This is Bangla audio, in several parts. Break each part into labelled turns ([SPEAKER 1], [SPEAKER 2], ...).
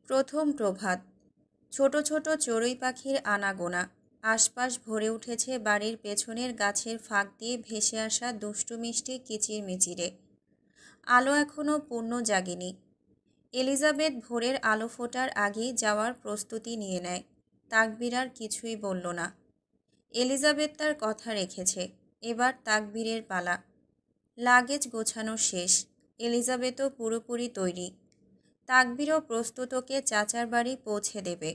[SPEAKER 1] প্রথম প্রভাত। ছোট ছোট চড়ুই পাখির আনাগোনা। আশপাশ ভরে উঠেছে বাড়ির পেছনের গাছের ফাঁক দিয়ে ভেসে আসা দুষ্টু মিষ্টি কিচিরমিচিরে। আলো এখনো পূর্ণ জাগেনি। এলিজাবেথ ভোরের আলো ফোটার আগেই যাওয়ার প্রস্তুতি নিয়ে নেয়। তাকবীর আর কিছুই বলল না। এলিজাবেথ তার কথা রেখেছে। এবার তাকবীরের পালা। লাগেজ গোছানো শেষ। এলিজাবেথও পুরোপুরি তৈরি। তাকবীরও প্রস্তুত, ওকে চাচার বাড়ি পৌঁছে দেবে।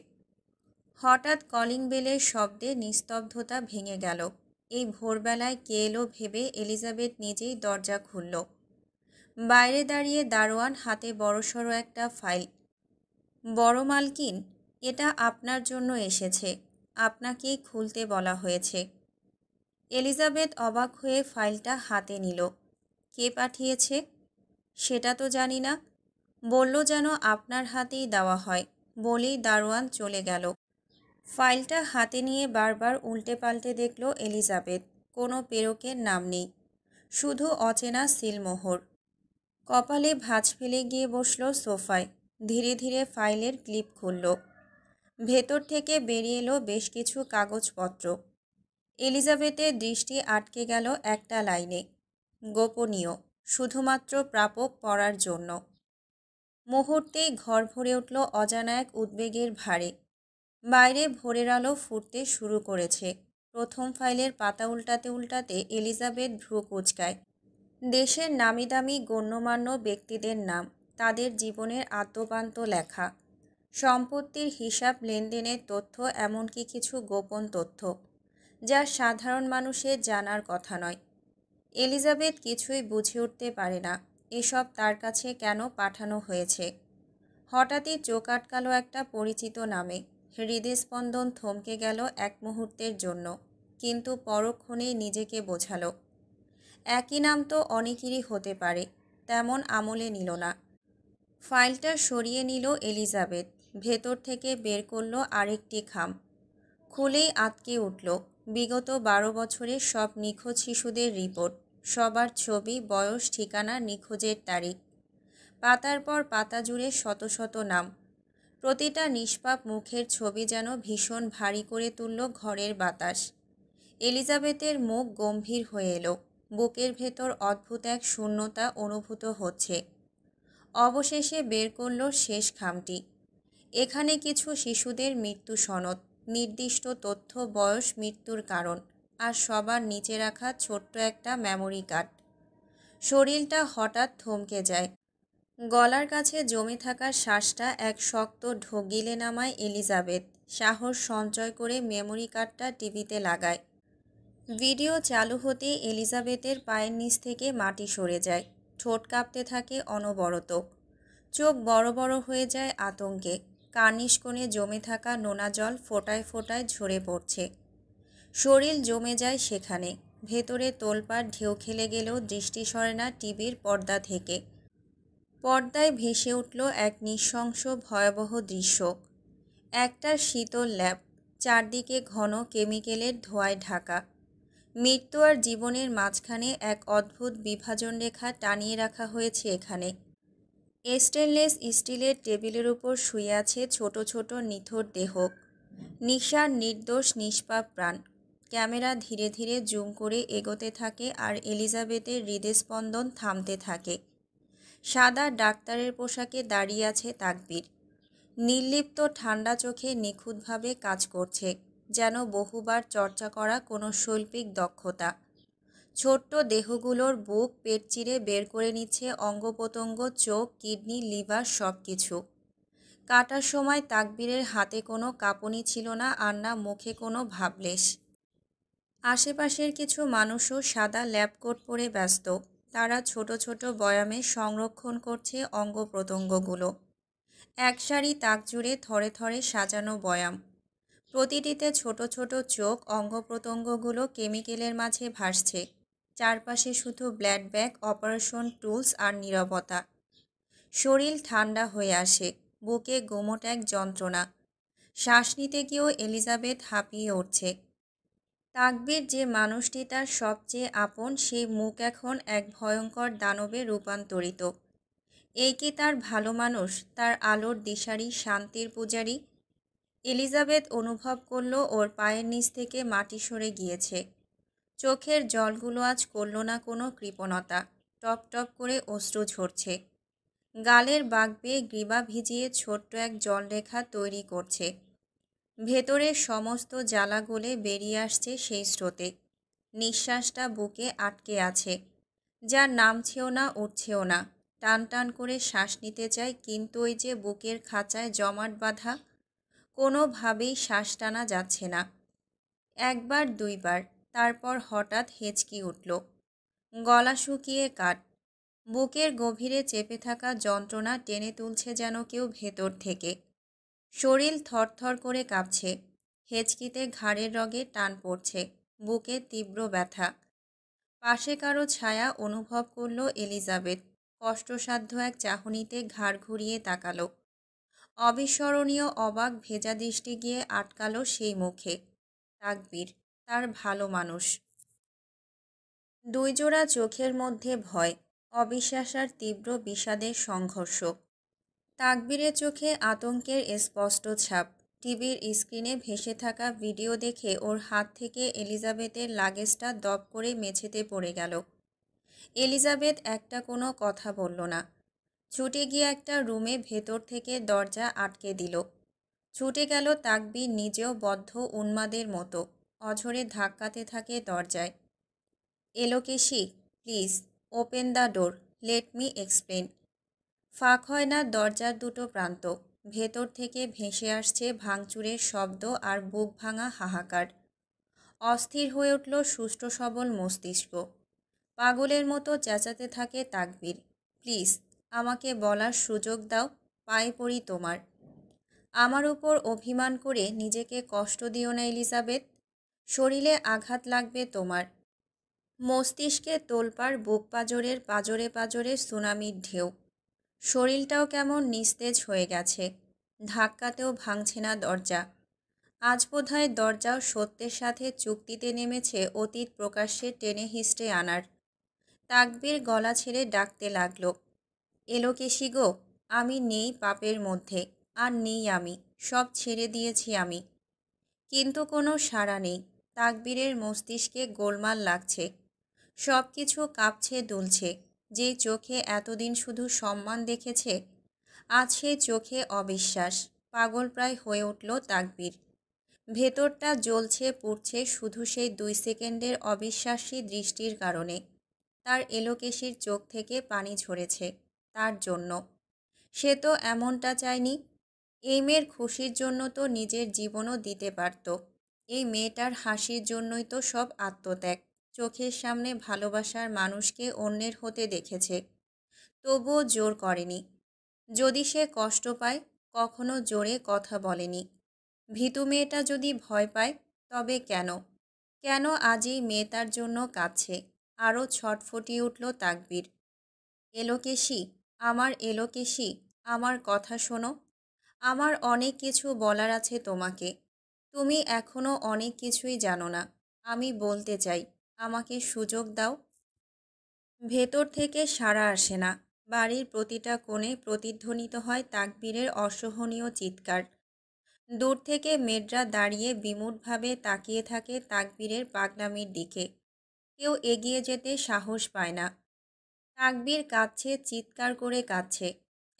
[SPEAKER 1] হঠাৎ কলিং বেলের শব্দে নিস্তব্ধতা ভেঙে গেল। এই ভোরবেলায় কে এলো ভেবে এলিজাবেথ নিজেই দরজা খুলল। বাইরে দাঁড়িয়ে দারোয়ান, হাতে বড়সড় একটা ফাইল। বড় মালকিন, এটা আপনার জন্য এসেছে। আপনাকেই খুলতে বলা হয়েছে। এলিজাবেথ অবাক হয়ে ফাইলটা হাতে নিল। কে পাঠিয়েছে সেটা তো জানি না। বলল যেন আপনার হাতেই দেওয়া হয়। বলেই দারোয়ান চলে গেল। ফাইলটা হাতে নিয়ে বারবার উল্টে পাল্টে দেখল এলিজাবেথ। কোনো প্রেরকের নাম নেই, শুধু অচেনা সিলমোহর। কপালে ভাঁজ ফেলে গিয়ে বসল সোফায়। ধীরে ধীরে ফাইলের ক্লিপ খুলল। ভেতর থেকে বেরিয়ে এলো বেশ কিছু কাগজপত্র। এলিজাবেথের দৃষ্টি আটকে গেল একটা লাইনে। গোপনীয়, শুধুমাত্র প্রাপক পড়ার জন্য। মুহূর্তেই ঘর ভরে উঠল অজানা এক উদ্বেগের ভারে। বাইরে ভোরের আলো ফুটতে শুরু করেছে। প্রথম ফাইলের পাতা উল্টাতে উল্টাতে এলিজাবেথ ভ্রু কুঁচকায়। দেশের নামিদামি গণ্যমান্য ব্যক্তিদের নাম, তাদের জীবনের আদ্যোপান্ত লেখা, সম্পত্তির হিসাব, লেনদেনের তথ্য, এমনকি কিছু গোপন তথ্য যা সাধারণ মানুষের জানার কথা নয়। এলিজাবেথ কিছুই বুঝে উঠতে পারে না এসব তার কাছে কেন পাঠানো হয়েছে। হঠাৎই চোখ আটকালো একটা পরিচিত নামে। হৃদস্পন্দন থমকে গেল এক মুহূর্তের জন্য, কিন্তু পরক্ষণেই নিজেকে বোঝালো একই নাম তো অনেকেরই হতে পারে। তেমন আমলে নিল না। ফাইলটা সরিয়ে নিল এলিজাবেথ। ভেতর থেকে বের করল আরেকটি খাম। খুলেই আটকে উঠল বিগত 12 বছরের সব নিখোঁজ শিশুদের রিপোর্ট। সবার ছবি, বয়স, ঠিকানা, নিখোঁজের তারিখ। পাতার পর পাতা জুড়ে শত শত নাম। প্রতিটা নিষ্পাপ মুখের ছবি যেন ভীষণ ভারী করে তুলল ঘরের বাতাস। এলিজাবেথের মুখ গম্ভীর হয়ে এলো। বুকের ভেতর অদ্ভুত এক শূন্যতা অনুভূত হচ্ছে। অবশেষে বের করল শেষ খামটি। এখানে কিছু শিশুদের মৃত্যু সনদ, নির্দিষ্ট তথ্য, বয়স, মৃত্যুর কারণ, আর সবার নিচে রাখা ছোট্ট একটা মেমোরি কার্ড। শরীরটা হঠাৎ থমকে যায়। গলার কাছে জমে থাকা শ্বাসটা এক শক্ত ঢোক গিলে নামায় এলিজাবেথ। সাহস সঞ্চয় করে মেমোরি কার্ডটা টিভিতে লাগায়। ভিডিও চালু হতেই এলিজাবেথের পায়ের নিচ থেকে মাটি সরে যায়। ঠোঁট কাঁপতে থাকে অনবরত। চোখ বড় বড় হয়ে যায় আতঙ্কে। কার্নিশ কোণে জমে থাকা নোনা জল ফোঁটায় ফোঁটায় ঝরে পড়ছে। শরীর জমে যায় সেখানে। ভেতরে তোলপাড় ঢেউ খেলে গেলেও দৃষ্টি সরে না টিভির পর্দা থেকে। পর্দায় ভেসে উঠল এক নৃশংস ভয়াবহ দৃশ্য। একটা শীতল ল্যাব, চারদিকে ঘন কেমিক্যালের ধোঁয়ায় ঢাকা। মৃত্যু আর জীবনের মাঝখানে এক অদ্ভুত বিভাজন রেখা টানিয়ে রাখা হয়েছে এখানে। স্টেনলেস স্টিলের টেবিলের উপর শুয়ে আছে ছোট ছোট নিথর দেহ, নিশার নির্দোষ নিষ্পাপ প্রাণ। ক্যামেরা ধীরে ধীরে জুম করে এগোতে থাকে আর এলিজাবেথের হৃদস্পন্দন থামতে থাকে। সাদা ডাক্তারের পোশাকে দাঁড়িয়ে আছে তাকবীর। নির্লিপ্ত ঠান্ডা চোখে নিখুঁতভাবে কাজ করছে, যেন বহুবার চর্চা করা কোনো শৈল্পিক দক্ষতা। ছোট্ট দেহগুলোর বুক, পেট চিরে বের করে নিচ্ছে অঙ্গ প্রত্যঙ্গ, চোখ, কিডনি, লিভার, সব কিছু। কাটার সময় তাকবীরের হাতে কোনো কাঁপুনি ছিল না, আর না মুখে কোনো ভাবলেশ। আশেপাশের কিছু মানুষও সাদা ল্যাব কোট পরে ব্যস্ত। তারা ছোট ছোট বয়ামে সংরক্ষণ করছে অঙ্গ প্রত্যঙ্গগুলো। এক সারি তাক জুড়ে থরে থরে সাজানো বয়াম। প্রতিটিতে ছোট ছোট চোখ, অঙ্গ প্রত্যঙ্গগুলো কেমিক্যালের মাঝে ভাসছে। চারপাশে শুধু ব্লাড ব্যাগ, অপারেশন টুলস আর নীরবতা। শরীর ঠান্ডা হয়ে আসে। বুকে গুমোট এক যন্ত্রণা। শ্বাস নিতে গিয়েও এলিজাবেথ হাঁপিয়ে উঠছে। তাকবীর, যে মানুষটি তার সবচেয়ে আপন, সেই মুখ এখন এক ভয়ঙ্কর দানবে রূপান্তরিত। এই কি তার ভালো মানুষ, তার আলোর দিশারি, শান্তির পূজারী? এলিজাবেথ অনুভব করল ওর পায়ের নিচ থেকে মাটি সরে গিয়েছে। চোখের জলগুলো আজ করল না কোনো কৃপণতা, টপ টপ করে অশ্রু ঝরছে। গালের বাঁক বেয়ে গ্রীবা ভিজিয়ে ছোট্ট এক জলরেখা তৈরি করছে। ভেতরের সমস্ত জ্বালা গলে বেরিয়ে আসছে সেই স্রোতে। নিঃশ্বাসটা বুকে আটকে আছে, যা নামছেও না উঠছেও না। টান টান করে শ্বাস নিতে চাই, কিন্তু ওই যে বুকের খাঁচায় জমাট বাঁধা, কোনোভাবেই শ্বাস টানা যাচ্ছে না। একবার দুইবার, তারপর হঠাৎ হেঁচকি উঠল। গলা শুকিয়ে কাঠ। বুকের গভীরে চেপে থাকা যন্ত্রণা টেনে তুলছে যেন কেউ ভেতর থেকে। শরীর থরথর করে কাঁপছে। হেঁচকিতে ঘাড়ের রগে টান পড়ছে, বুকে তীব্র ব্যথা। পাশে কারো ছায়া অনুভব করল এলিজাবেথ। কষ্টসাধ্য এক চাহনিতে ঘাড় ঘুরিয়ে তাকালো। অবিস্মরণীয় অবাক ভেজা দৃষ্টি গিয়ে আটকালো সেই মুখে। তাকবীর, তার ভালো মানুষ। দুই জোড়া চোখের মধ্যে ভয়, অবিশ্বাস আর তীব্র বিষাদের সংঘর্ষ। তাকবীরের চোখে আতঙ্কের স্পষ্ট ছাপ। টিভির স্ক্রিনে ভেসে থাকা ভিডিও দেখে ওর হাত থেকে এলিজাবেথের লাগেজটা দপ করে মেঝেতে পড়ে গেল। এলিজাবেথ একটা কোনো কথা বলল না। ছুটে গিয়ে একটা রুমে ভেতর থেকে দরজা আটকে দিল। ছুটে গেল তাকবীর নিজেও বদ্ধ উন্মাদের মতো। অঝরে ধাক্কাতে থাকে দরজায়। Elokeshi, please open the door, let me explain. ফাঁক হয় না দরজার দুটো প্রান্ত। ভেতর থেকে ভেসে আসছে ভাঙচুরের শব্দ আর বুক ভাঙা হাহাকার। অস্থির হয়ে উঠল সুষ্ঠু সবল মস্তিষ্ক। পাগলের মতো চেঁচাতে থাকে তাকবীর, প্লিজ আমাকে বলার সুযোগ দাও, পায়ে পড়ি তোমার। আমার উপর অভিমান করে নিজেকে কষ্ট দিও না এলিজাবেথ। শরীরে আঘাত লাগবে তোমার। মস্তিষ্কে তোলপাড়, বুক পাঁজরের পাঁজরে পাঁজরে সুনামির ঢেউ। শরীরটাও কেমন নিস্তেজ হয়ে গেছে। ধাক্কাতেও ভাঙছে না দরজা। আজ বোধহয় দরজাও সত্যের সাথে চুক্তিতে নেমেছে অতীত প্রকাশ্যে টেনে হিস্টে আনার। তাকবীর গলা ছেড়ে ডাকতে লাগল, এলোকেশি গো, আমি নেই পাপের মধ্যে, আর নেই আমি, সব ছেড়ে দিয়েছি আমি। কিন্তু কোনো সাড়া নেই। তাকবীরের মস্তিষ্কে গোলমাল লাগছে। সব কিছু কাঁপছে দুলছে। যেই চোখে এতদিন শুধু সম্মান দেখেছে, আজ সেই চোখে অবিশ্বাস। পাগল প্রায় হয়ে উঠল তাকবীর। ভেতরটা জ্বলছে পুড়ছে শুধু সেই 2 সেকেন্ডের অবিশ্বাসী দৃষ্টির কারণে। তার এলোকেশির চোখ থেকে পানি ঝরেছে তার জন্য। সে তো এমনটা চায়নি। এই মেয়ের খুশির জন্য তো নিজের জীবনও দিতে পারত। এই মেয়েটার হাসির জন্যই তো সব আত্মত্যাগ। চোখের সামনে ভালোবাসার মানুষকে অন্যের হতে দেখেছে, তবুও জোর করেনি। যদি সে কষ্ট পায়, কখনো জোরে কথা বলেনি। ভীতু মেয়েটা যদি ভয় পায়, তবে কেন? কেন আজ এই মেয়েটার জন্য কাঁদছে? আরও ছটফটিয়ে উঠল তাকবীর। এলোকেশি, আমার এলোকেশি, আমার কথা শোনো। আমার অনেক কিছু বলার আছে তোমাকে। তুমি এখনও অনেক কিছুই জানো না। আমি বলতে চাই, আমাকে সুযোগ দাও। ভেতর থেকে সাড়া আসে না। বাড়ির প্রতিটা কোণে প্রতিধ্বনিত হয় তাকবীরের অসহনীয় চিৎকার। দূর থেকে মেয়েরা দাঁড়িয়ে বিমূঢ়ভাবে তাকিয়ে থাকে তাকবীরের পাগলামির দিকে। কেউ এগিয়ে যেতে সাহস পায় না। তাকবীর কাঁদছে, চিৎকার করে কাঁদছে।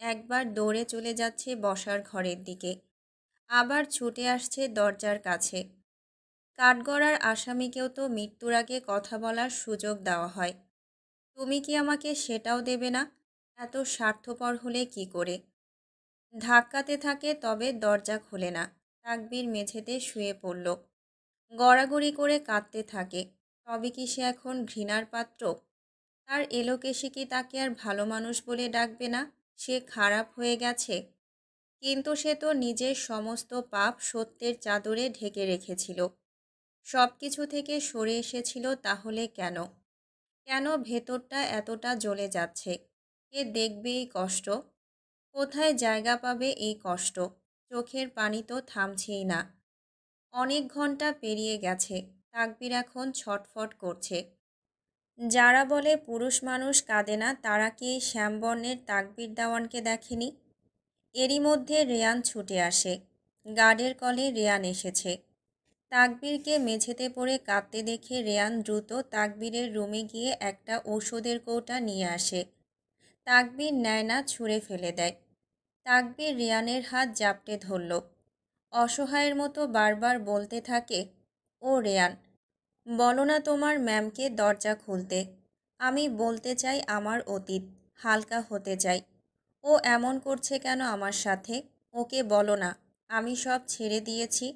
[SPEAKER 1] একবার দৌড়ে চলে যাচ্ছে বসার ঘরের দিকে, আবার ছুটে আসছে দরজার কাছে। কাঠগড়ার আসামিকেও তো মৃত্যুর আগে কথা বলার সুযোগ দেওয়া হয়। তুমি কি আমাকে সেটাও দেবে না? এত স্বার্থপর হলে কি করে? ধাক্কাতে থাকে, তবে দরজা খোলে না। তাকবীর মেঝেতে শুয়ে পড়ল। গড়াগড়ি করে কাঁদতে থাকে। তবে কি সে এখন ঘৃণার পাত্র? তার এলোকেশি কি তাকে আর ভালো মানুষ বলে ডাকবে না? সে খারাপ হয়ে গেছে। কিন্তু সে তো নিজের সমস্ত পাপ সত্যের চাদরে ঢেকে রেখেছিল। সব কিছু থেকে সরে এসেছিল, তাহলে কেন? কেন ভেতরটা এতটা জ্বলে যাচ্ছে? কে দেখবে এই কষ্ট? কোথায় জায়গা পাবে এই কষ্ট? চোখের পানি তো থামছেই না। অনেক ঘন্টা পেরিয়ে গেছে। তাকবীর এখন ছটফট করছে। যারা বলে পুরুষ মানুষ কাঁদে না তারা কি এই শ্যামবর্ণের তাকবীর দেওয়ানকে দেখেনি? এরই মধ্যে রেয়ান ছুটে আসে। গার্ডের কলে রেয়ান এসেছে। তাকবীরকে মেঝেতে পড়ে কাঁদতে দেখে রেয়ান দ্রুত তাকবীরের রুমে গিয়ে একটা ঔষধের কৌটা নিয়ে আসে। তাকবীর নেয় না, ছুঁড়ে ফেলে দেয়। তাকবীর রেয়ানের হাত জাপটে ধরল। অসহায়ের মতো বারবার বলতে থাকে, ও রেয়ান, বলো না তোমার ম্যামকে দরজা খুলতে। আমি বলতে চাই আমার অতীত, হালকা হতে চাই। ও এমন করছে কেন আমার সাথে? ওকে বলো না আমি সব ছেড়ে দিয়েছি।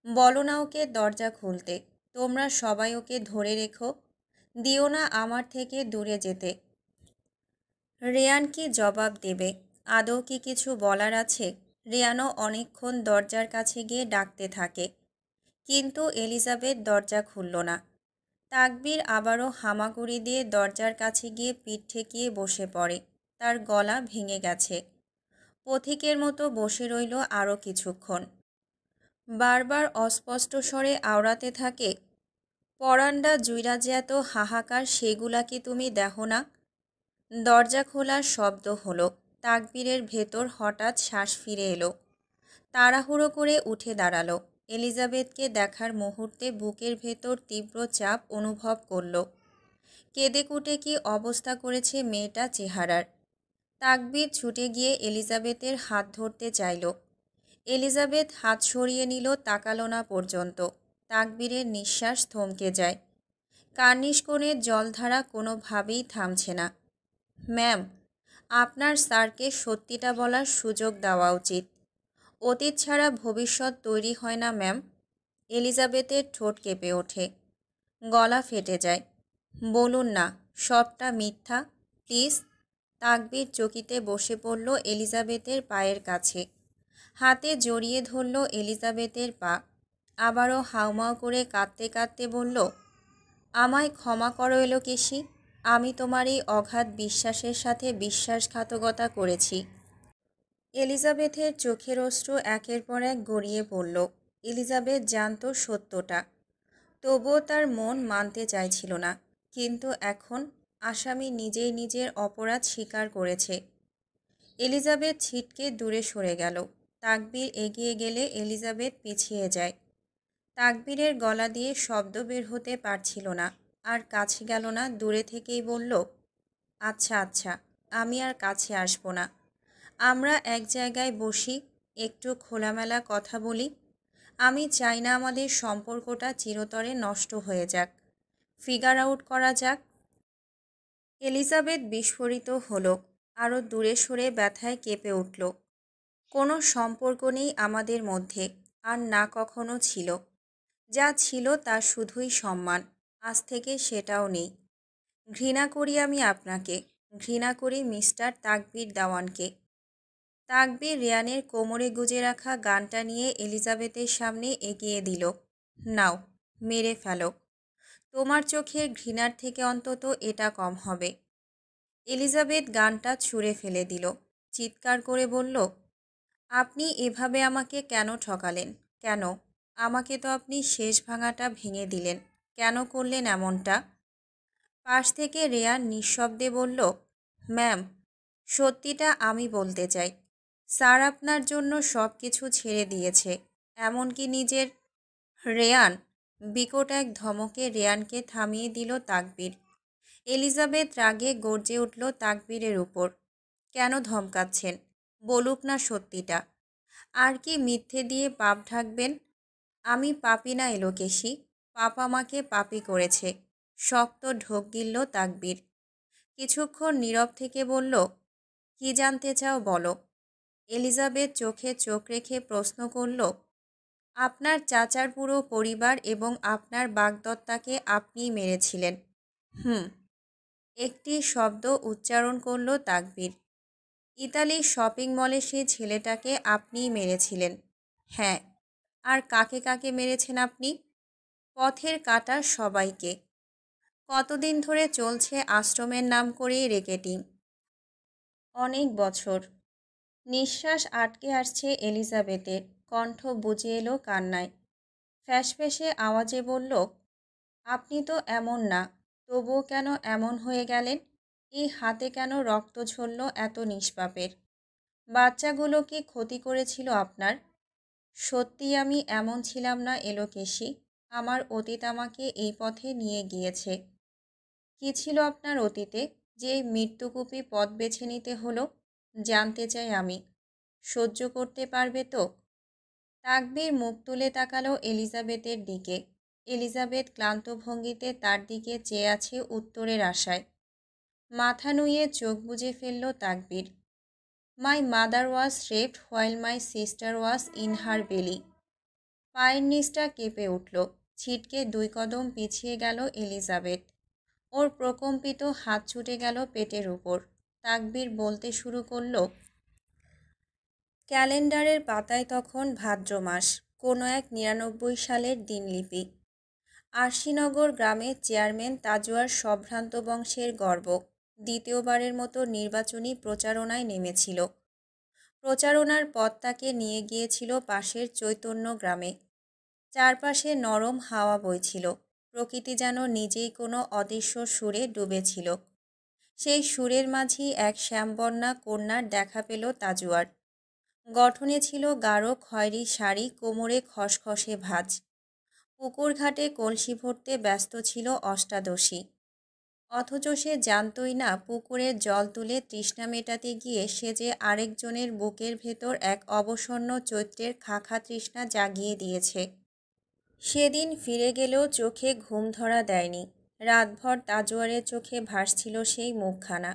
[SPEAKER 1] বলো না ওকে দরজা খুলতে। তোমরা সবাই ওকে ধরে রেখো, দিও না আমার থেকে দূরে যেতে। রেয়ান কি জবাব দেবে? আদৌ কি কিছু বলার আছে? রেয়ানও অনেকক্ষণ দরজার কাছে গিয়ে ডাকতে থাকে, কিন্তু এলিজাবেথ দরজা খুলল না। তাকবীর আবারও হামাগুড়ি দিয়ে দরজার কাছে গিয়ে পিঠ ঠেকিয়ে বসে পড়ে। তার গলা ভেঙে গেছে। পথিকের মতো বসে রইল আরও কিছুক্ষণ। বারবার অস্পষ্ট স্বরে আওড়াতে থাকে, পরান্ডা জুইরা যে এত হাহাকার সেগুলা কি তুমি দেখো না? দরজা খোলার শব্দ হলো। তাকবীরের ভেতর হঠাৎ শ্বাস ফিরে এলো। তাড়াহুড়ো করে উঠে দাঁড়ালো। এলিজাবেথকে দেখার মুহূর্তে বুকের ভেতর তীব্র চাপ অনুভব করল। কেঁদে কুটে কি অবস্থা করেছে মেয়েটা চেহারার। তাকবীর ছুটে গিয়ে এলিজাবেথের হাত ধরতে চাইল। এলিজাবেথ হাত সরিয়ে নিল, তাকালো না পর্যন্ত। তাকবীরের নিঃশ্বাস থমকে যায়। কার্নিশ কোণের জলধারা কোনোভাবেই থামছে না। ম্যাম, আপনার স্যারকে সত্যিটা বলার সুযোগ দেওয়া উচিত। অতীত ছাড়া ভবিষ্যৎ তৈরি হয় না ম্যাম। এলিজাবেথের ঠোঁট কেঁপে ওঠে, গলা ফেটে যায়। বলুন না সবটা মিথ্যা, প্লিজ। তাকবীর চকিতে বসে পড়ল এলিজাবেথের পায়ের কাছে। হাতে জড়িয়ে ধরল এলিজাবেথের পা। আবারও হাউমাউ করে কাঁদতে কাঁদতে বলল, আমায় ক্ষমা করো এলোকেশি। আমি তোমার এই অগাধ বিশ্বাসের সাথে বিশ্বাসঘাতকতা করেছি। এলিজাবেথের চোখের অশ্রু একের পর এক গড়িয়ে পড়ল। এলিজাবেথ জানত সত্যটা, তবুও তার মন মানতে চাইছিল না। কিন্তু এখন আসামি নিজেই নিজের অপরাধ স্বীকার করেছে। এলিজাবেথ ছিটকে দূরে সরে গেল। তাকবীর এগিয়ে গেলে এলিজাবেথ পিছিয়ে যায়। তাকবীরের গলা দিয়ে শব্দ বের হতে পারছিল না। আর কাছে গেল না, দূরে থেকেই বলল, আচ্ছা আচ্ছা, আমি আর কাছে আসব না। আমরা এক জায়গায় বসি, একটু খোলামেলা কথা বলি। আমি চাই না আমাদের সম্পর্কটা চিরতরে নষ্ট হয়ে যাক। ফিগার আউট করা যাক। এলিজাবেথ বিস্ফোরিত হলো, আরও দূরে সরে ব্যথায় কেঁপে উঠল। কোনো সম্পর্ক নেই আমাদের মধ্যে, আর না কখনো ছিল। যা ছিল তা শুধুই সম্মান, আজ থেকে সেটাও নেই। ঘৃণা করি আমি আপনাকে, ঘৃণা করি মিস্টার তাকবীর দেওয়ানকে। তাকবীর রেয়ানের কোমরে গুজে রাখা গানটা নিয়ে এলিজাবেথের সামনে এগিয়ে দিল। নাও, মেরে ফেলো। তোমার চোখের ঘৃণার থেকে অন্তত এটা কম হবে। এলিজাবেথ গানটা ছুঁড়ে ফেলে দিল। চিৎকার করে বলল, আপনি এভাবে আমাকে কেন ঠকালেন? কেন? আমাকে তো আপনি শেষ ভাঙাটা ভেঙে দিলেন। কেন করলেন এমনটা? পাশ থেকে রেয়ান নিঃশব্দে বলল, ম্যাম, সত্যিটা আমি বলতে চাই। স্যার আপনার জন্য সব কিছু ছেড়ে দিয়েছে, এমনকি নিজের। রেয়ান! বিকট এক ধমকে রেয়ানকে থামিয়ে দিল তাকবীর। এলিজাবেথ রাগে গর্জে উঠল তাকবীরের উপর। কেন ধমকাচ্ছেন? বলুক না সত্যিটা। আর কি মিথ্যে দিয়ে পাপ ঢাকবেন? আমি পাপী না এলোকেশি, পাপ আমাকে পাপী করেছে। শক্ত ঢোক গিলল তাকবীর। কিছুক্ষণ নীরব থেকে বলল, কি জানতে চাও বলো। এলিজাবেথ চোখে চোখ রেখে প্রশ্ন করল, আপনার চাচার পুরো পরিবার এবং আপনার বাগদত্তাকে আপনিই মেরেছিলেন? হুম। একটি শব্দ উচ্চারণ করল তাকবীর। ইতালির শপিং মলে সেই ছেলেটাকে আপনিই মেরেছিলেন? হ্যাঁ। আর কাকে কাকে মেরেছেন আপনি? পথের কাঁটা সবাইকে। কতদিন ধরে চলছে আশ্রমের নাম করেই রেকেটিং? অনেক বছর। নিঃশ্বাস আটকে আসছে এলিজাবেথের, কণ্ঠ বুজে এলো কান্নায়। ফ্যাঁসফ্যাঁসে আওয়াজে বলল, আপনি তো এমন না, তবুও কেন এমন হয়ে গেলেন? এই হাতে কেন রক্ত ঝরল এত নিষ্পাপের? বাচ্চাগুলো কি ক্ষতি করেছিল আপনার? সত্যিই আমি এমন ছিলাম না এলোকেশী। আমার অতীত আমাকে এই পথে নিয়ে গিয়েছে। কী ছিল আপনার অতীতে যে এই মৃত্যুকূপী পথ বেছে নিতে হলো? জানতে চাই আমি। সহ্য করতে পারবে তো? তাকবীর মুখ তুলে তাকালো এলিজাবেথের দিকে। এলিজাবেথ ক্লান্ত ভঙ্গিতে তার দিকে চেয়ে আছে উত্তরের আশায়। মাথা নুইয়ে চোখ বুজে ফেলল তাকবীর। My mother was raped while my sister was in her বেলি। পায়ের নিচটা কেঁপে উঠল। ছিটকে 2 কদম পিছিয়ে গেল এলিজাবেথ। ওর প্রকম্পিত হাত ছুটে গেল পেটের উপর। তাকবীর বলতে শুরু করল, ক্যালেন্ডারের পাতায় তখন ভাদ্র মাস, কোনো এক 99 সালের দিনলিপি। আরশিনগর গ্রামের চেয়ারম্যান তাজোয়ার সম্ভ্রান্ত বংশের গর্ব দ্বিতীয়বারের মতো নির্বাচনী প্রচারণায় নেমেছিল। প্রচারণার পথ তাকে নিয়ে গিয়েছিল পাশের চৈতন্য গ্রামে। চারপাশে নরম হাওয়া বইছিল। প্রকৃতি যেন নিজেই কোনো অদৃশ্য সুরে ডুবেছিল। সেই সুরের মাঝেই এক শ্যামবর্ণা কন্যার দেখা পেল তাজুয়ার। গঠনে ছিল গাঢ় খয়েরি শাড়ি, কোমরে খসখসে ভাঁজ। পুকুর ঘাটে কলসি ভরতে ব্যস্ত ছিল অষ্টাদশী। অথচ সে জানতই না পুকুরের জল তুলে তৃষ্ণা মেটাতে গিয়ে সে যে আরেকজনের বুকের ভেতর এক অবসন্ন চৈত্রের খাখা তৃষ্ণা জাগিয়ে দিয়েছে। সেদিন ফিরে গেলেও চোখে ঘুম ধরা দেয়নি। রাতভর তাজোয়ারের চোখে ভাসছিল সেই মুখখানা।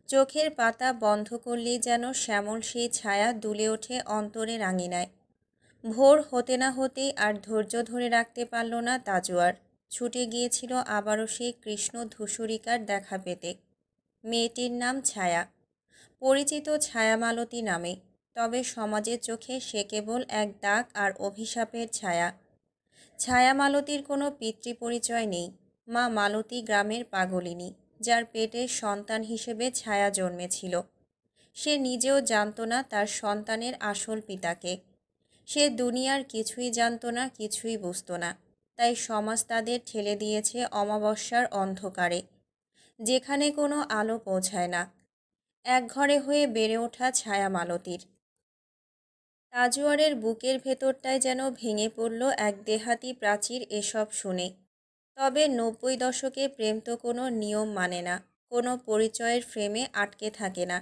[SPEAKER 1] চোখের পাতা বন্ধ করলেই যেন শ্যামল সেই ছায়া দুলে ওঠে অন্তরের আঙিনায়। ভোর হতে না হতেই আর ধৈর্য ধরে রাখতে পারল না তাজোয়ার। ছুটে গিয়েছিল আবারও সেই কৃষ্ণ ধূসরিকার দেখা পেতে। মেয়েটির নাম ছায়া, পরিচিত ছায়ামালতী নামে। তবে সমাজের চোখে সে কেবল এক দাগ আর অভিশাপের ছায়া। ছায়ামালতীর কোনো পিতৃপরিচয় নেই। মা মালতী গ্রামের পাগলিনী, যার পেটে সন্তান হিসেবে ছায়া জন্মেছিল। সে নিজেও জানত না তার সন্তানের আসল পিতাকে। সে দুনিয়ার কিছুই জানত না, কিছুই বুঝত না। তাই সমাজ তাদের ঠেলে দিয়েছে অমাবস্যার অন্ধকারে, যেখানে কোনো আলো পৌঁছায় না। একঘরে হয়ে বেড়ে ওঠা ছায়ামালতীর। তাজোয়ারের বুকের ভেতরটায় যেন ভেঙে পড়ল এক দেহাতি প্রাচীর এসব শুনে। তবে 90 দশকে প্রেম তো কোনো নিয়ম মানে না, কোনো পরিচয়ের ফ্রেমে আটকে থাকে না।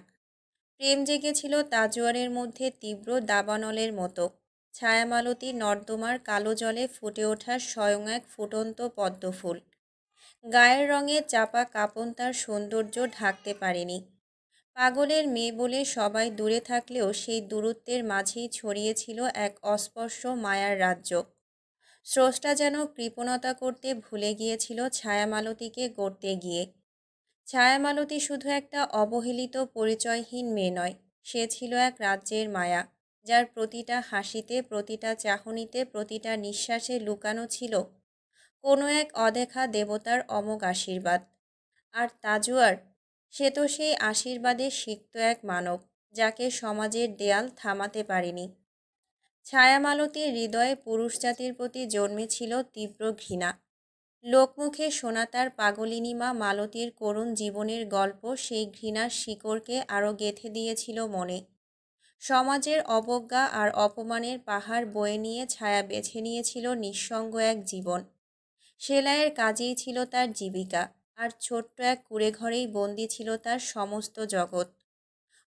[SPEAKER 1] প্রেম জেগেছিল তাজোয়ারের মধ্যে তীব্র দাবানলের মতো। ছায়ামালতী নর্দমার কালো জলে ফুটে ওঠা স্বয়ং এক ফুটন্ত পদ্মফুল। গায়ের রঙে চাপা কাপন তার সৌন্দর্য ঢাকতে পারেনি। পাগলের মেয়ে বলে সবাই দূরে থাকলেও সেই দূরত্বের মাঝেই ছড়িয়েছিল এক অস্পর্শ মায়ার রাজ্য। স্রষ্টা যেন কৃপণতা করতে ভুলে গিয়েছিল ছায়ামালতীকে গড়তে গিয়ে। ছায়ামালতী শুধু একটা অবহেলিত পরিচয়হীন মেয়ে নয়, সে ছিল এক রাজ্যের মায়া, যার প্রতিটা হাসিতে, প্রতিটা চাহনিতে, প্রতিটা নিঃশ্বাসে লুকানো ছিল কোনো এক অদেখা দেবতার অমোঘ আশীর্বাদ। আর তাজুয়ার, সে তো সেই আশীর্বাদে সিক্ত এক মানব, যাকে সমাজের দেয়াল থামাতে পারেনি। ছায়ামালতীর হৃদয়ে পুরুষজাতির প্রতি জন্মেছিল তীব্র ঘৃণা। লোকমুখে শোনা তার পাগলিনী মা মালতীর করুণ জীবনের গল্প সেই ঘৃণার শিকড়কে আরও গেঁথে দিয়েছিল মনে। সমাজের অবজ্ঞা আর অপমানের পাহাড় বয়ে নিয়ে ছায়া বেছে নিয়েছিল নিঃসঙ্গ এক জীবন। সেলাইয়ের কাজেই ছিল তার জীবিকা, আর ছোট্ট এক কুঁড়েঘরেই বন্দী ছিল তার সমস্ত জগৎ।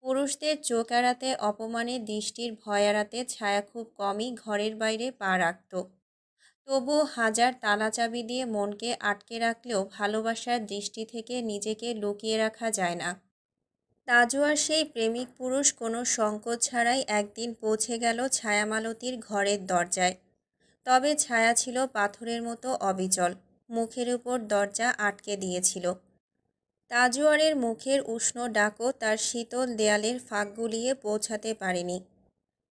[SPEAKER 1] পুরুষদের চোখ এড়াতে, অপমানের দৃষ্টির ভয় এড়াতে ছায়া খুব কমই ঘরের বাইরে পা রাখত। তবুও হাজার তালাচাবি দিয়ে মনকে আটকে রাখলেও ভালোবাসার দৃষ্টি থেকে নিজেকে লুকিয়ে রাখা যায় না। তাজোয়ার সেই প্রেমিক পুরুষ কোনো সংকোচ ছাড়াই একদিন পৌঁছে গেল ছায়ামালতীর ঘরের দরজায়। তবে ছায়া ছিল পাথরের মতো অবিচল, মুখের উপর দরজা আটকে দিয়েছিল। তাজোয়ারের মুখের উষ্ণ ডাকও তার শীতল দেয়ালের ফাঁক গুলিয়ে পৌঁছাতে পারেনি।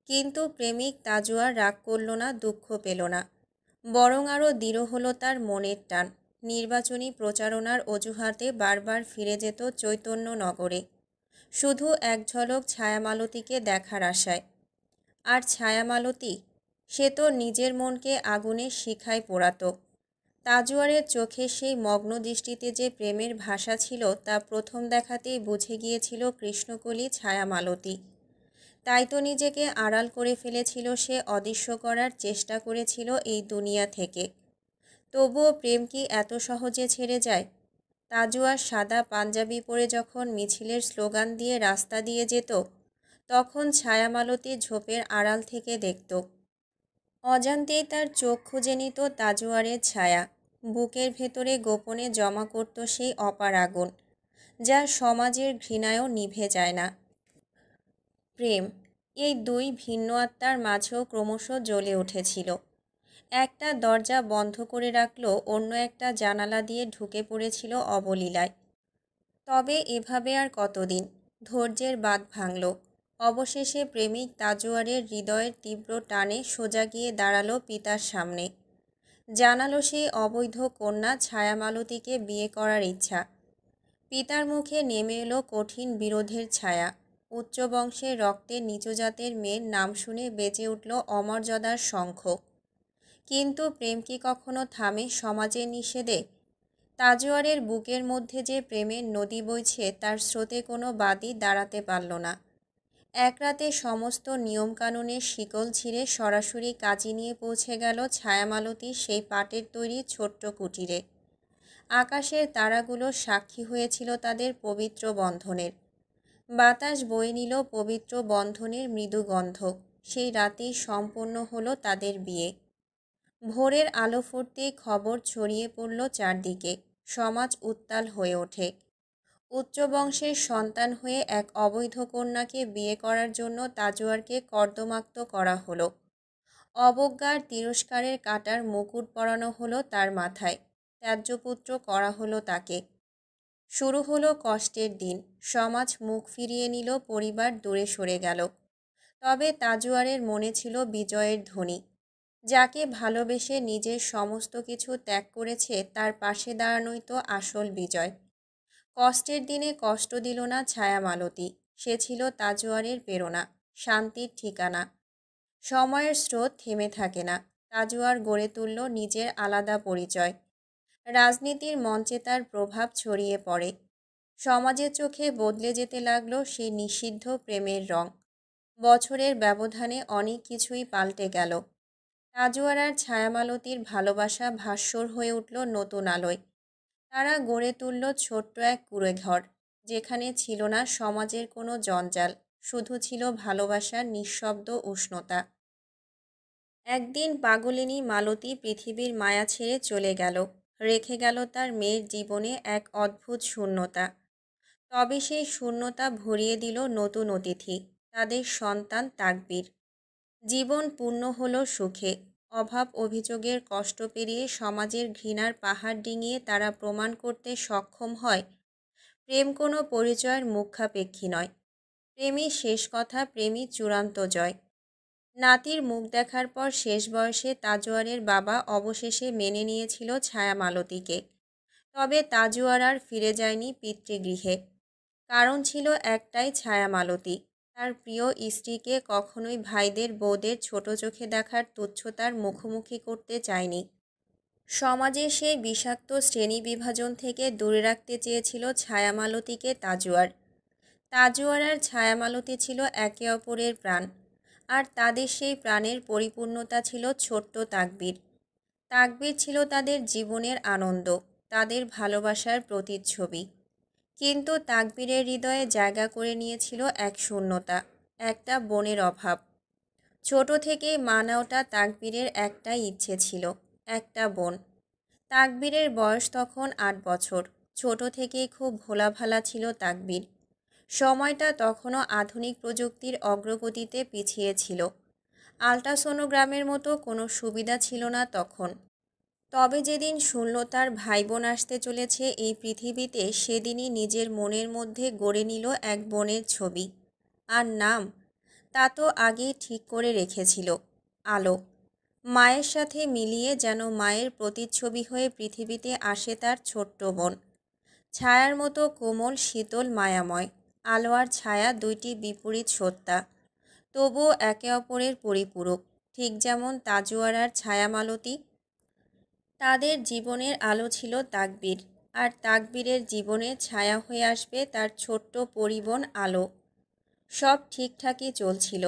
[SPEAKER 1] কিন্তু প্রেমিক তাজোয়ার রাগ করল না, দুঃখ পেল না। বরং আরও দৃঢ় হলো তার মনের টান। নির্বাচনী প্রচারণার অজুহাতে বারবার ফিরে যেত চৈতন্যনগরে, শুধু এক ঝলক ছায়ামালতীকে দেখার আশায়। আর ছায়ামালতী, সে তো নিজের মনকে আগুনের শিখায় পোড়াত। তাজুয়ারের চোখে সেই মগ্ন দৃষ্টিতে যে প্রেমের ভাষা ছিল তা প্রথম দেখাতেই বুঝে গিয়েছিল কৃষ্ণকলি ছায়ামালতী। তাই তো নিজেকে আড়াল করে ফেলেছিল সে, অদৃশ্য করার চেষ্টা করেছিল এই দুনিয়া থেকে। তবুও প্রেম কি এত সহজে ছেড়ে যায়? তাজুয়ার সাদা পাঞ্জাবি পরে যখন মিছিলের স্লোগান দিয়ে রাস্তা দিয়ে যেত, তখন ছায়ামালতী ঝোপের আড়াল থেকে দেখত। অজান্তেই তার চোখ খুঁজে নিত তাজুয়ারের ছায়া। বুকের ভেতরে গোপনে জমা করত সেই অপার আগুন, যা সমাজের ঘৃণায়ও নিভে যায় না। প্রেম, এই দুই ভিন্ন আত্মার মাঝেও ক্রমশ জ্বলে উঠেছিল। একটা দরজা বন্ধ করে রাখলো, অন্য একটা জানালা দিয়ে ঢুকে পড়েছিল অবলীলায়। তবে এভাবে আর কতদিন? ধৈর্যের বাঁধ ভাঙল। অবশেষে প্রেমিক তাজুয়ারের হৃদয়ের তীব্র টানে সোজা গিয়ে দাঁড়ালো পিতার সামনে। জানালো সেই অবৈধ কন্যা ছায়ামালতীকে বিয়ে করার ইচ্ছা। পিতার মুখে নেমে এলো কঠিন বিরোধের ছায়া। উচ্চ বংশের রক্তে নিচু জাতের মেয়ের নাম শুনে বেজে উঠল অমর্যাদার শঙ্খ। কিন্তু প্রেম কি কখনো থামে সমাজের নিষেধে? তাজুয়ারের বুকের মধ্যে যে প্রেমের নদী বইছে, তার স্রোতে কোনো বাদই দাঁড়াতে পারল না। এক রাতে সমস্ত নিয়মকানুনের শিকল ছিঁড়ে সরাসরি কাজী নিয়ে পৌঁছে গেল ছায়ামালতী সেই পাটের তৈরি ছোট্ট কুটিরে। আকাশের তারাগুলো সাক্ষী হয়েছিল তাদের পবিত্র বন্ধনের। বাতাস বয়ে নিল পবিত্র বন্ধনের মৃদু গন্ধ। সেই রাতেই সম্পন্ন হলো তাদের বিয়ে। ভোরের আলো ফুটতেই খবর ছড়িয়ে পড়ল চারদিকে। সমাজ উত্তাল হয়ে ওঠে। উচ্চ বংশের সন্তান হয়ে এক অবৈধ কন্যাকে বিয়ে করার জন্য তাজুয়ারকে কর্দমাক্ত করা হলো। অবজ্ঞার তিরস্কারের কাঁটার মুকুট পরানো হলো তার মাথায়। ত্যায্যপুত্র করা হলো তাকে। শুরু হলো কষ্টের দিন। সমাজ মুখ ফিরিয়ে নিল, পরিবার দূরে সরে গেল। তবে তাজুয়ারের মনে ছিল বিজয়ের ধ্বনি। যাকে ভালোবেসে নিজের সমস্ত কিছু ত্যাগ করেছে, তার পাশে দাঁড়ানোই তো আসল বিজয়। কষ্টের দিনে কষ্ট দিল না ছায়ামালতী। সে ছিল তাজুয়ারের প্রেরণা, শান্তির ঠিকানা। সময়ের স্রোত থেমে থাকে না। তাজুয়ার গড়ে তুলল নিজের আলাদা পরিচয়। রাজনীতির মঞ্চে তার প্রভাব ছড়িয়ে পড়ে। সমাজের চোখে বদলে যেতে লাগলো সেই নিষিদ্ধ প্রেমের রং। বছরের ব্যবধানে অনেক কিছুই পাল্টে গেল। তাজুয়ার আর ছায়ামালতীর ভালোবাসা ভাস্বর হয়ে উঠল নতুন আলোয়। তারা গড়ে তুলল ছোট্ট এক কুঁড়েঘর, যেখানে ছিল না সমাজের কোনো জঞ্জাল, শুধু ছিল ভালোবাসার নিঃশব্দ উষ্ণতা। একদিন পাগলিনী মালতী পৃথিবীর মায়া ছেড়ে চলে গেল। রেখে গেল তার মেয়ের জীবনে এক অদ্ভুত শূন্যতা। তবে সেই শূন্যতা ভরিয়ে দিল নতুন অতিথি, তাদের সন্তান তাকবীর। জীবন পূর্ণ হলো সুখে। অভাব অভিযোগের কষ্ট পেরিয়ে সমাজের ঘৃণার পাহাড় ডিঙিয়ে তারা প্রমাণ করতে সক্ষম হয়, প্রেম কোনো পরিচয়ের মুখাপেক্ষী নয়। প্রেমই শেষ কথা, প্রেমই চূড়ান্ত জয়। নাতির মুখ দেখার পর শেষ বয়সে তাজুয়ারের বাবা অবশেষে মেনে নিয়েছিল ছায়ামালতীকে। তবে তাজুয়ার আর ফিরে যায়নি পিতৃগৃহে। কারণ ছিল একটাই, ছায়ামালতী তার প্রিয় স্ত্রীকে কখনোই ভাইদের বউদের ছোট চোখে দেখার তুচ্ছতার মুখোমুখি করতে চায়নি। সমাজের সেই বিষাক্ত শ্রেণী বিভাজন থেকে দূরে রাখতে চেয়েছিল ছায়ামালতীকে তাজুয়ার। তাজুয়ার আর ছায়ামালতী ছিল একে অপরের প্রাণ। আর তাদের সেই প্রাণের পরিপূর্ণতা ছিল ছোট্ট তাকবীর। তাকবীর ছিল তাদের জীবনের আনন্দ, তাদের ভালোবাসার প্রতিচ্ছবি। কিন্তু তাকবীরের হৃদয়ে জায়গা করে নিয়েছিল এক শূন্যতা, একটা বোনের অভাব। ছোট থেকেই মা না ওঠা তাকবীরের একটাই ইচ্ছে ছিল, একটা বোন। তাকবীরের বয়স তখন ৮ বছর। ছোট থেকেই খুব ভোলাভালা ছিল তাকবীর। সময়টা তখনও আধুনিক প্রযুক্তির অগ্রগতিতে পিছিয়ে ছিল। আল্ট্রাসোনোগ্রামের মতো কোনো সুবিধা ছিল না তখন। তবে যেদিন শুনল তার ভাই বোন আসতে চলেছে এই পৃথিবীতে, সেদিনই নিজের মনের মধ্যে গড়ে নিল এক বোনের ছবি। আর নাম, তা তো আগেই ঠিক করে রেখেছিল, আলো। মায়ের সাথে মিলিয়ে যেন মায়ের প্রতিচ্ছবি হয়ে পৃথিবীতে আসে তার ছোট্ট বোন। ছায়ার মতো কোমল, শীতল, মায়াময়। আলো আর ছায়া দুইটি বিপরীত সত্তা, তবুও একে অপরের পরিপূরক। ঠিক যেমন তাজুয়ার আর ছায়ামালতী। তাদের জীবনের আলো ছিল তাকবীর, আর তাকবীরের জীবনে ছায়া হয়ে আসবে তার ছোট্ট পরিবন আলো। সব ঠিকঠাকই চলছিল।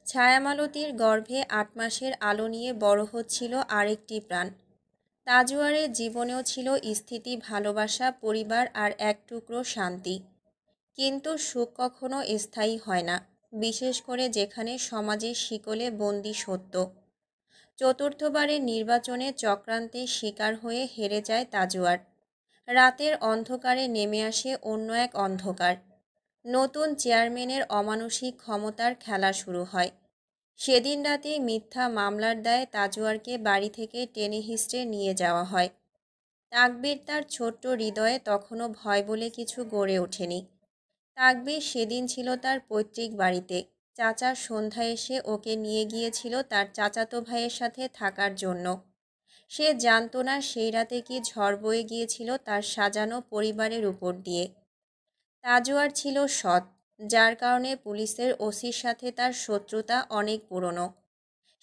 [SPEAKER 1] ছায়ামালতীর গর্ভে ৮ মাসের আলো নিয়ে বড় হচ্ছিল আরেকটি প্রাণ। তাজুয়ারের জীবনেও ছিল স্থিতি, ভালোবাসা, পরিবার আর এক টুকরো শান্তি। কিন্তু সুখ কখনো স্থায়ী হয় না, বিশেষ করে যেখানে সমাজের শিকলে বন্দি সত্য। চতুর্থবারের নির্বাচনে চক্রান্তের শিকার হয়ে হেরে যায় তাজুয়ার। রাতের অন্ধকারে নেমে আসে অন্য এক অন্ধকার। নতুন চেয়ারম্যানের অমানুষিক ক্ষমতার খেলা শুরু হয়। সেদিন রাতেই মিথ্যা মামলার দায়ে তাজুয়ারকে বাড়ি থেকে টেনে হিঁচড়ে নিয়ে যাওয়া হয়। তাকবীর তার ছোট্ট হৃদয়ে তখনও ভয় বলে কিছু গড়ে ওঠেনি। তাকবীর সেদিন ছিল তার পৈতৃক বাড়িতে। চাচা সন্ধ্যায় এসে ওকে নিয়ে গিয়েছিল তার চাচাতো ভাইয়ের সাথে থাকার জন্য। সে জানত না সেই রাতে কি ঝড় বয়ে গিয়েছিল তার সাজানো পরিবারের উপর দিয়ে। তাজুয়ার ছিল সৎ, যার কারণে পুলিশের ওসির সাথে তার শত্রুতা অনেক পুরনো।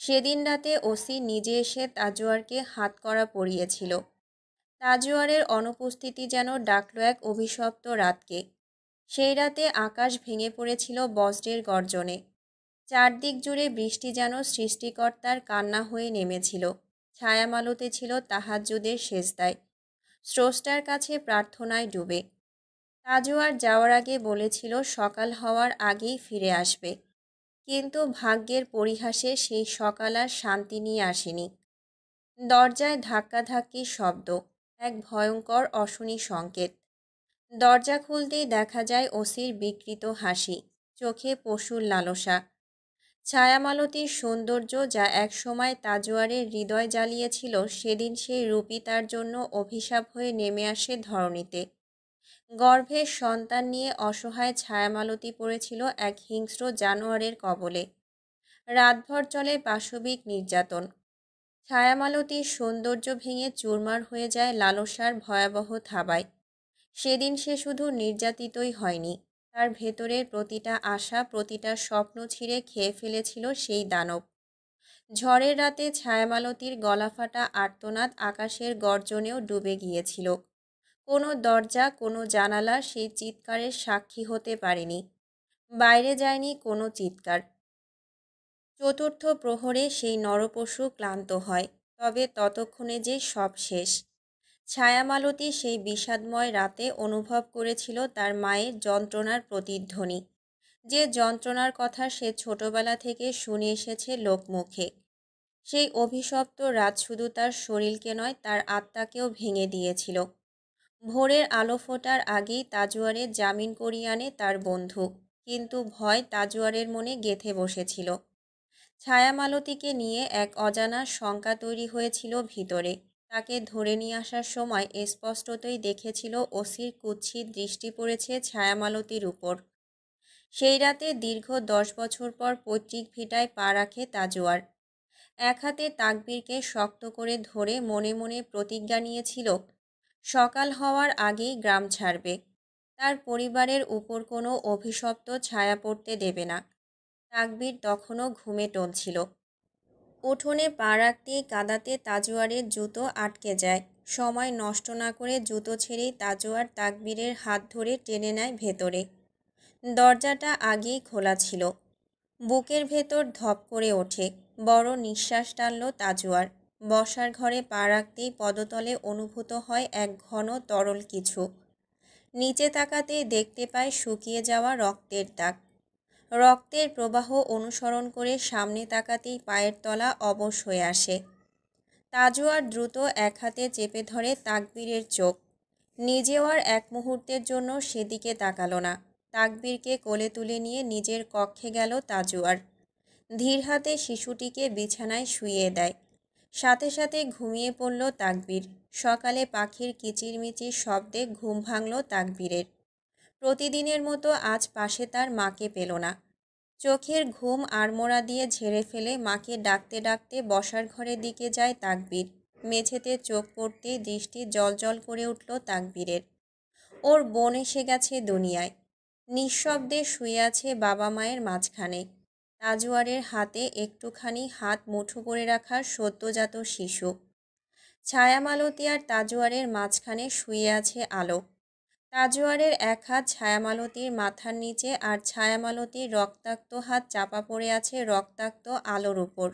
[SPEAKER 1] সেদিন রাতে ওসি নিজে এসে তাজুয়ারকে হাতকড়া পরিয়েছিল। তাজুয়ারের অনুপস্থিতি যেন ডাকল এক অভিশপ্ত রাতকে। সেই রাতে আকাশ ভেঙে পড়েছিল বজ্রের গর্জনে। চারদিক জুড়ে বৃষ্টি যেন সৃষ্টিকর্তার কান্না হয়ে নেমেছিল। ছায়ামালতে ছিল তাহাজ্জুদের সেজদায়, স্রষ্টার কাছে প্রার্থনায় ডুবে। তাজুয়ার যাওয়ার আগে বলেছিল সকাল হওয়ার আগেই ফিরে আসবে, কিন্তু ভাগ্যের পরিহাসে সেই সকাল আর শান্তি নিয়ে আসেনি। দরজায় ধাক্কাধাক্কির শব্দ, এক ভয়ঙ্কর অশনি সংকেত। দরজা খুলতেই দেখা যায় ওসির বিকৃত হাসি, চোখে পশুর লালসা। ছায়ামালতীর সৌন্দর্য, যা একসময় তাজুয়ারের হৃদয় জ্বালিয়েছিল, সেদিন সেই রূপই তার জন্য অভিশাপ হয়ে নেমে আসে ধরণীতে। গর্ভের সন্তান নিয়ে অসহায় ছায়ামালতী পড়েছিল এক হিংস্র জানোয়ারের কবলে। রাতভর চলে পাশবিক নির্যাতন। ছায়ামালতীর সৌন্দর্য ভেঙে চুরমার হয়ে যায় লালসার ভয়াবহ থাবায়। সেদিন সে শুধু নির্যাতিতই হয়নি, তার ভেতরের প্রতিটা আশা, প্রতিটা স্বপ্ন ছিঁড়ে খেয়ে ফেলেছিল সেই দানব। ঝড়ের রাতে ছায়ামালতীর গলাফাটা আর্তনাদ আকাশের গর্জনেও ডুবে গিয়েছিল। কোনো দরজা, কোনো জানালা সেই চিৎকারের সাক্ষী হতে পারেনি। বাইরে যায়নি কোনো চিৎকার। চতুর্থ প্রহরে সেই নরপশু ক্লান্ত হয়, তবে ততক্ষণে যে সব শেষ। ছায়ামালতী সেই বিষাদময় রাতে অনুভব করেছিল তার মায়ের যন্ত্রণার প্রতিধ্বনি, যে যন্ত্রণার কথা সে ছোটবেলা থেকে শুনে এসেছে লোকমুখে। সেই অভিশপ্ত রাত শুধু তার শরীরকে নয়, তার আত্মাকেও ভেঙে দিয়েছিল। ভোরের আলো ফোটার আগেই তাজুয়ারের জামিন করিয়ে আনে তার বন্ধু, কিন্তু ভয় তাজুয়ারের মনে গেঁথে বসেছিল। ছায়ামালতীকে নিয়ে এক অজানা শঙ্কা তৈরি হয়েছিল ভিতরে। তাকে ধরে নিয়ে আসার সময় স্পষ্টতই দেখেছিল ওসির কুৎসিত দৃষ্টি পড়েছে ছায়ামালতীর উপর। সেই রাতে দীর্ঘ 10 বছর পর পৈতৃক ভিটায় পা রাখে তাজুয়ার। এক হাতে তাকবীরকে শক্ত করে ধরে মনে মনে প্রতিজ্ঞা নিয়েছিল সকাল হওয়ার আগেই গ্রাম ছাড়বে। তার পরিবারের উপর কোনো অভিশপ্ত ছায়া পড়তে দেবে না। তাকবীর তখনও ঘুমে টলছিল। উঠোনে পা রাখতেই কাদাতে তাজুয়ারের জুতো আটকে যায়। সময় নষ্ট না করে জুতো ছেড়েই তাজুয়ার তাকবীরের হাত ধরে টেনে নেয় ভেতরে। দরজাটা আগেই খোলা ছিল। বুকের ভেতর ধপ করে ওঠে। বড় নিঃশ্বাস টানল তাজুয়ার। বসার ঘরে পা রাখতেই পদতলে অনুভূত হয় এক ঘন তরল কিছু। নিচে তাকাতেই দেখতে পায় শুকিয়ে যাওয়া রক্তের দাগ। রক্তের প্রবাহ অনুসরণ করে সামনে তাকাতেই পায়ের তলা অবশ হয়ে আসে। তাজুয়ার দ্রুত এক হাতে চেপে ধরে তাকবীরের চোখ। নিজেও আর এক মুহূর্তের জন্য সেদিকে তাকালো না। তাকবীরকে কোলে তুলে নিয়ে নিজের কক্ষে গেল তাজুয়ার। ধীর হাতে শিশুটিকে বিছানায় শুইয়ে দেয়। সাথে সাথে ঘুমিয়ে পড়ল তাকবীর। সকালে পাখির কিচিরমিচির শব্দে ঘুম ভাঙল তাকবীরের। প্রতিদিনের মতো আজ পাশে তার মাকে পেল না। চোখের ঘুম আড়মোড়া দিয়ে ঝেড়ে ফেলে মাকে ডাকতে ডাকতে বসার ঘরের দিকে যায় তাকবীর। মেঝেতে চোখ পড়তেই দৃষ্টি জলজল করে উঠল তাকবীরের। ওর বোন এসে গেছে দুনিয়ায়। নিঃশব্দে শুয়ে আছে বাবা মায়ের মাঝখানে। তাজুয়ারের হাতে একটুখানি হাত মুঠো করে রাখা সদ্যজাত শিশু। ছায়ামালতী আর তাজোয়ারের মাঝখানে শুয়ে আছে আলো। তাজোয়ারের এক হাত ছায়ামালতীর মাথার নিচে আর ছায়ামালতীর রক্তাক্ত হাত চাপা পড়ে আছে রক্তাক্ত আলোর উপর।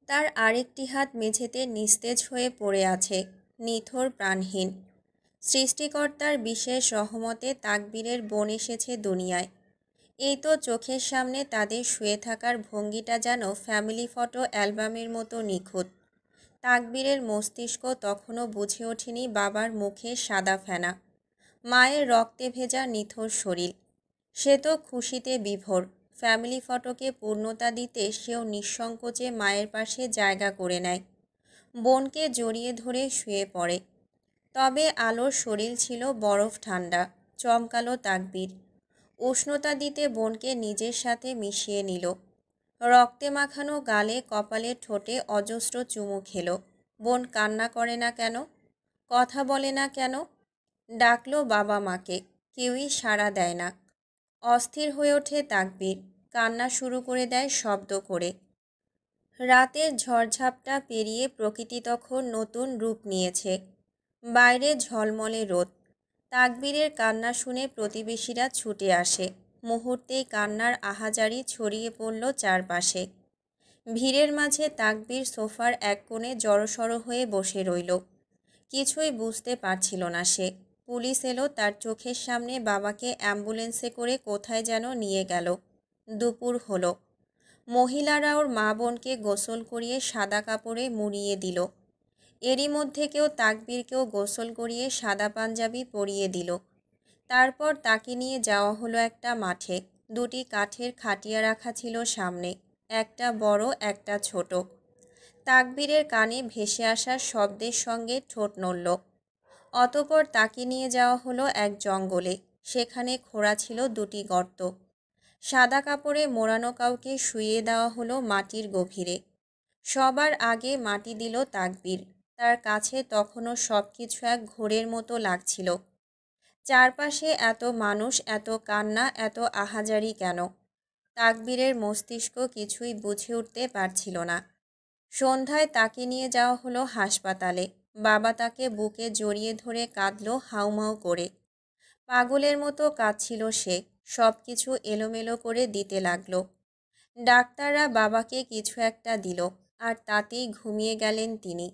[SPEAKER 1] তার আরেকটি হাত মেঝেতে নিস্তেজ হয়ে পড়ে আছে, নিথর প্রাণহীন। সৃষ্টিকর্তার বিশেষ রহমতে তাকবীরের বোন এসেছে দুনিয়ায়। এই তো চোখের সামনে তাদের শুয়ে থাকার ভঙ্গিটা যেন ফ্যামিলি ফটো অ্যালবামের মতো নিখুঁত। তাকবীরের মস্তিষ্ক তখনও বুঝে ওঠেনি বাবার মুখে সাদা ফেনা, মায়ের রক্তে ভেজা নিথর শরীর। সে তো খুশিতে বিভোর। ফ্যামিলি ফটোকে পূর্ণতা দিতে সেও নিঃসংকোচে মায়ের পাশে জায়গা করে নেয়, বোনকে জড়িয়ে ধরে শুয়ে পড়ে। তবে আলোর শরীর ছিল বরফ ঠান্ডা। চমকালো তাকবীর। উষ্ণতা দিতে বোনকে নিজের সাথে মিশিয়ে নিল। রক্তে মাখানো গালে কপালে ঠোঁটে অজস্র চুমু খেল। বোন কান্না করে না কেন? কথা বলে না কেন? ডাকলো বাবা মাকে, কেউই সাড়া দেয় না। অস্থির হয়ে ওঠে তাকবীর, কান্না শুরু করে দেয় শব্দ করে। রাতের ঝড়ঝাপটা পেরিয়ে প্রকৃতি তখন নতুন রূপ নিয়েছে। বাইরে ঝলমলে রোদ। তাকবীরের কান্না শুনে প্রতিবেশীরা ছুটে আসে। মুহূর্তেই কান্নার আহাজারি ছড়িয়ে পড়ল চারপাশে। ভিড়ের মাঝে তাকবীর সোফার এক কোণে জড়সড় হয়ে বসে রইল। কিছুই বুঝতে পারছিল না সে। পুলিশ এলো তার চোখের সামনে, বাবাকে অ্যাম্বুলেন্সে করে কোথায় যেন নিয়ে গেল। দুপুর হলো। মহিলারা ওর মা বোনকে গোসল করিয়ে সাদা কাপড়ে মুড়িয়ে দিল। এরই মধ্যে কেউ তাকবীরকেও গোসল করিয়ে সাদা পাঞ্জাবি পরিয়ে দিল। তারপর তাকে নিয়ে যাওয়া হলো একটা মাঠে। দুটি কাঠের খাটিয়া রাখা ছিল সামনে, একটা বড় একটা ছোট। তাকবীরের কানে ভেসে আসা শব্দের সঙ্গে ঠোঁট নড়ল। অতঃপর তাকে নিয়ে যাওয়া হলো এক জঙ্গলে। সেখানে খোঁড়া ছিল দুটি গর্ত। সাদা কাপড়ে মোড়ানো কাউকে শুইয়ে দেওয়া হলো মাটির গভীরে। সবার আগে মাটি দিল তাকবীর। তার কাছে তখনও সব কিছু এক ঘোরের মতো লাগছিল। চারপাশে এত মানুষ, এত কান্না, এত আহাজারি কেন? তাকবীরের মস্তিষ্ক কিছুই বুঝে উঠতে পারছিল না। সন্ধ্যায় তাকে নিয়ে যাওয়া হলো হাসপাতালে। বাবা তাকে বুকে জড়িয়ে ধরে কাঁদল হাউমাউ করে। পাগলের মতো কাঁদছিল সে। সব কিছু এলোমেলো করে দিতে লাগলো। ডাক্তাররা বাবাকে কিছু একটা দিল, আর তাতেই ঘুমিয়ে গেলেন তিনি।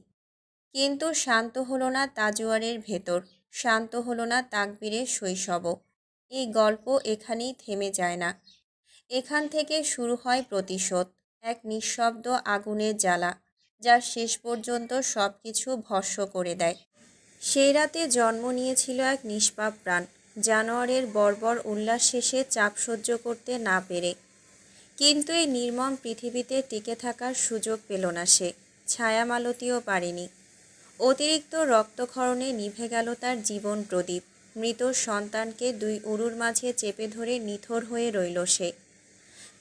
[SPEAKER 1] কিন্তু শান্ত হলো না তাজোয়ারের ভেতর, শান্ত হলো না তাকবীরের শৈশবও। এই গল্প এখানেই থেমে যায় না। এখান থেকে শুরু হয় প্রতিশোধ, এক নিঃশব্দ আগুনের জ্বালা, যা শেষ পর্যন্ত সব কিছু ভস্ম করে দেয়। সেই রাতে জন্ম নিয়েছিল এক নিষ্পাপ প্রাণ, জানোয়ারের বর্বর উল্লাস শেষে চাপ সহ্য করতে না পেরে। কিন্তু এই নির্মম পৃথিবীতে টিকে থাকার সুযোগ পেল না সে। ছায়ামালতীও পারেনি। অতিরিক্ত রক্তক্ষরণে নিভে গেল তার জীবন প্রদীপ। মৃত সন্তানকে দুই উরুর মাঝে চেপে ধরে নিথর হয়ে রইল সে।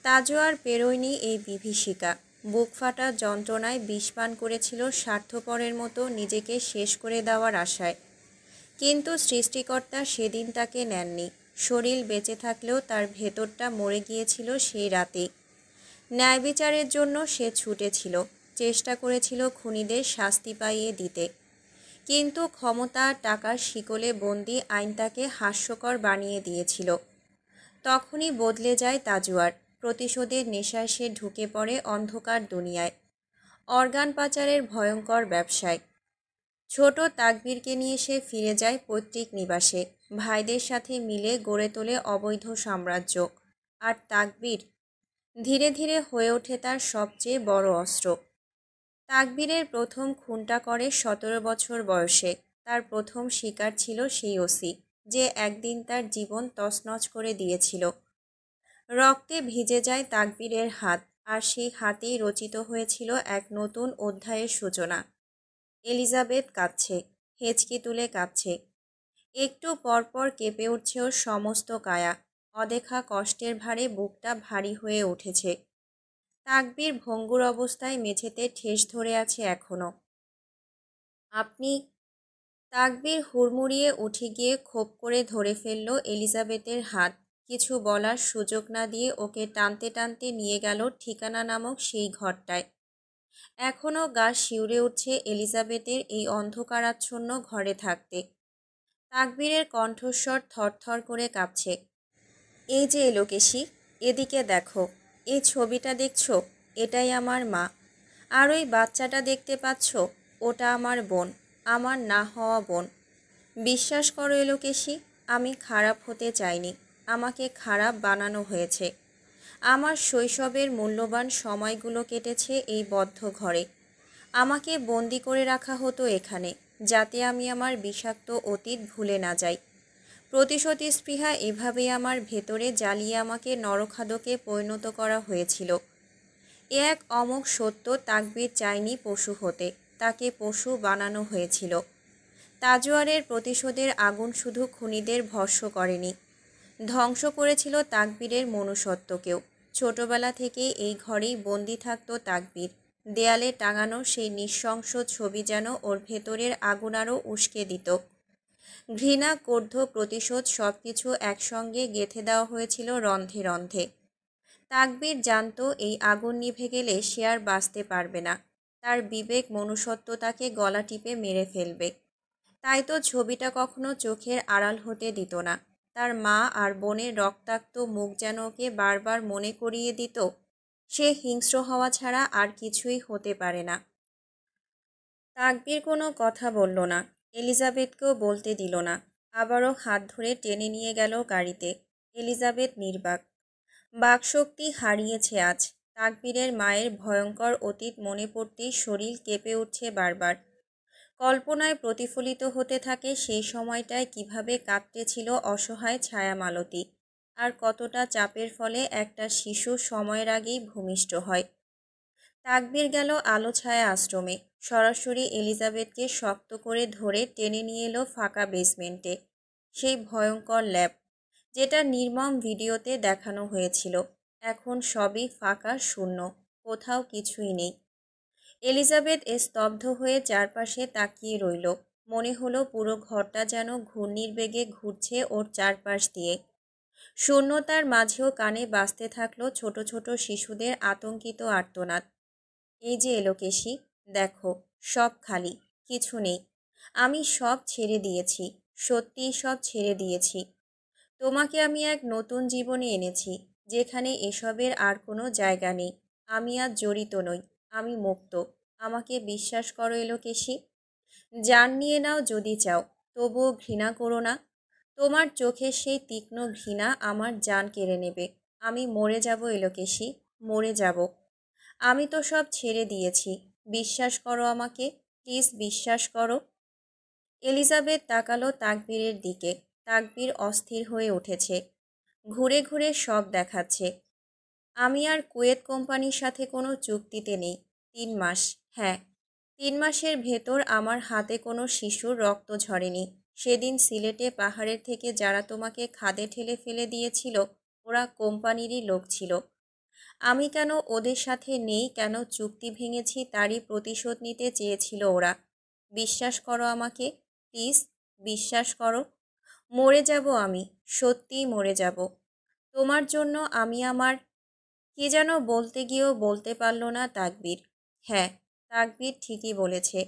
[SPEAKER 1] তাজোয়ার পেরোয়নি এই বিভীষিকা। বুক ফাটা যন্ত্রণায় বিষপান করেছিল স্বার্থপরের মতো নিজেকে শেষ করে দেওয়ার আশায়। কিন্তু সৃষ্টিকর্তা সেদিন তাকে নেননি। শরীর বেঁচে থাকলেও তার ভেতরটা মরে গিয়েছিল সেই রাতে। ন্যায় বিচারের জন্য সে ছুটেছিল, চেষ্টা করেছিল খুনিদের শাস্তি পাইয়ে দিতে। কিন্তু ক্ষমতা আর টাকার শিকলে বন্দি আইন তাকে হাস্যকর বানিয়ে দিয়েছিল। তখনই বদলে যায় তাজোয়ার। প্রতিশোধের নেশায় সে ঢুকে পড়ে অন্ধকার দুনিয়ায়, অর্গান পাচারের ভয়ঙ্কর ব্যবসায়। ছোট তাকবীরকে নিয়ে সে ফিরে যায় পৈতৃক নিবাসে। ভাইদের সাথে মিলে গড়ে তোলে অবৈধ সাম্রাজ্য। আর তাকবীর ধীরে ধীরে হয়ে ওঠে তার সবচেয়ে বড় অস্ত্র। তাকবীরের প্রথম খুনটা করে 17 বছর বয়সে। তার প্রথম শিকার ছিল সেই ওসি, যে একদিন তার জীবন তছনছ করে দিয়েছিল। রক্তে ভিজে যায় তাকবীরের হাত, আর সেই হাতেই রচিত হয়েছিল এক নতুন অধ্যায়ের সূচনা। এলিজাবেথ কাঁদছে, হেঁচকি তুলে কাঁদছে। একটু পরপর কেঁপে উঠছে ওর সমস্ত কায়া। অদেখা কষ্টের ভারে বুকটা ভারী হয়ে উঠেছে। তাকবীর ভঙ্গুর অবস্থায় মেঝেতে ঠেস ধরে আছে এখনো। আপনি? তাকবীর হুড়মুড়িয়ে উঠে গিয়ে খোপ করে ধরে ফেলল এলিজাবেথের হাত। কিছু বলার সুযোগ না দিয়ে ওকে টানতে টানতে নিয়ে গেল ঠিকানা নামক সেই ঘরটায়। এখনও গা শিউরে উঠছে এলিজাবেথের এই অন্ধকারাচ্ছন্ন ঘরে থাকতে। তাকবীরের কণ্ঠস্বর থরথর করে কাঁপছে। এই যে এলোকেশী, এদিকে দেখো। এই ছবিটা দেখছো? এটাই আমার মা। আর ওই বাচ্চাটা দেখতে পাচ্ছ? ওটা আমার বোন, আমার না হওয়া বোন। বিশ্বাস করো এলোকেশী, আমি খারাপ হতে চাইনি, আমাকে খারাপ বানানো হয়েছে। আমার শৈশবের মূল্যবান সময়গুলো কেটেছে এই বদ্ধ ঘরে। আমাকে বন্দি করে রাখা হতো এখানে, যাতে আমি আমার বিষাক্ত অতীত ভুলে না যাই। প্রতিশোধ স্পৃহা এভাবেই আমার ভেতরে জ্বালিয়ে আমাকে নরখাদকে পরিণত করা হয়েছিল। এ এক অমোঘ সত্য, তাকবীর চায়নি পশু হতে, তাকে পশু বানানো হয়েছিল। তাজওয়ারের প্রতিশোধের আগুন শুধু খুনিদের ভস্ম করেনি, ধ্বংস করেছিল তাকবীরের মনুষ্যত্বকেও। ছোটবেলা থেকেই এই ঘরেই বন্দি থাকতো তাকবীর। দেয়ালে টাঙানো সেই নৃশংস ছবি যেন ওর ভেতরের আগুন আরও উস্কে দিত। ঘৃণা, ক্রোধ, প্রতিশোধ সবকিছু একসঙ্গে গেঁথে দেওয়া হয়েছিল রন্ধ্রে রন্ধ্রে। তাকবীর জানতো এই আগুন নিভে গেলে সে আর বাঁচতে পারবে না। তার বিবেক, মনুষ্যত্ব তাকে গলা টিপে মেরে ফেলবে। তাই তো ছবিটা কখনো চোখের আড়াল হতে দিত না। তার মা আর বোনের রক্তাক্ত মুখ যেন ওকে বারবার মনে করিয়ে দিত সে হিংস্র হওয়া ছাড়া আর কিছুই হতে পারে না। তাকবীর কোনো কথা বলল না, এলিজাবেথকেও বলতে দিল না। আবারও হাত ধরে টেনে নিয়ে গেল গাড়িতে। এলিজাবেথ নির্বাক, বাকশক্তি হারিয়েছে আজ। তাকবীরের মায়ের ভয়ঙ্কর অতীত মনে পড়তেই শরীর কেঁপে উঠছে বারবার। কল্পনায় প্রতিফলিত হতে থাকে সেই সময়টায় কিভাবে কাঁদতেছিল অসহায় ছায়ামালতী, আর কতটা চাপের ফলে একটা শিশু সময়ের আগেই ভূমিষ্ঠ হয়। তাকবীর গেল আলো ছায়া আশ্রমে, সরাসরি এলিজাবেথকে শক্ত করে ধরে টেনে নিয়ে এলো ফাঁকা বেসমেন্টে। সেই ভয়ঙ্কর ল্যাব, যেটা নির্মম ভিডিওতে দেখানো হয়েছিল, এখন সবই ফাঁকা, শূন্য, কোথাও কিছুই নেই। এলিজাবেথ স্তব্ধ হয়ে চারপাশে তাকিয়ে রইল। মনে হলো পুরো ঘরটা যেন ঘূর্ণির বেগে ঘুরছে ওর চারপাশ দিয়ে। শূন্যতার মাঝেও কানে বাজতে থাকলো ছোট ছোট শিশুদের আতঙ্কিত আর্তনাদ। এই যে এলোকেশী, দেখো, সব খালি, কিছু নেই। আমি সব ছেড়ে দিয়েছি, সত্যিই সব ছেড়ে দিয়েছি। তোমাকে আমি এক নতুন জীবনে এনেছি, যেখানে এসবের আর কোনো জায়গা নেই। আমি আর জড়িত নই, আমি মুক্ত। আমাকে বিশ্বাস করো এলোকেশী। জান নিয়ে নাও যদি চাও, তবুও ঘৃণা করো না। তোমার চোখের সেই তীক্ষ্ণ ঘৃণা আমার জান কেড়ে নেবে। আমি মরে যাব এলোকেশী, মরে যাব। আমি তো সব ছেড়ে দিয়েছি, বিশ্বাস করো আমাকে, প্লিজ বিশ্বাস করো। এলিজাবেথ তাকালো তাকবীরের দিকে। তাকবীর অস্থির হয়ে উঠেছে, ঘুরে ঘুরে সব দেখাচ্ছে। আমি আর কুয়েত কোম্পানির সাথে কোনো চুক্তিতে নেই। 3 মাস, হ্যাঁ, 3 মাসের ভেতর আমার হাতে কোনো শিশুর রক্ত ঝরেনি। সেদিন সিলেটে পাহাড়ের থেকে যারা তোমাকে খাদে ঠেলে ফেলে দিয়েছিল, ওরা কোম্পানিরই লোক ছিল। আমি কেন ওদের সাথে নেই, কেন চুক্তি ভেঙেছি, তারই প্রতিশোধ নিতে চেয়েছিল ওরা। বিশ্বাস করো আমাকে, প্লিজ, বিশ্বাস করো। মরে যাব আমি, সত্যিই মরে যাব তোমার জন্য। আমি আমার, কি যেন বলতে গিয়েও বলতে পারল না তাকবীর। হ্যাঁ, তাকবীর ঠিকই বলেছে।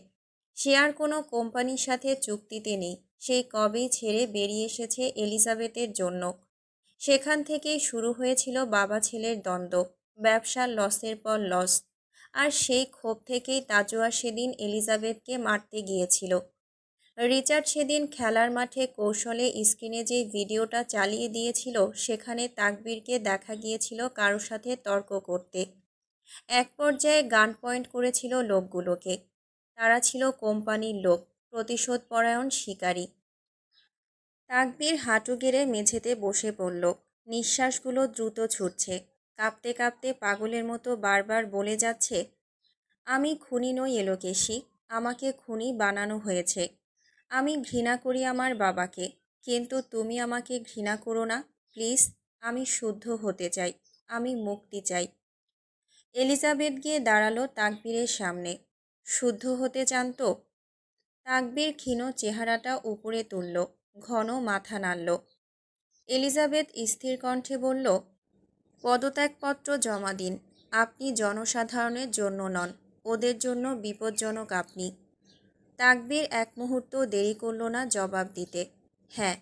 [SPEAKER 1] সে আর কোনো কোম্পানির সাথে চুক্তিতে নেই। সেই কবেই ছেড়ে বেরিয়ে এসেছে এলিজাবেথের জন্য। সেখান থেকেই শুরু হয়েছিল বাবা ছেলের দ্বন্দ্ব, ব্যবসার লসের পর লস। আর সেই ক্ষোভ থেকেই তাজোয়া সেদিন এলিজাবেথকে মারতে গিয়েছিল। রিচার্ড সেদিন খেলার মাঠে কৌশলে স্ক্রিনে যে ভিডিওটা চালিয়ে দিয়েছিল, সেখানে তাকবীরকে দেখা গিয়েছিল কারো সাথে তর্ক করতে। এক পর্যায়ে গান পয়েন্ট করেছিল লোকগুলোকে। তারা ছিল কোম্পানির লোক, প্রতিশোধ পরায়ণ শিকারী। তাকবীর হাঁটু গেড়ে মেঝেতে বসে পড়ল। নিঃশ্বাসগুলো দ্রুত ছুটছে। কাঁপতে কাঁপতে পাগলের মতো বারবার বলে যাচ্ছে, আমি খুনি নই এলোকেশী, আমাকে খুনি বানানো হয়েছে। আমি ঘৃণা করি আমার বাবাকে, কিন্তু তুমি আমাকে ঘৃণা করো না, প্লিজ। আমি শুদ্ধ হতে চাই, আমি মুক্তি চাই। এলিজাবেথ গিয়ে দাঁড়ালো তাকবীরের সামনে। শুদ্ধ হতে চান তো? তাকবীর ক্ষীণ চেহারাটা উপরে তুলল, ঘন মাথা নাড়ল। এলিজাবেথ স্থির কণ্ঠে বলল, পদত্যাগপত্র জমা দিন। আপনি জনসাধারণের জন্য নন, ওদের জন্য বিপজ্জনক আপনি। তাকবীর এক মুহূর্ত দেরি করল না জবাব দিতে। হ্যাঁ,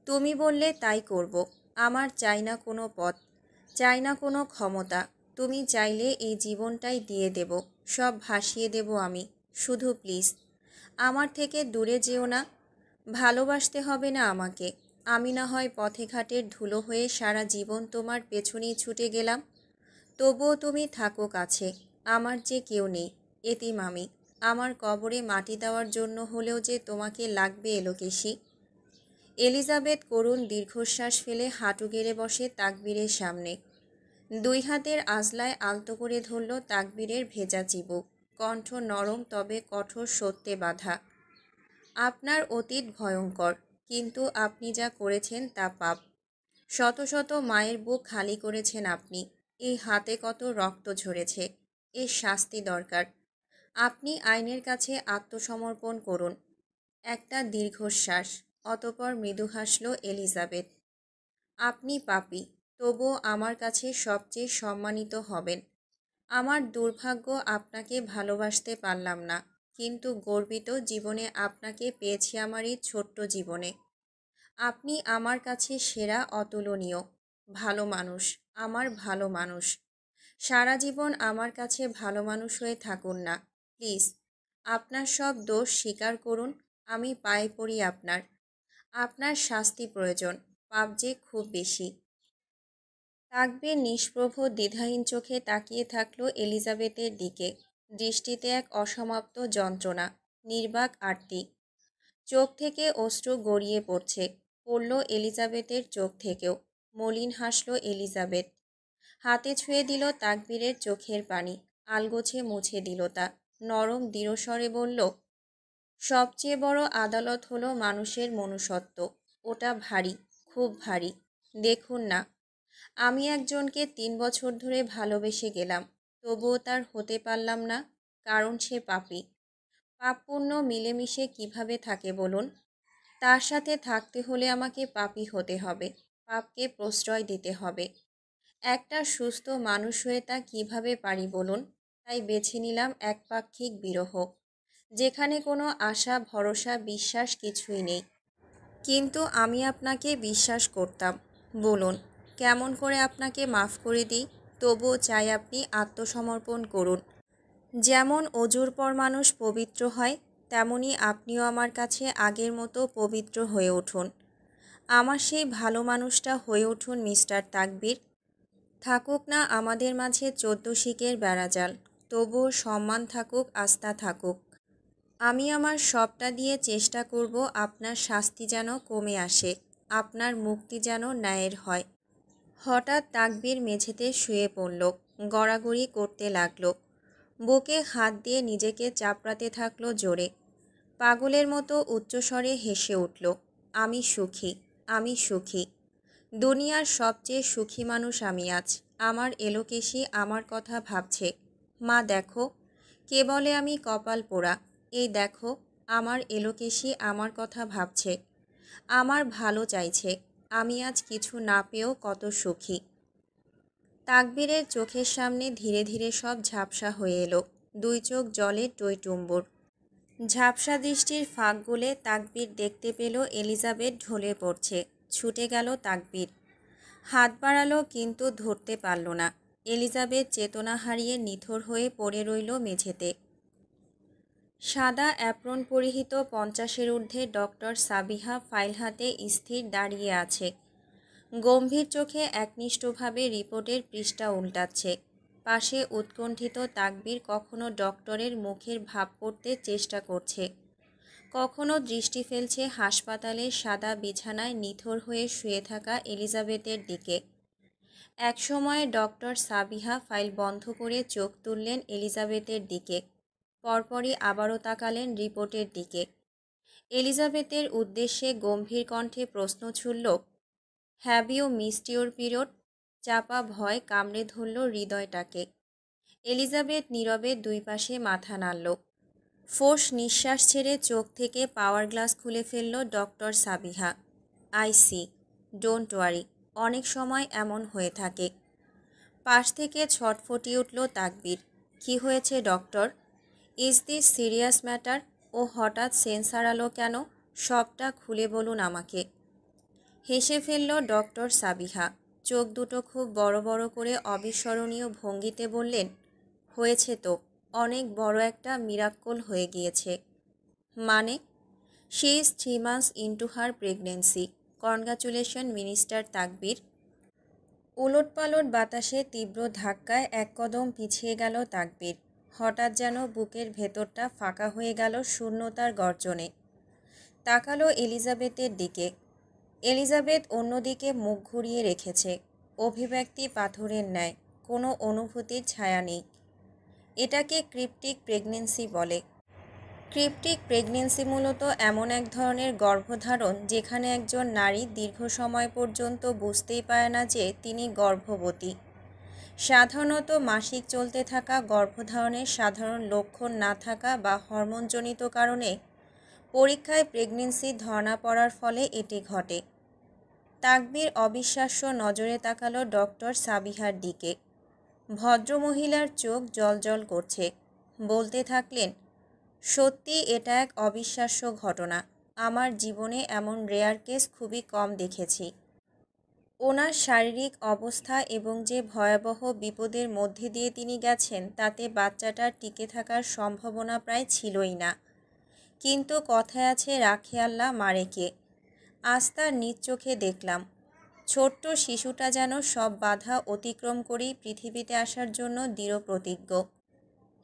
[SPEAKER 1] তুমি বললে তাই করব। আমার চাই না কোনো পদ, চাই না কোনো ক্ষমতা। তুমি চাইলে এই জীবনটাই দিয়ে দেব, সব ভাসিয়ে দেব আমি। শুধু প্লিজ আমার থেকে দূরে যেও না। ভালোবাসতে হবে না আমাকে। আমি না হয় পথে ঘাটের ধুলো হয়ে সারা জীবন তোমার পেছনেই ছুটে গেলাম, তবুও তুমি থাকো কাছে। আমার যে কেউ নেই, এতিম আমি। আমার কবরে মাটি দেওয়ার জন্য হলেও যে তোমাকে লাগবে এলোকেশী। এলিজাবেথ করুণ দীর্ঘশ্বাস ফেলে হাঁটু গেড়ে বসে তাকবীরের সামনে। দুই হাতের আঁচলায় আলতো করে ধরল তাকবীরের ভেজা চিবুক। কণ্ঠ নরম তবে কঠোর সত্যে বাঁধা। আপনার অতীত ভয়ঙ্কর, কিন্তু আপনি যা করেছেন তা পাপ। শত শত মায়ের বুক খালি করেছেন আপনি। এই হাতে কত রক্ত ঝরেছে, এর শাস্তি দরকার। আপনি আইনের কাছে আত্মসমর্পণ করুন। একটা দীর্ঘশ্বাস, অতঃপর মৃদু হাসল এলিজাবেথ। আপনি পাপী, তবুও আমার কাছে সবচেয়ে সম্মানিত হবেন। আমার দুর্ভাগ্য আপনাকে ভালোবাসতে পারলাম না, কিন্তু গর্বিত জীবনে আপনাকে পেয়েছি আমার এই ছোট্ট জীবনে। আপনি আমার কাছে সেরা, অতুলনীয়। ভালো মানুষ, আমার ভালো মানুষ। সারা জীবন আমার কাছে ভালো মানুষ হয়ে থাকুন না প্লিজ। আপনার সব দোষ স্বীকার করুন। আমি পায়ে পড়ি আপনার। আপনার শাস্তি প্রয়োজন, পাপ যে খুব বেশি। তাকবীর নিষ্প্রভ দ্বিধাহীন চোখে তাকিয়ে থাকলো এলিজাবেথের দিকে। দৃষ্টিতে এক অসমাপ্ত যন্ত্রণা, নির্বাক আরতি। চোখ থেকে অশ্রু গড়িয়ে পড়ছে, পড়ল এলিজাবেথের চোখ থেকেও। মলিন হাসল এলিজাবেথ। হাতে ছুঁয়ে দিল তাকবীরের চোখের পানি, আলগোছে মুছে দিল তা। নরম দৃঢ়স্বরে বলল, সবচেয়ে বড় আদালত হলো মানুষের মনুষ্যত্ব। ওটা ভারী, খুব ভারী। দেখুন না, আমি একজনকে 3 বছর ধরে ভালোবেসে গেলাম, তবুও তার হতে পারলাম না, কারণ সে পাপী। পাপ পুণ্য মিলেমিশে কিভাবে থাকে বলুন? তার সাথে থাকতে হলে আমাকে পাপী হতে হবে, পাপকে প্রশ্রয় দিতে হবে। একটা সুস্থ মানুষ হয়ে তা কিভাবে পারি বলুন? তাই বেছে নিলাম একপাক্ষিক বিরহ, যেখানে কোনো আশা ভরসা বিশ্বাস কিছুই নেই। কিন্তু আমি আপনাকে বিশ্বাস করতাম। বলুন, কেমন করে আপনাকে মাফ করে দিই? তবুও চাই আপনি আত্মসমর্পণ করুন। যেমন অজুর পর মানুষ পবিত্র হয়, তেমনি আপনিও আমার কাছে আগের মতো পবিত্র হয়ে উঠুন। আমার সেই ভালো মানুষটা হয়ে উঠুন মিস্টার তাকবীর। থাকুক না আমাদের মাঝে 14 শিকের বেড়াজাল, তবুও সম্মান থাকুক, আস্থা থাকুক। আমি আমার সবটা দিয়ে চেষ্টা করব আপনার শাস্তি যেন কমে আসে, আপনার মুক্তি যেন ন্যায়ের হয়। হঠাৎ তাকবীর মেঝেতে শুয়ে পড়ল, গড়াগড়ি করতে লাগলো। বুকে হাত দিয়ে নিজেকে চাপড়াতে থাকলো জোরে। পাগলের মতো উচ্চস্বরে হেসে উঠল, আমি সুখী, আমি সুখী। দুনিয়ার সবচেয়ে সুখী মানুষ আমি আজ। আমার এলোকেশী আমার কথা ভাবছে। মা দেখো, কে বলে আমি কপাল পোড়া। এই দেখো, আমার এলোকেশী আমার কথা ভাবছে, আমার ভালো চাইছে। আমি আজ কিছু না পেয়েও কত সুখী। তাকবীরের চোখের সামনে ধীরে ধীরে সব ঝাপসা হয়ে এলো। দুই চোখ জলে টইটুম্বুর। ঝাপসা দৃষ্টির ফাঁক গলে তাকবীর দেখতে পেল এলিজাবেথ ঢলে পড়ছে। ছুটে গেল তাকবীর, হাত বাড়ালো কিন্তু ধরতে পারল না। এলিজাবেথ চেতনা হারিয়ে নিথর হয়ে পড়ে রইল মেঝেতে। সাদা অ্যাপ্রন পরিহিত 50-এর ঊর্ধ্বে ডক্টর সাবিহা ফাইল হাতে স্থির দাঁড়িয়ে আছে। গম্ভীর চোখে একনিষ্ঠভাবে রিপোর্টের পৃষ্ঠা উল্টাচ্ছে। পাশে উৎকণ্ঠিত তাকবীর কখনো ডক্টরের মুখের ভাব পড়তে চেষ্টা করছে, কখনো দৃষ্টি ফেলছে হাসপাতালের সাদা বিছানায় নিথর হয়ে শুয়ে থাকা এলিজাবেথের দিকে। একসময়ে ডক্টর সাবিহা ফাইল বন্ধ করে চোখ তুললেন এলিজাবেথের দিকে, পরপরই আবারও তাকালেন রিপোর্টের দিকে। এলিজাবেথের উদ্দেশ্যে গম্ভীর কণ্ঠে প্রশ্ন ছুড়ল, have you missed your period? চাপা ভয় কামড়ে ধরল হৃদয়টাকে। এলিজাবেথ নীরবে দুই পাশে মাথা নাড়ল। ফোঁস নিঃশ্বাস ছেড়ে চোখ থেকে পাওয়ার গ্লাস খুলে ফেলল doctor Sabiha. I see, don't worry, অনেক সময় এমন হয়ে থাকে। পাশ থেকে ছটফটিয়ে উঠল তাকবীর। কি হয়েছে doctor? Is this serious matter? ও হঠাৎ সেন্স হারালো কেন? সবটা খুলে বলুন আমাকে। হেসে ফেলল ডক্টর সাবিহা। চোখ দুটো খুব বড় বড় করে অবিস্মরণীয় ভঙ্গিতে বললেন, হয়েছে তো, অনেক বড় একটা মিরাক্কল হয়ে গিয়েছে। মানে? She is 3 months into her pregnancy. Congratulation minister তাকবীর। উলটপালট বাতাসে তীব্র ধাক্কায় এক কদম পিছিয়ে গেল তাকবীর। হঠাৎ যেন বুকের ভেতরটা ফাঁকা হয়ে গেল শূন্যতার গর্জনে। তাকালো এলিজাবেথের দিকে। এলিজাবেথ অন্যদিকে মুখ ঘুরিয়ে রেখেছে। অভিব্যক্তি পাথরের ন্যায়, কোনো অনুভূতির ছায়া নেই। এটাকে ক্রিপ্টিক প্রেগনেন্সি বলে। ক্রিপ্টিক প্রেগনেন্সি মূলত এমন এক ধরনের গর্ভধারণ যেখানে একজন নারী দীর্ঘ সময় পর্যন্ত বুঝতেই পারে না যে তিনি গর্ভবতী। সাধারণত মাসিক চলতে থাকা গর্ভধারণের সাধারণ লক্ষণ না থাকা বা হরমোনজনিত কারণে পরীক্ষায় প্রেগনেন্সি ধরা পড়ার ফলে এটি ঘটে। তাকবীর অবিশ্বাস্য নজরে তাকালো ডক্টর সাবিহার দিকে। ভদ্রমহিলার চোখ জ্বলজ্বল করছে। বলতে থাকলেন, সত্যি এটা এক অবিশ্বাস্য ঘটনা। আমার জীবনে এমন রেয়ার কেস খুবই কম দেখেছি। ওনার শারীরিক অবস্থা এবং যে ভয়াবহ বিপদের মধ্যে দিয়ে তিনি গেছেন তাতে বাচ্চাটার টিকে থাকার সম্ভাবনা প্রায় ছিলই না। কিন্তু কথায় আছে, রাখে আল্লাহ মারে কে। আজ তার নিজ চোখে দেখলাম। ছোট্ট শিশুটা যেন সব বাধা অতিক্রম করেই পৃথিবীতে আসার জন্য দৃঢ় প্রতিজ্ঞ।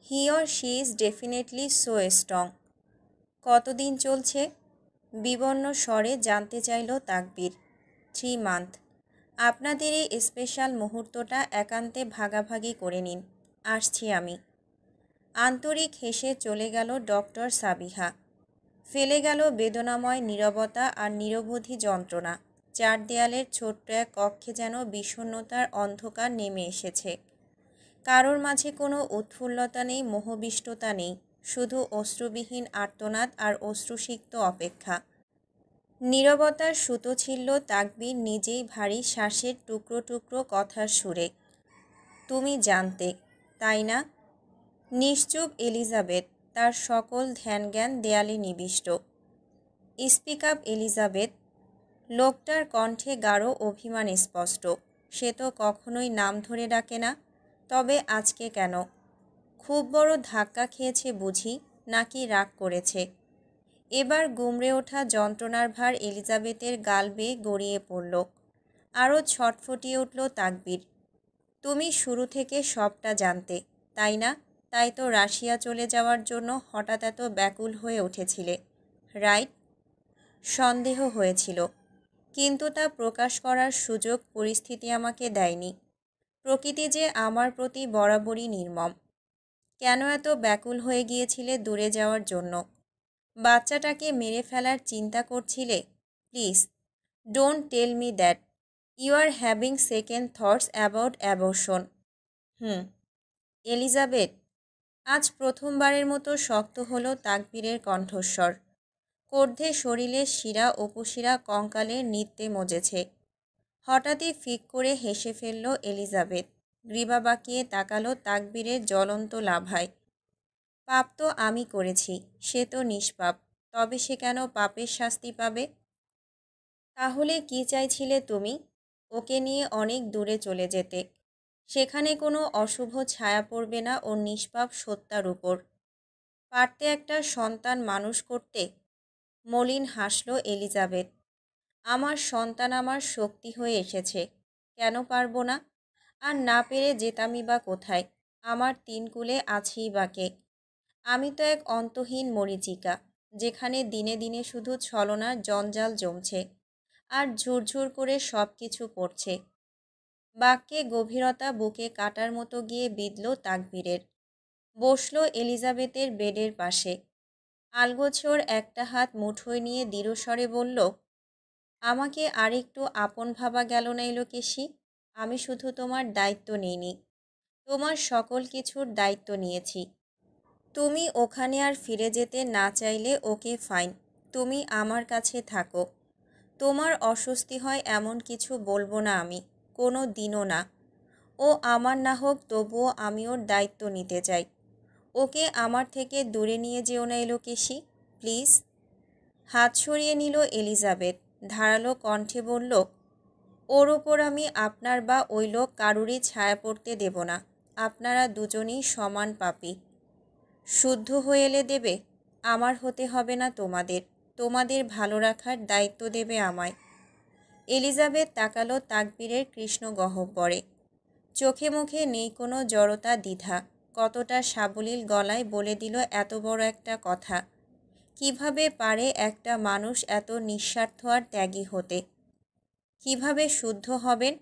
[SPEAKER 1] He or she is definitely so strong. কতদিন চলছে? বিবর্ণ স্বরে জানতে চাইল তাকবীর। 3 month। আপনাদের এই স্পেশাল মুহূর্তটা একান্তে ভাগাভাগি করে নিন। আসছি আমি। আন্তরিক হেসে চলে গেল ডক্টর সাবিহা। ফেলে গেল বেদনাময় নীরবতা আর নিরবধি যন্ত্রণা। চার দেয়ালের ছোট্ট এক কক্ষে যেন বিষণ্ণতার অন্ধকার নেমে এসেছে। কারোর মাঝে কোনো উৎফুল্লতা নেই, মোহবিষ্টতা নেই, শুধু অশ্রুবিহীন আর্তনাদ আর অশ্রুসিক্ত অপেক্ষা। নীরবতার সুতো ছিঁড়ল তাকবীর নিজেই ভারী শ্বাসের টুকরো টুকরো কথার সুরে। তুমি জানতে, তাই না? নিশ্চুপ এলিজাবেথ, তার সকল ধ্যানজ্ঞান দেয়ালে নিবিষ্ট। Speak up Elizabeth. লোকটার কণ্ঠে গাঢ় অভিমান স্পষ্ট। সে তো কখনোই নাম ধরে ডাকে না, তবে আজকে কেন? খুব বড় ধাক্কা খেয়েছে বুঝি, নাকি রাগ করেছে? এবার গুমড়ে ওঠা যন্ত্রণার ভার এলিজাবেথের গাল বেয়ে গড়িয়ে পড়ল। আরও ছটফটিয়ে উঠল তাকবীর। তুমি শুরু থেকে সবটা জানতে, তাই না? তাই তো রাশিয়া চলে যাওয়ার জন্য হঠাৎ এত ব্যাকুল হয়ে উঠেছিলে, রাইট? সন্দেহ হয়েছিল, কিন্তু তা প্রকাশ করার সুযোগ পরিস্থিতি আমাকে দেয়নি। প্রকৃতি যে আমার প্রতি বরাবরই নির্মম। কেন এত ব্যাকুল হয়ে গিয়েছিলে দূরে যাওয়ার জন্য? বাচ্চাটাকে মেরে ফেলার চিন্তা করছিলে? Please don't tell me that you are having second thoughts about abortion. Elizabeth. আজ প্রথমবারের মতো শক্ত হলো তাকবীরের কণ্ঠস্বর। কর্ধে শরীরের শিরা উপশিরা কঙ্কালের নৃত্যে মজেছে। হঠাৎই ফিক করে হেসে ফেলল এলিজাবেথ। গ্রীবা বাঁকিয়ে তাকালো তাকবীরের জ্বলন্ত লাভায়। পাপ তো আমি করেছি, সে তো নিষ্পাপ। তবে সে কেন পাপের শাস্তি পাবে? তাহলে কি চাইছিলে তুমি? ওকে নিয়ে অনেক দূরে চলে যেতে। সেখানে কোনো অশুভ ছায়া পড়বে না ওর নিষ্পাপ সত্তার উপর। পারতে একটা সন্তান মানুষ করতে। মলিন হাসল এলিজাবেথ। আমার সন্তান আমার শক্তি হয়ে এসেছে, কেন পারবো না? আর না পেরে যেতামই বা কোথায়? আমার 3 কুলে আছেই বা কে? আমি তো এক অন্তহীন মরীচিকা, যেখানে দিনে দিনে শুধু ছলনার জঞ্জাল জমছে আর ঝুরঝুর করে সব কিছু পড়ছে। বাক্যে গভীরতা বুকে কাটার মতো গিয়ে বিঁধল তাকবীরের। বসল এলিজাবেথের বেডের পাশে। আলগোছর একটা হাত মুঠোয় নিয়ে দৃঢ়স্বরে বলল, আমাকে আর একটু আপন ভাবা গেল না এলোকেশী? আমি শুধু তোমার দায়িত্ব নিইনি, তোমার সকল কিছুর দায়িত্ব নিয়েছি। তুমি ওখানে আর ফিরে যেতে না চাইলে ওকে ফাইন, তুমি আমার কাছে থাকো। তোমার অস্বস্তি হয় এমন কিছু বলবো না আমি, কোনো দিনও না। ও আমার না হোক, তবুও আমি ওর দায়িত্ব নিতে চাই। ওকে আমার থেকে দূরে নিয়ে যেও না এলোকেশি, প্লিজ। হাত সরিয়ে নিল এলিজাবেথ। ধারালো কণ্ঠে বলল, ওর ওপর আমি আপনার বা ওই লোক কারুরই ছায়া পড়তে দেব না। আপনারা দুজনেই সমান পাপী। শুদ্ধ হয়ে এলে দেবে, আমার হতে হবে না তোমাদের। তোমাদের ভালো রাখার দায়িত্ব দেবে আমায়। এলিজাবেথ তাকালো তাকবীরের কৃষ্ণ গহ্বরে। চোখে মুখে নেই কোনো জড়তা দ্বিধা। কতটা সাবলীল গলায় বলে দিল এত বড় একটা কথা। কিভাবে পারে একটা মানুষ এত নিঃস্বার্থ আর ত্যাগী হতে? কিভাবে শুদ্ধ হবেন?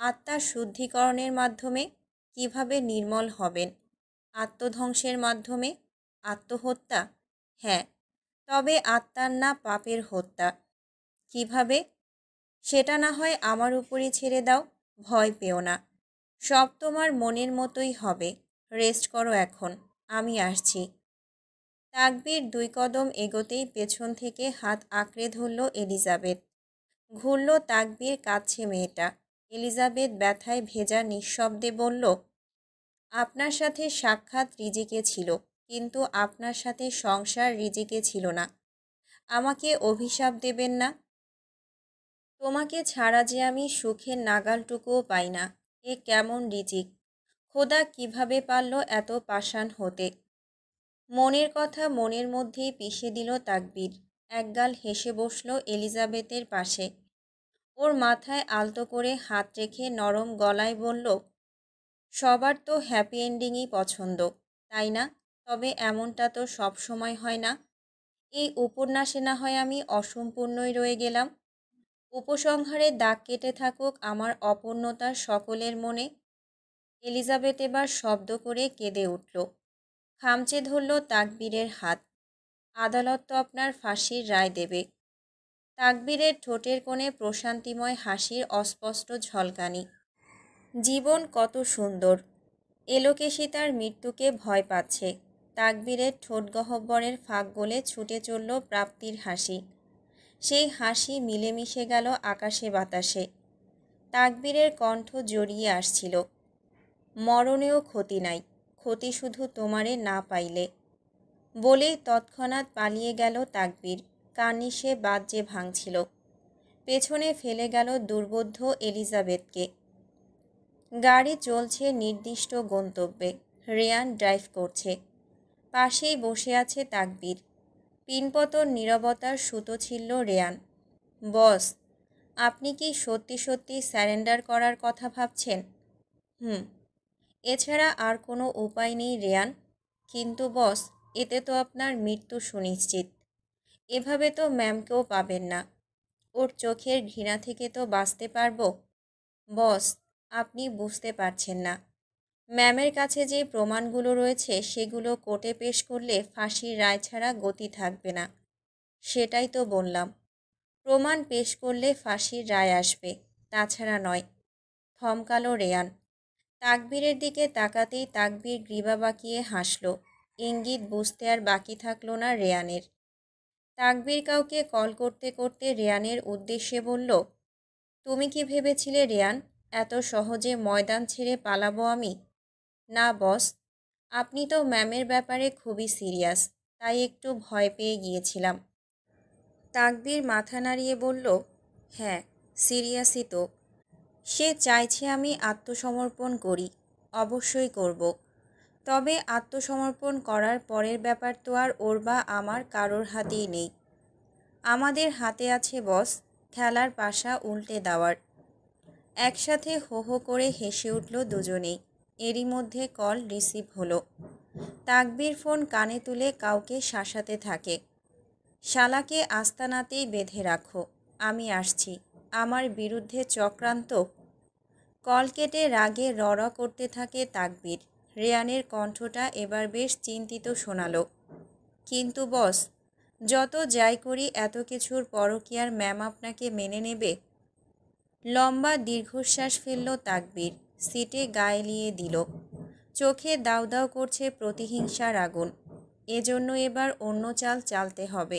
[SPEAKER 1] আত্মার শুদ্ধিকরণের মাধ্যমে। কিভাবে নির্মল হবেন? আত্মধ্বংসের মাধ্যমে। আত্মহত্যা? হ্যাঁ, তবে আত্মার না, পাপের হত্যা। কিভাবে? সেটা না হয় আমার উপরই ছেড়ে দাও। ভয় পেও না, সব তোমার মনের মতোই হবে। রেস্ট করো এখন, আমি আসছি। তাকবীর 2 কদম এগোতেই পেছন থেকে হাত আঁকড়ে ধরল এলিজাবেথ। ঘুরল তাকবীর, কাঁদছে মেয়েটা। এলিজাবেথ ব্যথায় ভেজা নিঃশব্দে বলল, আপনার সাথে সাক্ষাৎ রিজিকে ছিল, কিন্তু আপনার সাথে সংসার রিজিকে ছিল না। আমাকে অভিশাপ দেবেন না। তোমাকে ছাড়া যে আমি সুখের নাগালটুকুও পাই না। এ কেমন রিজিক? খোদা কিভাবে পারল এত পাষাণ হতে? মনের কথা মনের মধ্যেই পিষে দিল তাকবীর। একগাল হেসে বসল এলিজাবেথের পাশে। ওর মাথায় আলতো করে হাত রেখে নরম গলায় বলল, সবার তো হ্যাপি এন্ডিংই পছন্দ, তাই না? তবে এমনটা তো সব সময় হয় না। এই উপন্যাসে না হয় আমি অসম্পূর্ণই রয়ে গেলাম। উপসংহারে দাগ কেটে থাকুক আমার অপূর্ণতার সকলের মনে। এলিজাবেথ এবার শব্দ করে কেঁদে উঠল। খামচে ধরল তাকবীরের হাত। আদালত তো আপনার ফাঁসির রায় দেবে। তাকবীরের ঠোঁটের কোণে প্রশান্তিময় হাসির অস্পষ্ট ঝলকানি। জীবন কত সুন্দর। এলোকেশী তার মৃত্যুকে ভয় পাচ্ছে। তাকবীরের ঠোঁট গহ্বরের ফাঁক গলে ছুটে চলল প্রাপ্তির হাসি। সেই হাসি মিলেমিশে গেল আকাশে বাতাসে। তাকবীরের কণ্ঠ জড়িয়ে আসছিল, মরণেও ক্ষতি নাই, ক্ষতি শুধু তোমারে না পাইলে। বলেই তৎক্ষণাৎ পালিয়ে গেল তাকবীর। কার্নিশে বাদ যে ভাঙছিল। পেছনে ফেলে গেল দুর্বোধ্য এলিজাবেথকে। গাড়ি চলছে নির্দিষ্ট গন্তব্যে। রেয়ান ড্রাইভ করছে। পাশেই বসে আছে তাকবীর। পিনপতন নীরবতার সুতো ছিঁড়ল রেয়ান। বস, আপনি কি সত্যি সত্যি স্যারেন্ডার করার কথা ভাবছেন? হুম। এছাড়া আর কোনো উপায় নেই রেয়ান। কিন্তু বস, এতে তো আপনার মৃত্যু সুনিশ্চিত। এভাবে তো ম্যামকেও পাবেন না। ওর চোখের ঘৃণা থেকে তো বাঁচতে পারবো। বস, আপনি বুঝতে পারছেন না। ম্যামের কাছে যে প্রমাণগুলো রয়েছে সেগুলো কোর্টে পেশ করলে ফাঁসির রায় ছাড়া গতি থাকবে না। সেটাই তো বললাম। প্রমাণ পেশ করলে ফাঁসির রায় আসবে, তাছাড়া নয়। থমকালো রেয়ান। তাকবীরের দিকে তাকাতেই তাকবীর গ্রীবা বাঁকিয়ে হাসল। ইঙ্গিত বুঝতে আর বাকি থাকলো না রেয়ানের। তাকবীর কাউকে কল করতে করতে রেয়ানের উদ্দেশ্যে বলল, তুমি কি ভেবেছিলে রেয়ান এত সহজে ময়দান ছেড়ে পালাবো আমি? না বস, আপনি তো ম্যামের ব্যাপারে খুবই সিরিয়াস, তাই একটু ভয় পেয়ে গিয়েছিলাম। তাকবীর মাথা নাড়িয়ে বলল, হ্যাঁ, সিরিয়াসই তো। সে চাইছে আমি আত্মসমর্পণ করি। অবশ্যই করব। তবে আত্মসমর্পণ করার পরের ব্যাপার তো আর ওর বা আমার কারোর হাতেই নেই। আমাদের হাতে আছে বস, খেলার পাশা উল্টে দেওয়ার। একসাথে হো হো করে হেসে উঠল দুজনেই। এরই মধ্যে কল রিসিভ হলো। তাকবীর ফোন কানে তুলে কাউকে শাসাতে থাকে। শালাকে আস্তানাতেই বেঁধে রাখো, আমি আসছি। আমার বিরুদ্ধে চক্রান্ত। কল কেটে রাগে রড় করতে থাকে তাকবীর। রেয়ানের কণ্ঠটা এবার বেশ চিন্তিত শোনালো। কিন্তু বস, যত যাই করি এত কিছুর পরও কি আর ম্যাম আপনাকে মেনে নেবে? লম্বা দীর্ঘশ্বাস ফেলল তাকবীর। সিটে গায়ে লিয়ে দিল। চোখে দাউ দাউ করছে প্রতিহিংসার আগুন। এজন্য এবার অন্য চাল চালতে হবে।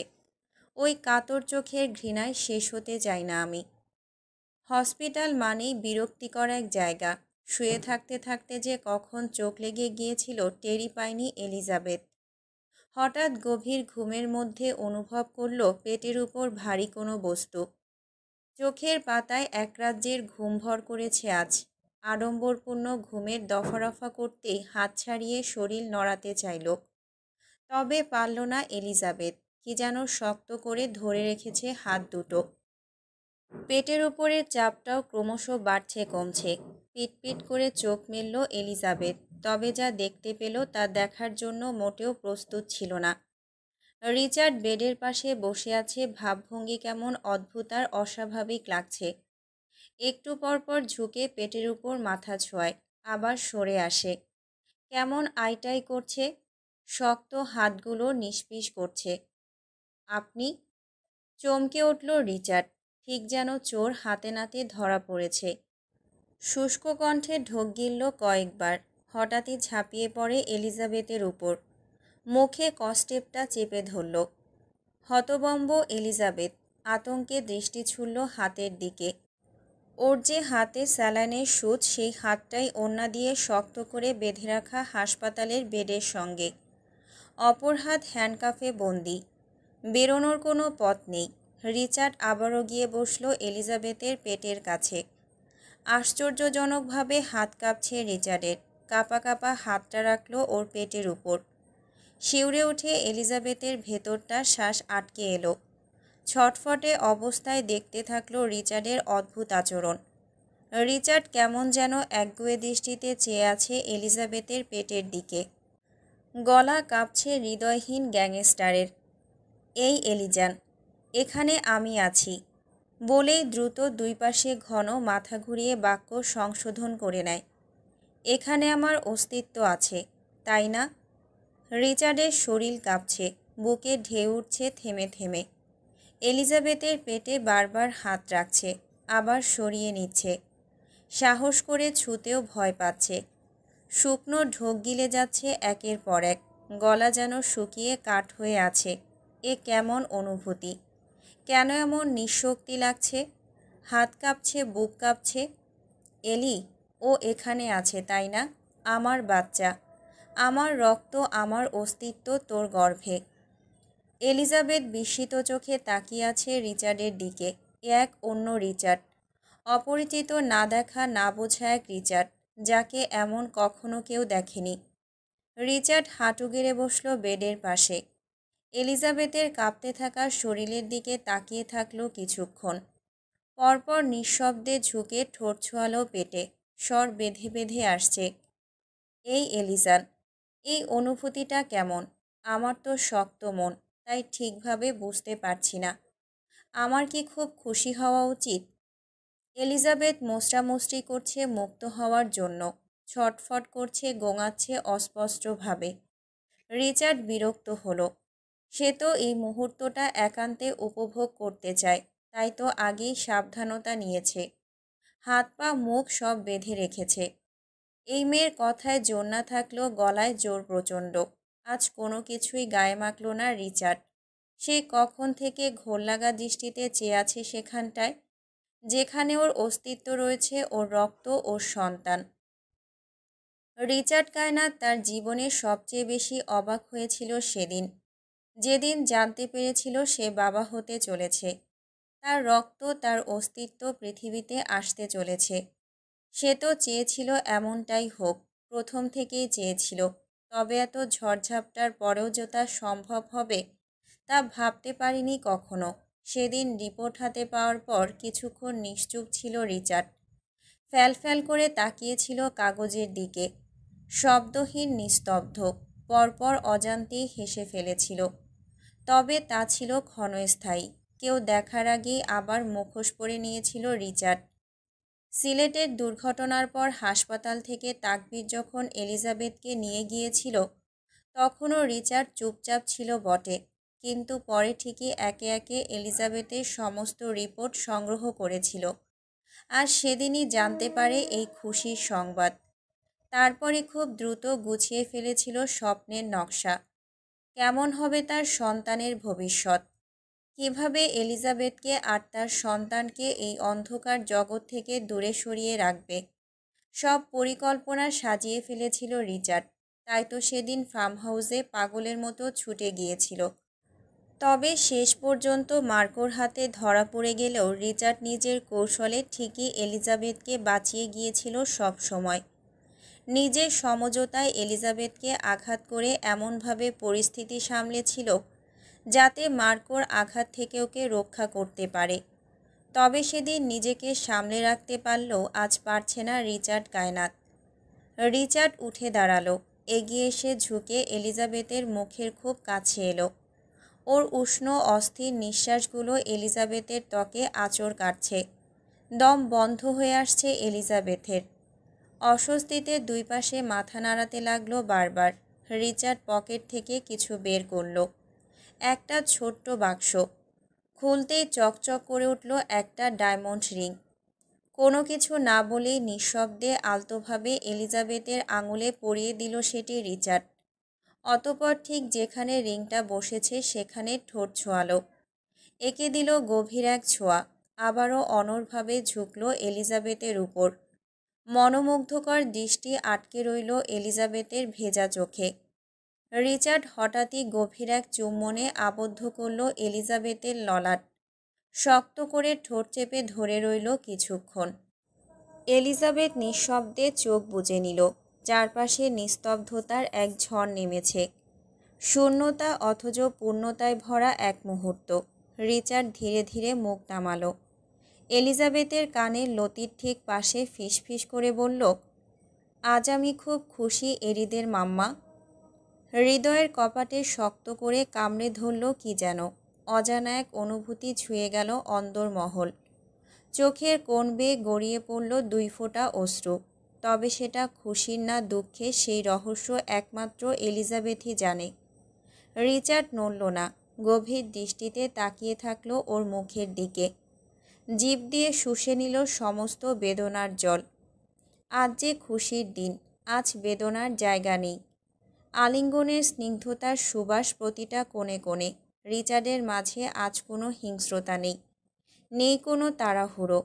[SPEAKER 1] ওই কাতর চোখের ঘৃণায় শেষ হতে চাই না আমি। হসপিটাল মানেই বিরক্তিকর এক জায়গা। শুয়ে থাকতে থাকতে যে কখন চোখ লেগে গিয়েছিল টেরই পায়নি এলিজাবেথ। হঠাৎ গভীর ঘুমের মধ্যে অনুভব করল পেটের উপর ভারী কোনো বস্তু। চোখের পাতায় এক রাজ্যের ঘুম ভর করেছে আজ। আড়ম্বরপূর্ণ ঘুমের দফারফা করতেই হাত ছাড়িয়ে শরীর নড়াতে চাইল, তবে পারল না এলিজাবেথ। কি যেন শক্ত করে ধরে রেখেছে হাত দুটো। পেটের উপরের চাপটাও ক্রমশ বাড়ছে কমছে। পিটপিট করে চোখ মেলল এলিজাবেথ, তবে যা দেখতে পেল তা দেখার জন্য মোটেও প্রস্তুত ছিল না। রিচার্ড বেডের পাশে বসে আছে, ভাবভঙ্গি কেমন অদ্ভুত আর অস্বাভাবিক লাগছে। একটু পরপর ঝুঁকে পেটের উপর মাথা ছোঁয়ায়, আবার সরে আসে। কেমন আইটাই করছে, শক্ত হাতগুলো নিষ্পিস করছে। আপনি? চমকে উঠল রিচার্ড, ঠিক যেন চোর হাতে নাতে ধরা পড়েছে। শুষ্ক কণ্ঠে ঢোক গিলল কয়েকবার, হঠাৎই ঝাঁপিয়ে পড়ে এলিজাবেথের উপর। মুখে কষ্টেপটা চেপে ধরল। হতবম্ব এলিজাবেথ আতঙ্কে দৃষ্টি ছুড়ল হাতের দিকে। ওর যে হাতে স্যালাইনের সুচ, সেই হাতটাই ওড়না দিয়ে শক্ত করে বেঁধে রাখা হাসপাতালের বেডের সঙ্গে। অপর হাত হ্যান্ডকাফে বন্দি, বেরোনোর কোনো পথ নেই। রিচার্ড আবারও গিয়ে বসল এলিজাবেথের পেটের কাছে। আশ্চর্যজনকভাবে হাত কাঁপছে রিচার্ডের। কাঁপা কাঁপা হাতটা রাখল ওর পেটের উপর। শিউরে উঠে এলিজাবেথের ভেতরটা শ্বাস আটকে এলো। ছটফটে অবস্থায় দেখতে থাকলো রিচার্ডের অদ্ভুত আচরণ। রিচার্ড কেমন যেন একগুঁয়ে দৃষ্টিতে চেয়ে আছে এলিজাবেথের পেটের দিকে। গলা কাঁপছে হৃদয়হীন গ্যাংস্টারের। এই এলিজান, এখানে আমি আছি বলেই দ্রুত দুই পাশে ঘন মাথা ঘুরিয়ে বাক্য সংশোধন করে নেয়। এখানে আমার অস্তিত্ব আছে, তাই না? রিচার্ডের শরীর কাঁপছে, বুকে ঢেউ উঠছে থেমে থেমে। এলিজাবেথের পেটে বারবার হাত রাখছে, আবার সরিয়ে নিচ্ছে। সাহস করে ছুতেও ভয় পাচ্ছে। শুকনো ঢোক গিলে যাচ্ছে একের পর এক, গলা যেন শুকিয়ে কাঠ হয়ে আছে। এ কেমন অনুভূতি? কেন এমন নিঃশক্তি লাগছে? হাত কাঁপছে, বুক কাঁপছে। এলি, ও এখানে আছে তাই না? আমার বাচ্চা, আমার রক্ত, আমার অস্তিত্ব তোর গর্ভে। এলিজাবেথ বিস্মিত চোখে তাকিয়ে আছে রিচার্ডের দিকে। এক অন্য রিচার্ড, অপরিচিত, না দেখা না বোঝা এক রিচার্ড, যাকে এমন কখনো কেউ দেখেনি। রিচার্ড হাঁটু গেড়ে বসল বেডের পাশে। এলিজাবেথের কাঁপতে থাকা শরীরের দিকে তাকিয়ে থাকলো কিছুক্ষণ। পরপর নিঃশব্দে ঝুঁকে ঠোঁট ছোঁয়ালো পেটে, স্বর বেঁধে বেঁধে আসছে। এই এলিজান, এই অনুভূতিটা কেমন? আমার তো শক্ত মন, তাই ঠিকভাবে বুঝতে পারছি না। আমার কি খুব খুশি হওয়া উচিত? এলিজাবেথ মোচড়ামুচড়ি করছে মুক্ত হওয়ার জন্য, ছটফট করছে, গোঙাচ্ছে অস্পষ্টভাবে। রিচার্ড বিরক্ত হলো। সে তো এই মুহূর্তটা একান্তে উপভোগ করতে চায়, তাই তো আগেই সাবধানতা নিয়েছে। হাত পা মুখ সব বেঁধে রেখেছে। এই মেয়ের কথায় জোর না থাকলেও গলায় জোর প্রচণ্ড। আজ কোনো কিছুই গায়ে মাখল না রিচার্ড। সে কখন থেকে ঘোরলাগা দৃষ্টিতে চেয়ে আছে সেখানটায়, যেখানে ওর অস্তিত্ব রয়েছে, ওর রক্ত, ওর সন্তান। রিচার্ড কায়নাত তার জীবনে সবচেয়ে বেশি অবাক হয়েছিল সেদিন, যেদিন জানতে পেরেছিল সে বাবা হতে চলেছে। তার রক্ত, তার অস্তিত্ব পৃথিবীতে আসতে চলেছে। সে তো চেয়েছিল এমনটাই হোক, প্রথম থেকেই চেয়েছিল। তবে এত ঝড়ঝাপটার পরেও যে তা সম্ভব হবে তা ভাবতে পারিনি কখনো। সেদিন রিপোর্ট হাতে পাওয়ার পর কিছুক্ষণ নিশ্চুপ ছিল রিচার্ড। ফ্যালফ্যাল করে তাকিয়েছিল কাগজের দিকে, শব্দহীন, নিস্তব্ধ। পরপর অজান্তেই হেসে ফেলেছিল, তবে তা ছিল ক্ষণস্থায়ী। কেউ দেখার আগেই আবার মুখোশ পরে নিয়েছিল রিচার্ড। সিলেটের দুর্ঘটনার পর হাসপাতাল থেকে তাকবীর যখন এলিজাবেথকে নিয়ে গিয়েছিল, তখনও রিচার্ড চুপচাপ ছিল বটে, কিন্তু পরে ঠিকই একে একে এলিজাবেথের সমস্ত রিপোর্ট সংগ্রহ করেছিল। আর সেদিনই জানতে পারে এই খুশির সংবাদ। তারপরে খুব দ্রুত গুছিয়ে ফেলেছিল স্বপ্নের নকশা। কেমন হবে তার সন্তানের ভবিষ্যৎ, কিভাবে এলিজাবেথকে আর তার সন্তানকে এই অন্ধকার জগৎ থেকে দূরে সরিয়ে রাখবে। সব পরিকল্পনা সাজিয়ে ফেলেছিল রিচার্ড, তাই তো সেদিন ফার্ম হাউসে পাগলের মতো ছুটে গিয়েছিল। তবে শেষ পর্যন্ত মার্কোর হাতে ধরা পড়ে গেলেও রিচার্ড নিজের কৌশলে ঠিকই এলিজাবেথকে বাঁচিয়ে গিয়েছিল সব সময়। নিজের সমঝোতায় এলিজাবেথকে আঘাত করে এমনভাবে পরিস্থিতি সামলেছিল যাতে মার্কোর আঘাত থেকে ওকে রক্ষা করতে পারে। তবে সেদিন নিজেকে সামলে রাখতে পারলেও আজ পারছে না রিচার্ড কায়নাত। রিচার্ড উঠে দাঁড়ালো, এগিয়ে এসে ঝুঁকে এলিজাবেথের মুখের খুব কাছে এলো। ওর উষ্ণ অস্থির নিঃশ্বাসগুলো এলিজাবেথের ত্বকে আঁচড় কাটছে। দম বন্ধ হয়ে আসছে এলিজাবেথের। অস্বস্তিতে দুই পাশে মাথা নাড়াতে লাগলো বারবার। রিচার্ড পকেট থেকে কিছু বের করলো, একটা ছোট্ট বাক্স। খুলতেই চকচক করে উঠল একটা ডায়মন্ড রিং। কোনো কিছু না বলেই নিঃশব্দে আলতোভাবে এলিজাবেথের আঙুলে পরিয়ে দিল সেটি রিচার্ড। অতঃপর ঠিক যেখানে রিংটা বসেছে সেখানে ঠোঁট ছোঁয়ালো। এঁকে দিল গভীর এক ছোঁয়া। আবারও অনড়ভাবে ঝুঁকল এলিজাবেথের উপর। মনোমুগ্ধকর দৃষ্টি আটকে রইল এলিজাবেথের ভেজা চোখে। রিচার্ড হঠাৎই গভীর এক চুম্বনে আবদ্ধ করল এলিজাবেথের ললাট। শক্ত করে ঠোঁট চেপে ধরে রইল কিছুক্ষণ। এলিজাবেথ নিঃশব্দে চোখ বুজে নিল। চারপাশে নিস্তব্ধতার এক ঝড় নেমেছে। শূন্যতা অথচ পূর্ণতায় ভরা এক মুহূর্ত। রিচার্ড ধীরে ধীরে মুখ নামালো। এলিজাবেথের কানের লতির ঠিক পাশে ফিসফিস করে বলল, আজ আমি খুব খুশি এরিদের মাম্মা। হৃদয়ের কপাটে শক্ত করে কামড়ে ধরল কি যেন। অজানা এক অনুভূতি ছুঁয়ে গেল অন্দরমহল। চোখের কোণ বেয়ে গড়িয়ে পড়ল 2 ফোঁটা অশ্রু। তবে সেটা খুশির না দুঃখের সেই রহস্য একমাত্র এলিজাবেথই জানে। রিচার্ড নড়ল না, গভীর দৃষ্টিতে তাকিয়ে থাকলো ওর মুখের দিকে। জিভ দিয়ে শুষে নিল সমস্ত বেদনার জল। আজ যে খুশির দিন, আজ বেদনার জায়গা নেই। আলিঙ্গনের স্নিগ্ধতার সুবাস প্রতিটা কোণে কোণে। রিচার্ডের মাঝে আজ কোনো হিংস্রতা নেই, নেই কোনো তাড়াহুড়ো।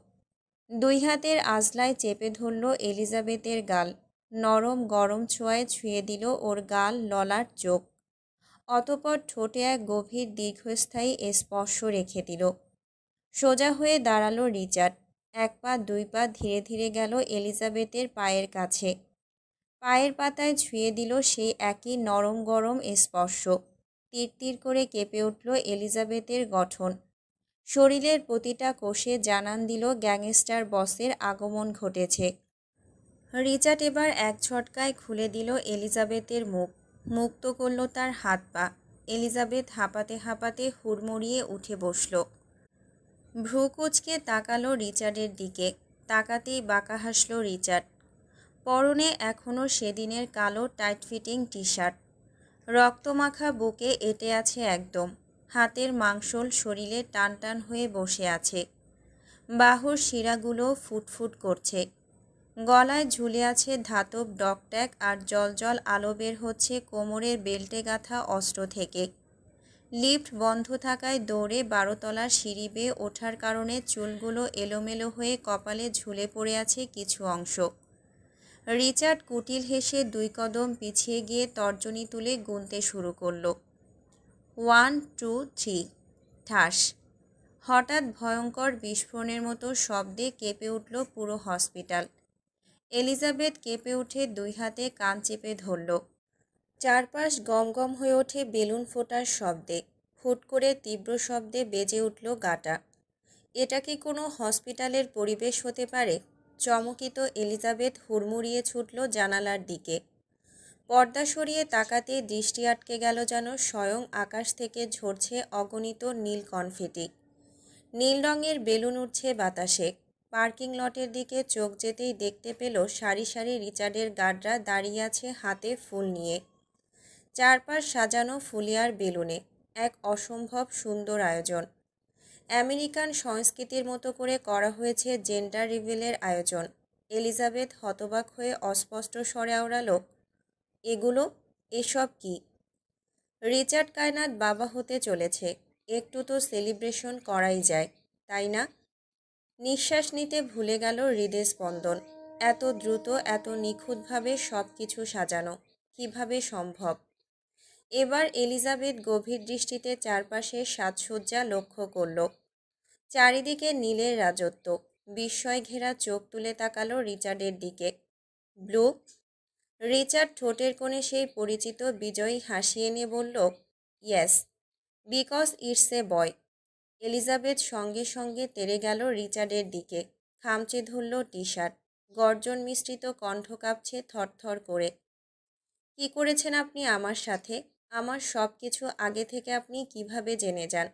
[SPEAKER 1] 2 হাতের আঁচলায় চেপে ধরল এলিজাবেথের গাল। নরম গরম ছোঁয়ায় ছুঁয়ে দিল ওর গাল, ললাট, চোখ। অতঃপর ঠোঁটে এক গভীর দীর্ঘস্থায়ী স্পর্শ রেখে দিল। সোজা হয়ে দাঁড়ালো রিচার্ড। 1 পা 2 পা ধীরে ধীরে গেল এলিজাবেথের পায়ের কাছে। পায়ের পাতায় ছুঁয়ে দিল সেই একই নরম গরম স্পর্শ। তিরতির করে কেঁপে উঠল এলিজাবেথের গঠন। শরীরের প্রতিটা কোষে জানান দিল গ্যাংস্টার বসের আগমন ঘটেছে। রিচার্ড এবার এক ঝটকায় খুলে দিল এলিজাবেথের মুখ, মুক্ত করল তার হাত পা। এলিজাবেথ হাঁপাতে হাঁপাতে হুড়মুড়িয়ে উঠে বসল। ভ্রু কুঁচকে তাকালো রিচার্ডের দিকে। তাকাতেই বাঁকা হাসল রিচার্ড। পরনে এখনও সেদিনের কালো টাইট ফিটিং টি শার্ট। রক্তমাখা বুকে এঁটে আছে একদম। হাতের মাংসল শরীরে টান টান হয়ে বসে আছে। বাহুর শিরাগুলো ফুটফুট করছে। গলায় ঝুলে আছে ধাতব ডকট্যাগ আর জলজল আলো বের হচ্ছে কোমরের বেল্টে গাঁথা অস্ত্র থেকে। লিফট বন্ধ থাকায় দৌড়ে 12 তলার সিঁড়ি বেয়ে ওঠার কারণে চুলগুলো এলোমেলো হয়ে কপালে ঝুলে পড়ে আছে কিছু অংশ। রিচার্ড কুটিল হেসে 2 কদম পিছিয়ে গিয়ে তর্জনী তুলে গুনতে শুরু করল। 1 2 3। ঠাস। হঠাৎ ভয়ঙ্কর বিস্ফোরণের মতো শব্দে কেঁপে উঠল পুরো হসপিটাল। এলিজাবেথ কেঁপে উঠে 2 হাতে কান চেপে ধরল। চারপাশ গমগম হয়ে ওঠে বেলুন ফোটার শব্দে। হুট করে তীব্র শব্দে বেজে উঠল গাটা। এটা কি কোনো হসপিটালের পরিবেশ হতে পারে? চমকিত এলিজাবেথ হুড়মুড়িয়ে ছুটল জানালার দিকে। পর্দা সরিয়ে তাকাতে দৃষ্টি আটকে গেল যেন স্বয়ং আকাশ থেকে ঝরছে অগণিত নীল কনফেটি। নীল রঙের বেলুন উঠছে বাতাসে। পার্কিং লটের দিকে চোখ যেতেই দেখতে পেল সারি সারি রিচার্ডের গার্ডরা দাঁড়িয়ে আছে হাতে ফুল নিয়ে। চারপাশ সাজানো ফুলিয়ার বেলুনে। এক অসম্ভব সুন্দর আয়োজন। আমেরিকান সংস্কৃতির মতো করে করা হয়েছে জেন্ডার রিভিলের আয়োজন। এলিজাবেথ হতবাক হয়ে অস্পষ্ট স্বরে আওড়াল, এগুলো, এসব কি? রিচার্ড কায়নাত বাবা হতে চলেছে, একটু তো সেলিব্রেশন করাই যায়, তাই না? নিঃশ্বাস নিতে ভুলে গেল হৃদস্পন্দন। এত দ্রুত এত নিখুঁতভাবে সব কিছু সাজানো কিভাবে সম্ভব? এবার এলিজাবেথ গভীর দৃষ্টিতে চারপাশের সাজসজ্জা লক্ষ্য করল। চারিদিকে নীলের রাজত্ব। বিস্ময় ঘেরা চোখ তুলে তাকালো রিচার্ডের দিকে। ব্লু? রিচার্ড ঠোঁটের কোণে সেই পরিচিত বিজয়ী হাসি এনে বলল, yes, because it's a boy. Elizabeth সঙ্গে সঙ্গে তেড়ে গেল রিচার্ডের দিকে। খামচে ধরল টি শার্ট। গর্জন মিশ্রিত কণ্ঠ কাঁপছে থরথর করে। কি করেছেন আপনি আমার সাথে? আমার সব কিছু আগে থেকে আপনি কিভাবে জেনে যান?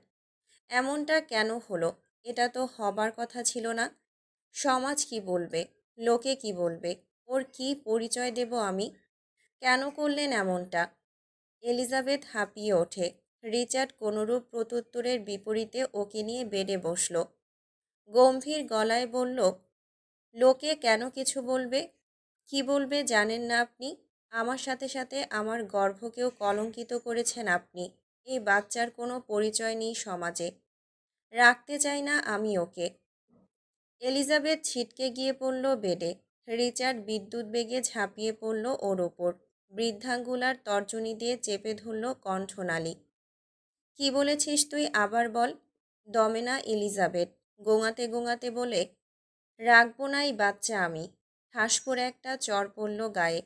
[SPEAKER 1] এমনটা কেন হলো? এটা তো হবার কথা ছিল না। সমাজ কি বলবে? লোকে কি বলবে? ওর কি পরিচয় দেব আমি? কেন করলেন এমনটা? এলিজাবেথ হাঁপিয়ে ওঠে। রিচার্ড কোনরূপ প্রত্যুত্তরের বিপরীতে ওকে নিয়ে বেডে বসল। গম্ভীর গলায় বলল, লোকে কেন কিছু বলবে? কি বলবে জানেন না আপনি? আমার সাথে সাথে আমার গর্ভকেও কলঙ্কিত করেছেন আপনি। এই বাচ্চার কোনো পরিচয় নেই সমাজে। রাখতে চাই না আমি ওকে। এলিজাবেথ ছিটকে গিয়ে পড়ল বেডে। রিচার্ড বিদ্যুৎ বেগে ঝাঁপিয়ে পড়ল ওর ওপর। বৃদ্ধাঙ্গুলার তর্জনী দিয়ে চেপে ধরল কণ্ঠনালী। কি বলেছিস তুই আবার বল? দমে না এলিজাবেথ। গোঙাতে গোঙাতে বলে, রাখবো না এই বাচ্চা আমি। ঠাস করে একটা চড় পড়ল গায়ে।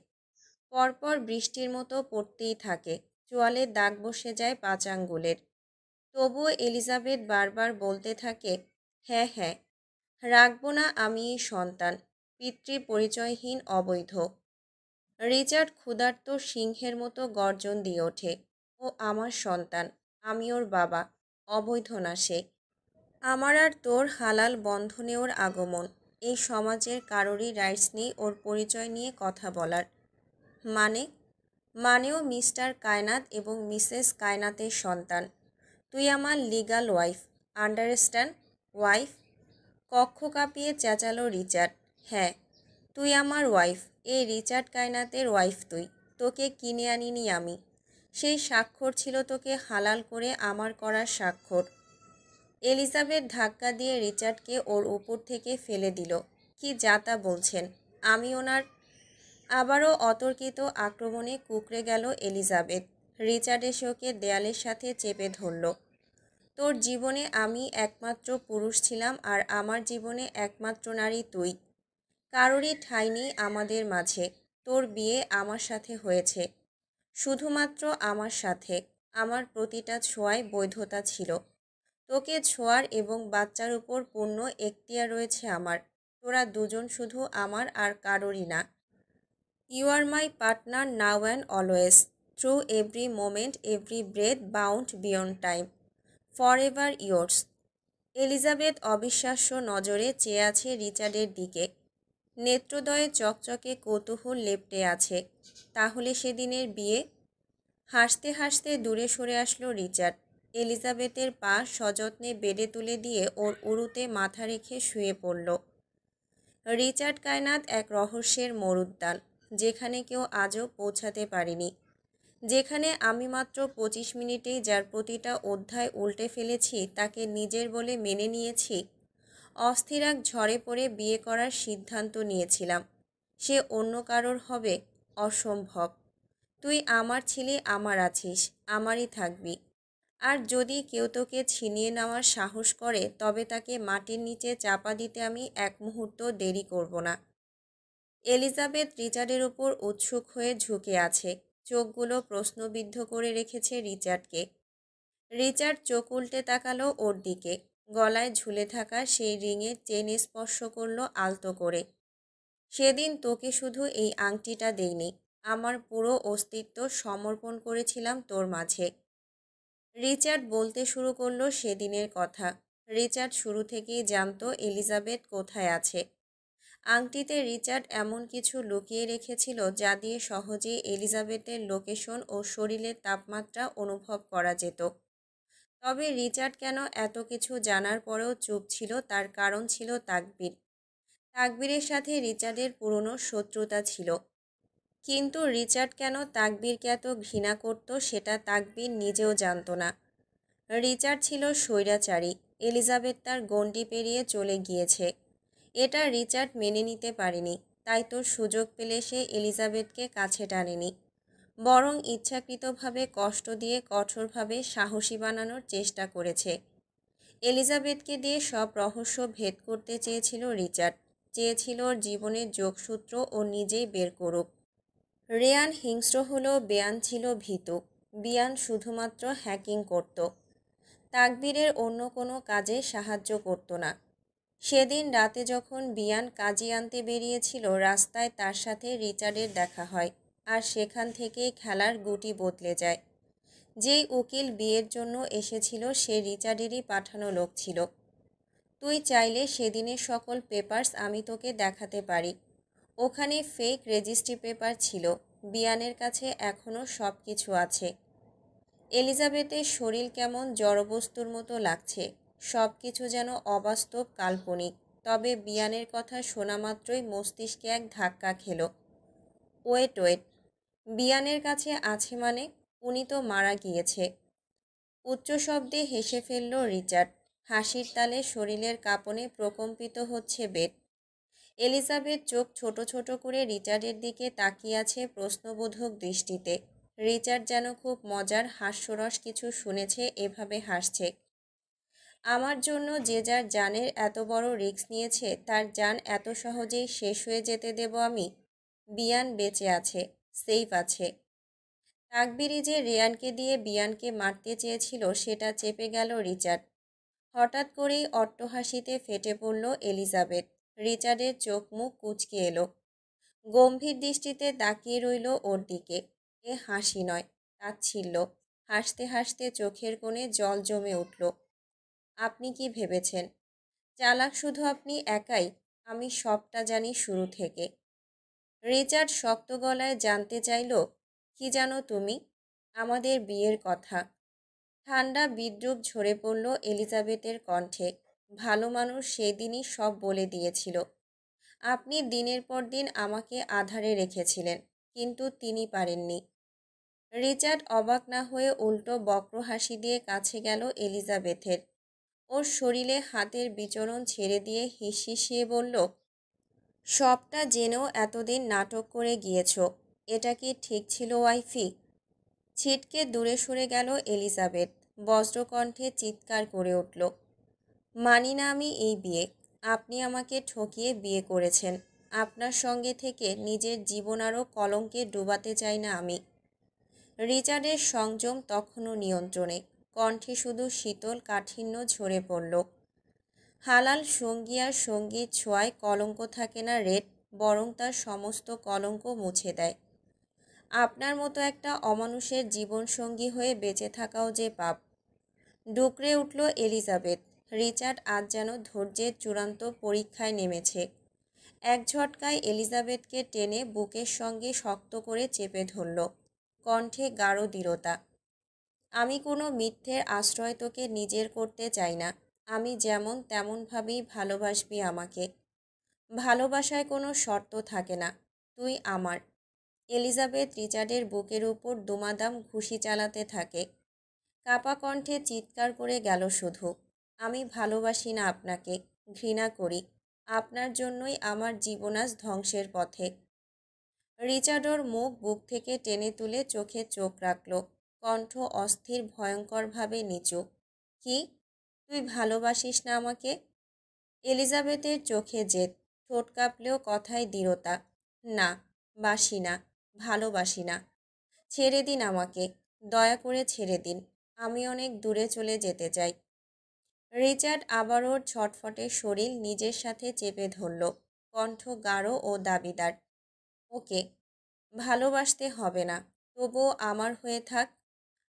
[SPEAKER 1] পরপর বৃষ্টির মতো পড়তেই থাকে। চোয়ালে দাগ বসে যায় 5 আঙ্গুলের। তবুও এলিজাবেথ বারবার বলতে থাকে, হ্যাঁ হ্যাঁ, রাখবো না আমি এই সন্তান, পিতৃ পরিচয়হীন অবৈধ। রিচার্ড ক্ষুধার্ত সিংহের মতো গর্জন দিয়ে ওঠে, ও আমার সন্তান, আমি ওর বাবা, অবৈধ না সে। আমার আর তোর হালাল বন্ধনে ওর আগমন। এই সমাজের কারোরই রাইটস নেই ওর পরিচয় নিয়ে কথা বলার। মানে? মানেও মিস্টার কায়নাত এবং মিসেস কায়নাতের সন্তান। তুই আমার লিগাল ওয়াইফ, আন্ডারস্ট্যান্ড? ওয়াইফ? কক্ষ কাঁপিয়ে চেঁচালো রিচার্ড। হ্যাঁ, তুই আমার ওয়াইফ। এই রিচার্ড কায়নাতের ওয়াইফ তুই। তোকে কিনে আনিনি আমি। সেই স্বাক্ষর ছিল তোকে হালাল করে আমার করার স্বাক্ষর। এলিজাবেথ ধাক্কা দিয়ে রিচার্ডকে ওর উপর থেকে ফেলে দিল। কি যাতা বলছেন? আমি ওনার। আবারও অতর্কিত আক্রমণে কুঁকড়ে গেল এলিজাবেথ। রিচার্ড এসে ওকে দেয়ালের সাথে চেপে ধরল। তোর জীবনে আমি একমাত্র পুরুষ ছিলাম আর আমার জীবনে একমাত্র নারী তুই। কারোরই ঠাঁই নেই আমাদের মাঝে। তোর বিয়ে আমার সাথে হয়েছে, শুধুমাত্র আমার সাথে। আমার প্রতিটা ছোঁয়ায় বৈধতা ছিল। তোকে ছোঁয়ার এবং বাচ্চার উপর পূর্ণ এখতিয়ার রয়েছে আমার। তোরা দুজন শুধু আমার আর কারোরই না। You are my partner now and always, through every moment, every breath, bound beyond time, forever yours. Elizabeth অবিশ্বাস্য নজরে চেয়ে আছে রিচার্ডের দিকে। নেত্রদয়ে চকচকে কৌতূহল লেপ্টে আছে। তাহলে সেদিনের বিয়ে? হাসতে হাসতে দূরে সরে আসলো রিচার্ড। এলিজাবেথের পা সযত্নে বেডে তুলে দিয়ে ওর উরুতে মাথা রেখে শুয়ে পড়ল। রিচার্ড কায়নাত এক রহস্যের মরুদ্যান, যেখানে কেউ আজও পৌঁছাতে পারেনি। যেখানে আমি মাত্র 25 মিনিটেই যার প্রতিটা অধ্যায় উল্টে ফেলেছি, তাকে নিজের বলে মেনে নিয়েছি। অস্থির এক ঝড়ে পড়ে বিয়ে করার সিদ্ধান্ত নিয়েছিলাম। সে অন্য কারোর হবে? অসম্ভব। তুই আমার ছিলি, আমার আছিস, আমারই থাকবি। আর যদি কেউ তোকে ছিনিয়ে নেওয়ার সাহস করে, তবে তাকে মাটির নিচে চাপা দিতে আমি এক মুহূর্ত দেরি করব না। এলিজাবেথ রিচার্ডের উপর উৎসুক হয়ে ঝুঁকে আছে। চোখগুলো প্রশ্নবিদ্ধ করে রেখেছে রিচার্ডকে। রিচার্ড চোখ উল্টে তাকালো ওর দিকে। গলায় ঝুলে থাকা সেই রিংয়ের চেন স্পর্শ করলো আলতো করে। সেদিন তোকে শুধু এই আংটিটা দেইনি, আমার পুরো অস্তিত্ব সমর্পণ করেছিলাম তোর মাঝে। রিচার্ড বলতে শুরু করলো সেদিনের কথা। রিচার্ড শুরু থেকেই জানতো এলিজাবেথ কোথায় আছে। আংটিতে রিচার্ড এমন কিছু লুকিয়ে রেখেছিল যা দিয়ে সহজেই এলিজাবেথের লোকেশন ও শরীরের তাপমাত্রা অনুভব করা যেত। তবে রিচার্ড কেন এত কিছু জানার পরেও চুপ ছিল, তার কারণ ছিল তাকবীর। তাকবীরের সাথে রিচার্ডের পুরনো শত্রুতা ছিল। কিন্তু রিচার্ড কেন তাকবীরকে এত ঘৃণা করত, সেটা তাকবীর নিজেও জানত না। রিচার্ড ছিল স্বৈরাচারী। এলিজাবেথ তার গণ্ডি পেরিয়ে চলে গিয়েছে। এটা রিচার্ড মেনে নিতে পারেনি। তাই তো সুযোগ পেলে সে এলিজাবেথকে কাছে টানেনি, বরং ইচ্ছাকৃতভাবে কষ্ট দিয়ে কঠোরভাবে সাহসী বানানোর চেষ্টা করেছে। এলিজাবেথকে দিয়ে সব রহস্য ভেদ করতে চেয়েছিল রিচার্ড, চেয়েছিল ওর জীবনের যোগসূত্র ও নিজেই বের করুক। রেয়ান হিংস্র হলেও বেয়ান ছিল ভীতু। বিয়ান শুধুমাত্র হ্যাকিং করত, তাকবীরের অন্য কোনো কাজে সাহায্য করত না। সেদিন রাতে যখন বিয়ান কাজী আনতে বেরিয়েছিল, রাস্তায় তার সাথে রিচার্ডের দেখা হয়, আর সেখান থেকেই খেলার গুটি বদলে যায়। যেই উকিল বিয়ের জন্য এসেছিল সে রিচার্ডেরই পাঠানো লোক ছিল। তুই চাইলে সেদিনের সকল পেপারস আমি তোকে দেখাতে পারি। ওখানে ফেক রেজিস্ট্রি পেপার ছিল। বিয়ানের কাছে এখনও সব কিছু আছে। এলিজাবেথের শরীর কেমন জড়বস্তুর মতো লাগছে, সব কিছু যেন অবাস্তব, কাল্পনিক। তবে বিয়ানের কথা শোনা মাত্রই মস্তিষ্কে এক ধাক্কা খেল। ওয়েট ওয়েট, বিয়ানের কাছে আছে মানে? উনি তো মারা গিয়েছে। উচ্চ শব্দে হেসে ফেলল রিচার্ড। হাসির তালে শরীরের কাঁপনে প্রকম্পিত হচ্ছে বেড। এলিজাবেথ চোখ ছোট ছোট করে রিচার্ডের দিকে তাকিয়ে আছে প্রশ্নবোধক দৃষ্টিতে। রিচার্ড যেন খুব মজার হাস্যরস কিছু শুনেছে, এভাবে হাসছে। আমার জন্য যে যার জানের এত বড় রিস্ক নিয়েছে, তার জান এত সহজেই শেষ হয়ে যেতে দেব আমি? বিয়ান বেঁচে আছে, সেফ আছে। তাকবিরি যে রেয়ানকে দিয়ে বিয়ানকে মারতে চেয়েছিল সেটা চেপে গেল রিচার্ড। হঠাৎ করেই অট্টহাসিতে ফেটে পড়ল এলিজাবেথ। রিচার্ডের চোখ মুখ কুঁচকে এলো। গম্ভীর দৃষ্টিতে তাকিয়ে রইল ওর দিকে। এ হাসি নয়, তাচ্ছিল্য। হাসতে হাসতে চোখের কোণে জল জমে উঠল। আপনি কি ভেবেছেন চালাক শুধু আপনি একাই? আমি সবটা জানি শুরু থেকে। রিচার্ড শক্ত গলায় জানতে চাইল, কি জানো তুমি? আমাদের বিয়ের কথা। ঠান্ডা বিদ্রুপ ঝরে পড়ল এলিজাবেথের কণ্ঠে। ভালো মানুষ সেদিনই সব বলে দিয়েছিল। আপনি দিনের পর দিন আমাকে আঁধারে রেখেছিলেন, কিন্তু তিনি পারেননি। রিচার্ড অবাক না হয়ে উল্টো বক্র হাসি দিয়ে কাছে গেল এলিজাবেথের। ওর শরীরে হাতের বিচরণ ছেড়ে দিয়ে হিসহিসিয়ে বলল, সবটা জেনেও এতদিন নাটক করে গিয়েছ। এটা কি ঠিক ছিল ওয়াইফি? ছিটকে দূরে সরে গেল এলিজাবেথ। বজ্রকণ্ঠে চিৎকার করে উঠল, মানি না আমি এই বিয়ে। আপনি আমাকে ঠকিয়ে বিয়ে করেছেন। আপনার সঙ্গে থেকে নিজের জীবন আরও কলঙ্কে ডুবাতে চাই না আমি। রিচার্ডের সংযম তখনও নিয়ন্ত্রণে, কণ্ঠে শুধু শীতল কাঠিন্য ঝরে পড়ল। হালাল সঙ্গী আর সঙ্গীর ছোঁয়ায় কলঙ্ক থাকে না রেড, বরং তার সমস্ত কলঙ্ক মুছে দেয়। আপনার মতো একটা অমানুষের জীবনসঙ্গী হয়ে বেঁচে থাকাও যে পাপ। ডুকরে উঠল এলিজাবেথ। রিচার্ড আজ যেন ধৈর্যের চূড়ান্ত পরীক্ষায় নেমেছে। এক ঝটকায় এলিজাবেথকে টেনে বুকের সঙ্গে শক্ত করে চেপে ধরল। কণ্ঠে গাঢ় দৃঢ়তা। আমি কোনো মিথ্যের আশ্রয় তোকে নিজের করতে চাই না। আমি যেমন তেমনভাবেই ভালোবাসবি আমাকে। ভালোবাসায় কোনো শর্ত থাকে না। তুই আমার। এলিজাবেথ রিচার্ডের বুকের উপর দুমাদাম ঘুষি চালাতে থাকে। কাপা কণ্ঠে চিৎকার করে গেল শুধু, আমি ভালোবাসি না আপনাকে, ঘৃণা করি। আপনার জন্যই আমার জীবন আজ ধ্বংসের পথে। রিচার্ড ওর মুখ বুক থেকে টেনে তুলে চোখে চোখ রাখল। কণ্ঠ অস্থির, ভয়ঙ্করভাবে নিচু। কি? তুই ভালোবাসিস না আমাকে? এলিজাবেথের চোখে জেদ, ঠোঁট কাঁপলেও কথায় দৃঢ়তা। না, বাসি না, ভালোবাসি না। ছেড়ে দিন আমাকে, দয়া করে ছেড়ে দিন। আমি অনেক দূরে চলে যেতে চাই। রিচার্ড আবার ওর ছটফটে শরীর নিজের সাথে চেপে ধরল। কণ্ঠ গাঢ় ও দাবিদার। ওকে, ভালোবাসতে হবে না, তবুও আমার হয়ে থাক।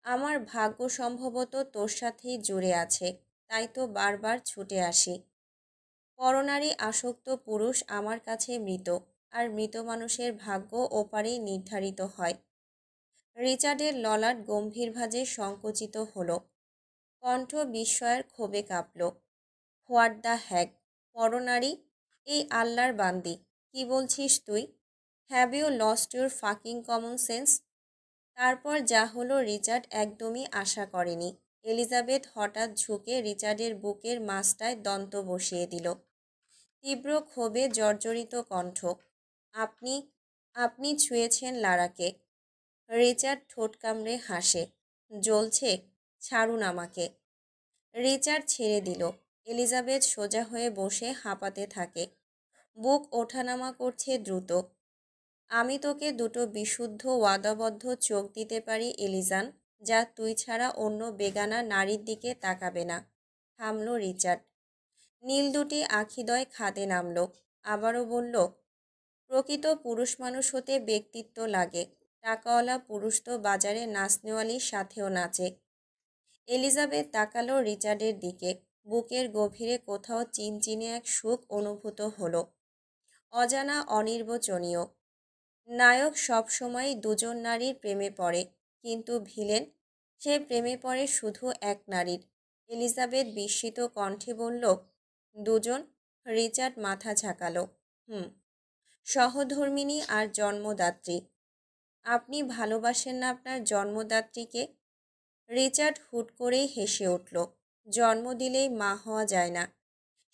[SPEAKER 1] আমার ভাগ্য সম্ভবত তোর সাথেই জুড়ে আছে, তাই তো বারবার ছুটে আসি। পরনারী আসক্ত পুরুষ আমার কাছে মৃত, আর মৃত মানুষের ভাগ্য ওপারেই নির্ধারিত হয়। রিচার্ডের ললাট গম্ভীরভাবে সংকুচিত হলো। কণ্ঠ বিস্ময়ের ক্ষোভে কাঁপল। What the heck? পরনারী? এই আল্লাহর বান্দি, কি বলছিস তুই? Have you lost your fucking common sense? তারপর যা হলো রিচার্ড একদমই আশা করেনি। এলিজাবেথ হঠাৎ ঝুঁকে রিচার্ডের বুকের মাঝটায় দন্ত বসিয়ে দিল। তীব্র ক্ষোভে জর্জরিত কণ্ঠ, আপনি আপনি ছুঁয়েছেন লারাকে। রিচার্ড ঠোঁট কামড়ে হাসে। জ্বলছে? ছাড়ুন আমাকে। রিচার্ড ছেড়ে দিল। এলিজাবেথ সোজা হয়ে বসে হাঁপাতে থাকে। বুক ওঠানামা করছে দ্রুত। আমি তোকে দুটো বিশুদ্ধ ওয়াদাবদ্ধ চোখ দিতে পারি এলিজান, যা তুই ছাড়া অন্য বেগানা নারীর দিকে তাকাবে না। থামল রিচার্ড। নীল দুটি আখিদয় খাদে নামল। আবারও বলল, প্রকৃত পুরুষ মানুষ হতে ব্যক্তিত্ব লাগে। টাকাওয়ালা পুরুষ তো বাজারে নাচনেওয়ালির সাথেও নাচে। এলিজাবেথ তাকালো রিচার্ডের দিকে। বুকের গভীরে কোথাও চিনচিনে এক সুখ অনুভূত হলো, অজানা অনির্বচনীয়। নায়ক সবসময় দুজন নারীর প্রেমে পড়ে, কিন্তু ভিলেন, সে প্রেমে পড়ে শুধু এক নারীর। এলিজাবেথ বিস্মিত কণ্ঠে বলল, দুজন? রিচার্ড মাথা ঝাঁকালো। হুম, সহধর্মিণী আর জন্মদাত্রী। আপনি ভালোবাসেন না আপনার জন্মদাত্রীকে? রিচার্ড হুট করেই হেসে উঠল। জন্ম দিলেই মা হওয়া যায় না।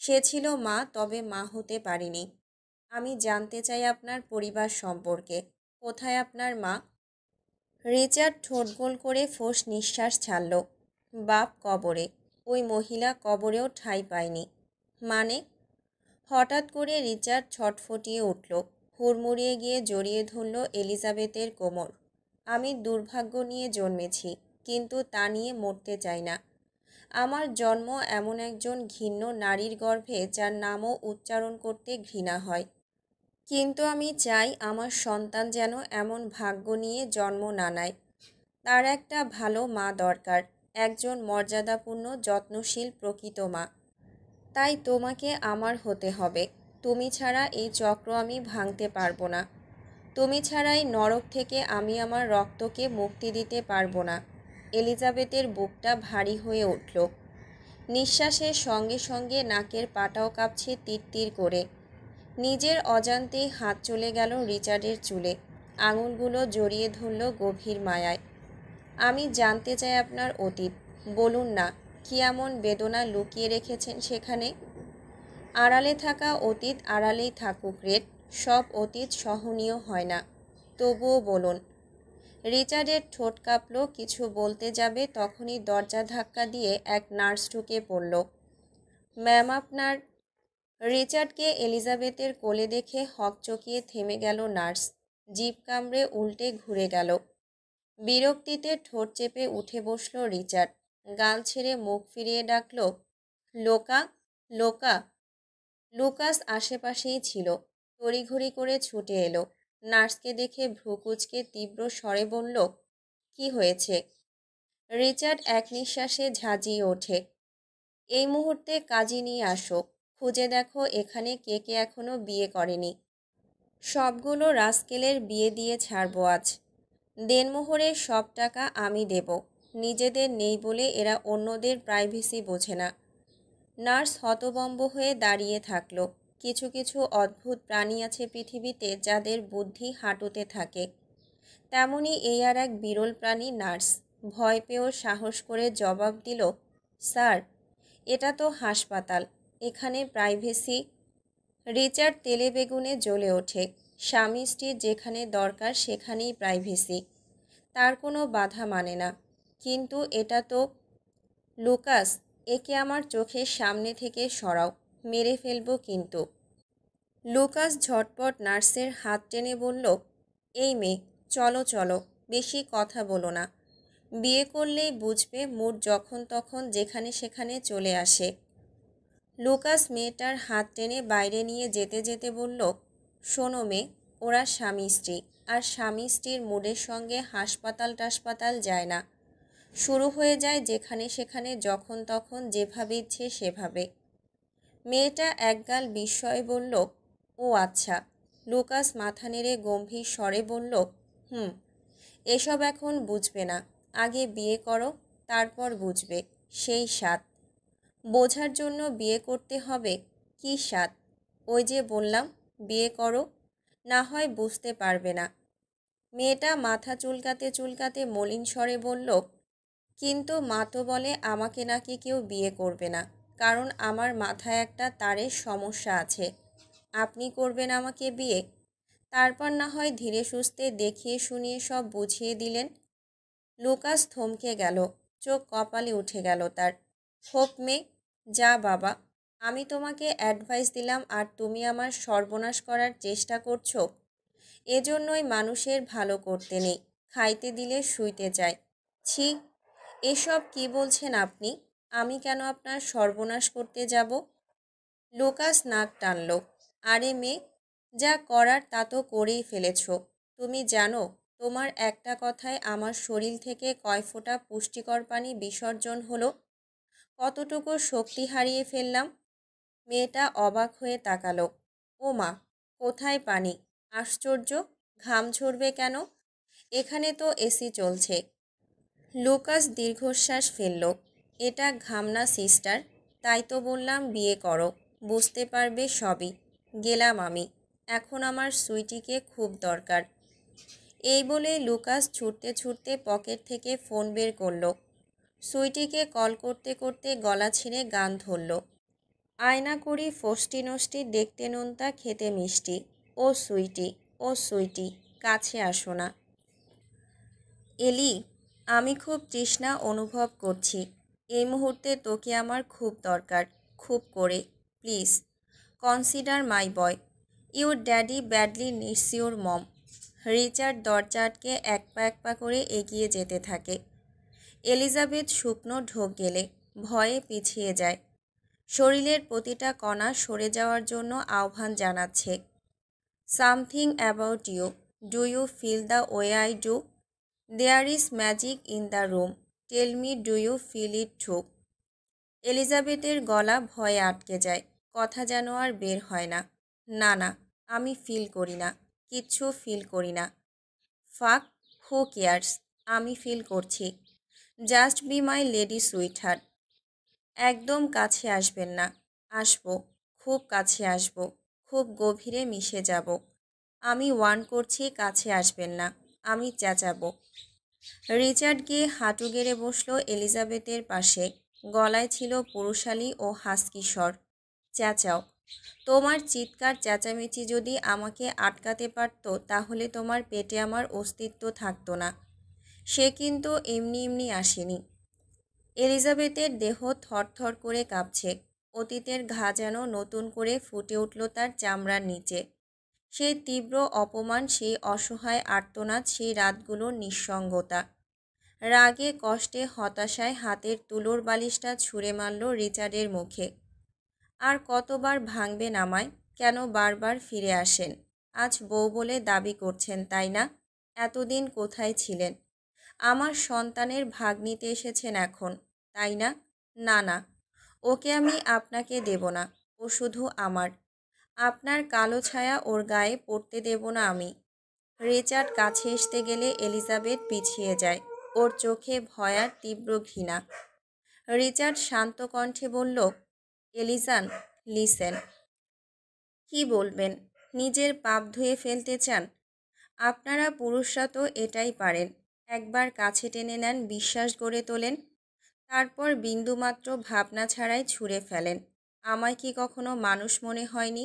[SPEAKER 1] সে ছিল মা, তবে মা হতে পারিনি। আমি জানতে চাই আপনার পরিবার সম্পর্কে। কোথায় আপনার মা? রিচার্ড ঠোঁট গোল করে ফোঁস নিঃশ্বাস ছাড়ল। বাপ কবরে। ওই মহিলা কবরেও ঠাঁই পায়নি। মানে? হঠাৎ করে রিচার্ড ছটফটিয়ে উঠল। হুড়মুড়িয়ে গিয়ে জড়িয়ে ধরল এলিজাবেথের কোমর। আমি দুর্ভাগ্য নিয়ে জন্মেছি, কিন্তু তা নিয়ে মরতে চাই না। আমার জন্ম এমন একজন ঘৃণ্য নারীর গর্ভে যার নামও উচ্চারণ করতে ঘৃণা হয়। কিন্তু আমি চাই আমার সন্তান যেন এমন ভাগ্য নিয়ে জন্ম না নেয়। তার একটা ভালো মা দরকার, একজন মর্যাদাপূর্ণ যত্নশীল প্রকৃত মা। তাই তোমাকে আমার হতে হবে। তুমি ছাড়া এই চক্র আমি ভাঙতে পারবো না। তুমি ছাড়াই নরক থেকে আমি আমার রক্তকে মুক্তি দিতে পারবো না। এলিজাবেথের বুকটা ভারী হয়ে উঠল। নিঃশ্বাসের সঙ্গে সঙ্গে নাকের পাটাও কাঁপছে তিরতির করে। নিজের অজান্তেই হাত চলে গেল রিচার্ডের চুলে। আঙুলগুলো জড়িয়ে ধরল গভীর মায়ায়। আমি জানতে চাই আপনার অতীত। বলুন না, কি এমন বেদনা লুকিয়ে রেখেছেন সেখানে? আড়ালে থাকা অতীত আড়ালেই থাকুক রেড, সব অতীত সহনীয় হয় না। তবুও বলুন। রিচার্ডের ঠোঁট কাঁপল। কিছু বলতে যাবে তখনই দরজা ধাক্কা দিয়ে এক নার্স ঢুকে পড়ল। ম্যাম, আপনার। রিচার্ডকে এলিজাবেথের কোলে দেখে হকচকিয়ে থেমে গেল নার্স। জিভ কামড়ে উল্টে ঘুরে গেল। বিরক্তিতে ঠোঁট চেপে উঠে বসল রিচার্ড। গাল ছেড়ে মুখ ফিরিয়ে ডাকল, লোকা, লোকা। লুকাস আশেপাশেই ছিল। তড়িঘড়ি করে ছুটে এলো। নার্সকে দেখে ভ্রুকুচকে তীব্র স্বরে বলল, কি হয়েছে? রিচার্ড এক নিঃশ্বাসে ঝাঁঝিয়ে ওঠে। এই মুহূর্তে কাজী নিয়ে আসো। খুঁজে দেখো এখানে কে কে এখনো বিয়ে করেনি। সবগুলো রাস্কেলের বিয়ে দিয়ে ছাড়বো আজ। দেনমোহরের সব টাকা আমি দেব। নিজেদের নেই বলে এরা অন্যদের প্রাইভেসি বোঝে না। নার্স হতবম্ব হয়ে দাঁড়িয়ে থাকলো। কিছু কিছু অদ্ভুত প্রাণী আছে পৃথিবীতে যাদের বুদ্ধি হাঁটুতে থাকে। তেমনি এই আর এক বিরল প্রাণী নার্স। ভয় পেয়েও সাহস করে জবাব দিল, স্যার, এটা তো হাসপাতাল, এখানে প্রাইভেসি। রিচার্ড তেলে বেগুনে জ্বলে ওঠে। স্বামী স্ত্রীর যেখানে দরকার সেখানেই প্রাইভেসি। তার কোনো বাধা মানে না। কিন্তু এটা তো। লুকাস, একে আমার চোখের সামনে থেকে সরাও, মেরে ফেলবো কিন্তু। লুকাস ঝটপট নার্সের হাত টেনে বলল, এই মেয়ে, চলো চলো, বেশি কথা বলো না। বিয়ে করলেই বুঝবে মুড যখন তখন যেখানে সেখানে চলে আসে। লুকাস মেয়েটার হাত টেনে বাইরে নিয়ে যেতে যেতে বলল, শোনো মেয়ে, ওরা স্বামী স্ত্রী, আর স্বামী স্ত্রীর মুডের সঙ্গে হাসপাতাল টাসপাতাল যায় না। শুরু হয়ে যায় যেখানে সেখানে যখন তখন যেভাবে ইচ্ছে সেভাবে। মেয়েটা একগাল বিস্ময়ে বলল, ও আচ্ছা। লুকাস মাথা নেড়ে গম্ভীর স্বরে বলল, হুম, এসব এখন বুঝবে না। আগে বিয়ে করো, তারপর বুঝবে সেই স্বাদ। বোঝার জন্য বিয়ে করতে হবে। কি স্বাদ? ওই যে বললাম, বিয়ে করো, না হয় বুঝতে পারবে না। মেয়েটা মাথা চুলকাতে চুলকাতে মলিন স্বরে বলল, কিন্তু মা তো বলে আমাকে নাকি কেউ বিয়ে করবে না, কারণ আমার মাথায় একটা তারের সমস্যা আছে। আপনি করবেন আমাকে বিয়ে? তারপর না হয় ধীরে সুস্থে দেখিয়ে শুনিয়ে সব বুঝিয়ে দিলেন। লুকাস থমকে গেল, চোখ কপালে উঠে গেল তার। হোপ মেয়ে, যা বাবা, আমি তোমাকে অ্যাডভাইস দিলাম আর তুমি আমার সর্বনাশ করার চেষ্টা করছো। এজন্যই মানুষের ভালো করতে নেই, খাইতে দিলে শুইতে চায়। ছি, এসব কি বলছেন আপনি? আমি কেন আপনার সর্বনাশ করতে যাব? লুকাস নাক টানল। আরে মেয়ে, যা করার তা তো করেই ফেলেছ। তুমি জানো তোমার একটা কথায় আমার শরীর থেকে কয় ফোঁটা পুষ্টিকর পানি বিসর্জন হলো? কতটুকু শক্তি হারিয়ে ফেললাম? মেয়েটা অবাক হয়ে তাকালো। ও মা, কোথায় পানি? আশ্চর্য, ঘাম ঝরবে কেন? এখানে তো এসি চলছে। লুকাস দীর্ঘশ্বাস ফেলল। এটা ঘাম না সিস্টার, তাই তো বললাম বিয়ে করো, বুঝতে পারবে সবই। গেলাম আমি, এখন আমার সুইটিকে খুব দরকার। এই বলে লুকাস ছুটতে ছুটতে পকেট থেকে ফোন বের করল। সুইটিকে কল করতে করতে গলা ছিঁড়ে গান ধরল। আয়না করি ফষ্টি নষ্টি, দেখতে নোনতা খেতে মিষ্টি। ও সুইটি, ও সুইটি, কাছে আসো না। এলি, আমি খুব তৃষ্ণা অনুভব করছি। এই মুহূর্তে তোকে আমার খুব দরকার, খুব করে। Please consider my boy. Your daddy badly needs your mom. Richard দরজা আটকে এক পা করে এগিয়ে যেতে থাকে। এলিজাবেথ শুকনো ঢোক গেলে ভয়ে পিছিয়ে যায়। শরীরের প্রতিটা কণা সরে যাওয়ার জন্য আহ্বান জানাচ্ছে। Something about you, do you feel the way I do? There is magic in the room, tell me do you feel it too? এলিজাবেথের গলা ভয়ে আটকে যায়, কথা যেন আর বের হয় না। না না, আমি ফিল করি না, কিচ্ছু ফিল করি না। ফাক, হু কেয়ার্স, আমি ফিল করছি। Just be my lady sweetheart. একদম কাছে আসবেন না। আসবো, খুব কাছে আসবো, খুব গভীরে মিশে যাব। আমি ওয়ার্ন করছি, কাছে আসবেন না, আমি চেঁচাবো। রিচার্ড গিয়ে হাঁটু গেড়ে বসলো এলিজাবেথের পাশে। গলায় ছিল পুরুষালী ও হাস্কি স্বর। চেঁচাও। তোমার চিৎকার চেঁচামেচি যদি আমাকে আটকাতে পারত, তাহলে তোমার পেটে আমার অস্তিত্ব থাকতো না। সে কিন্তু এমনি এমনি আসেনি। এলিজাবেথের দেহ থরথর করে কাঁপছে। অতীতের ঘা যেন নতুন করে ফুটে উঠল তার চামড়ার নিচে। সেই তীব্র অপমান, সেই অসহায় আর্তনাদ, সেই রাতগুলোর নিঃসঙ্গতা। রাগে কষ্টে হতাশায় হাতের তুলোর বালিশটা ছুঁড়ে মারল রিচার্ডের মুখে। আর কতবার ভাঙবেন আমায়? কেন বারবার ফিরে আসেন? আজ বউ বলে দাবি করছেন, তাই না? এতদিন কোথায় ছিলেন? আমার সন্তানের ভাগ নিতে এসেছেন এখন, তাই না? না না, ওকে আমি আপনাকে দেব না। ও শুধু আমার। আপনার কালো ছায়া ওর গায়ে পড়তে দেব না আমি। রিচার্ড কাছে আসতে গেলে এলিজাবেথ পিছিয়ে যায়, ওর চোখে ভয় আর তীব্র ঘৃণা। রিচার্ড শান্ত কণ্ঠে বলল, এলিজান, লিসেন। কি বলবেন? নিজের পাপ ধুয়ে ফেলতে চান? আপনারা পুরুষরা তো এটাই পারেন। একবার কাছে টেনে নেন, বিশ্বাস গড়ে তোলেন, তারপর বিন্দুমাত্র ভাবনা ছাড়াই ছুঁড়ে ফেলেন। আমায় কি কখনো মানুষ মনে হয়নি?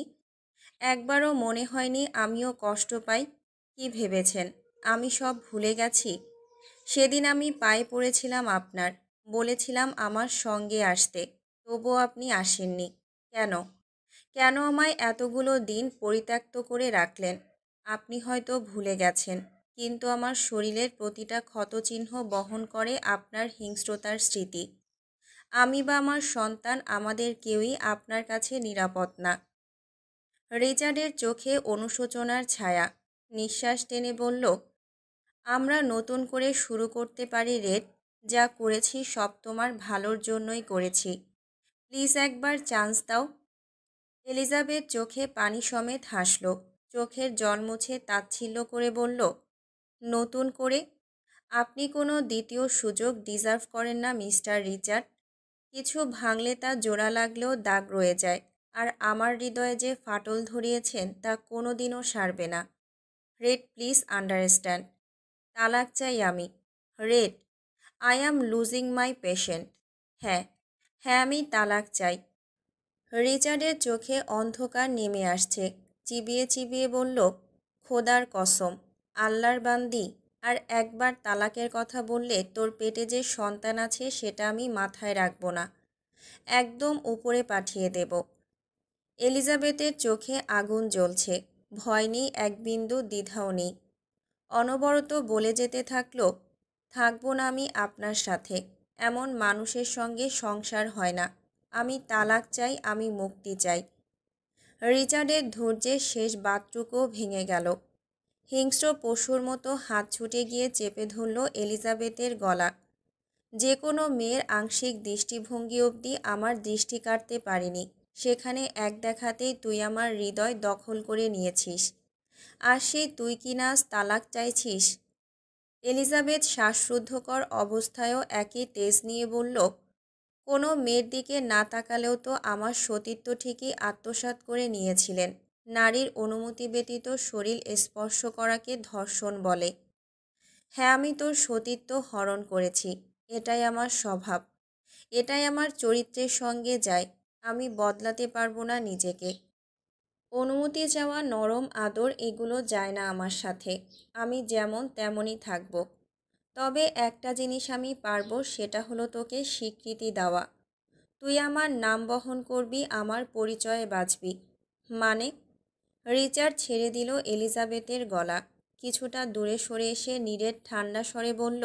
[SPEAKER 1] একবারও মনে হয়নি আমিও কষ্ট পাই? কি ভেবেছেন আমি সব ভুলে গেছি? সেদিন আমি পায়ে পড়েছিলাম আপনার, বলেছিলাম আমার সঙ্গে আসতে, তবুও আপনি আসেননি। কেন? কেন আমায় এতগুলো দিন পরিত্যক্ত করে রাখলেন? আপনি হয়তো ভুলে গেছেন, কিন্তু আমার শরীরের প্রতিটা ক্ষতচিহ্ন বহন করে আপনার হিংস্রতার স্মৃতি। আমি বা আমার সন্তান, আমাদের কেউই আপনার কাছে নিরাপদ না। রিচার্ডের চোখে অনুশোচনার ছায়া। নিঃশ্বাস টেনে বলল, আমরা নতুন করে শুরু করতে পারি রেড। যা করেছি সব তোমার ভালোর জন্যই করেছি। প্লিজ একবার চান্স দাও। এলিজাবেথ চোখে পানি সমেত হাসল। চোখের জল মুছে তাচ্ছিল্য করে বলল, নতুন করে? আপনি কোনো দ্বিতীয় সুযোগ ডিজার্ভ করেন না মিস্টার রিচার্ড। কিছু ভাঙলে তা জোড়া লাগলেও দাগ রয়ে যায়, আর আমার হৃদয়ে যে ফাটল ধরিয়েছেন তা কোনো দিনও সারবে না। Red, please understand. তালাক চাই আমি। Red, I am losing my patient. হ্যাঁ, হ্যাঁ, আমি তালাক চাই। রিচার্ডের চোখে অন্ধকার নেমে আসছে। চিবিয়ে চিবিয়ে বলল, খোদার কসম, আল্লাহর বান্দি, আর একবার তালাকের কথা বললে তোর পেটে যে সন্তান আছে সেটা আমি মাথায় রাখবো না, একদম উপরে পাঠিয়ে দেব। এলিজাবেথের চোখে আগুন জ্বলছে, ভয় নেই, এক বিন্দু দ্বিধাও নেই। অনবরত বলে যেতে থাকলো, থাকবো না আমি আপনার সাথে, এমন মানুষের সঙ্গে সংসার হয় না, আমি তালাক চাই, আমি মুক্তি চাই। রিচার্ডের ধৈর্যের শেষ বাঁকটুকুও ভেঙে গেল। হিংস্র পশুর মতো হাত ছুটে গিয়ে চেপে ধরল এলিজাবেথের গলা। যে কোনো মেয়ের আংশিক দৃষ্টিভঙ্গি অবধি আমার দৃষ্টি কাটতে পারিনি, সেখানে এক দেখাতেই তুই আমার হৃদয় দখল করে নিয়েছিস, আর সেই তুই কি না আজ তালাক চাইছিস? এলিজাবেথ শ্বাসরুদ্ধকর অবস্থায়ও একই তেজ নিয়ে বলল, কোনো মেয়ের দিকে না তাকালেও তো আমার সতীত্ব ঠিকই আত্মসাৎ করে নিয়েছিলেন। নারীর অনুমতি ব্যতীত শরীর স্পর্শ করাকে ধর্ষণ বলে। হ্যাঁ, আমি তোর সতীত্ব হরণ করেছি, এটাই আমার স্বভাব, এটাই আমার চরিত্রের সঙ্গে যায়। আমি বদলাতে পারবো না নিজেকে। অনুমতি চাওয়া, নরম আদর, এগুলো যায় না আমার সাথে। আমি যেমন তেমনই থাকবো। তবে একটা জিনিস আমি পারবো, সেটা হলো তোকে স্বীকৃতি দেওয়া। তুই আমার নাম বহন করবি, আমার পরিচয়ে বাঁচবি। মানে? রিচার্ড ছেড়ে দিল এলিজাবেথের গলা। কিছুটা দূরে সরে এসে নীরের ঠান্ডা স্বরে বলল,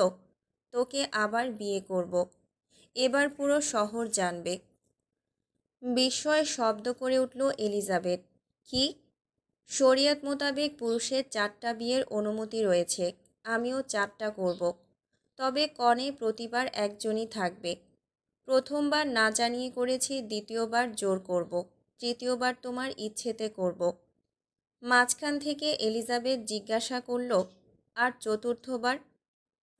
[SPEAKER 1] তোকে আবার বিয়ে করব। এবার পুরো শহর জানবে। বিস্ময়ে শব্দ করে উঠল এলিজাবেথ। কি? শরিয়ত মোতাবেক পুরুষের 4টা বিয়ের অনুমতি রয়েছে, আমিও 4টা করব। তবে কনে প্রতিবার একজনই থাকবে। প্রথমবার না জানিয়ে করেছি, দ্বিতীয়বার জোর করব, তৃতীয়বার তোমার ইচ্ছেতে করব। মাঝখান থেকে এলিজাবেথ জিজ্ঞাসা করল, আর চতুর্থবার?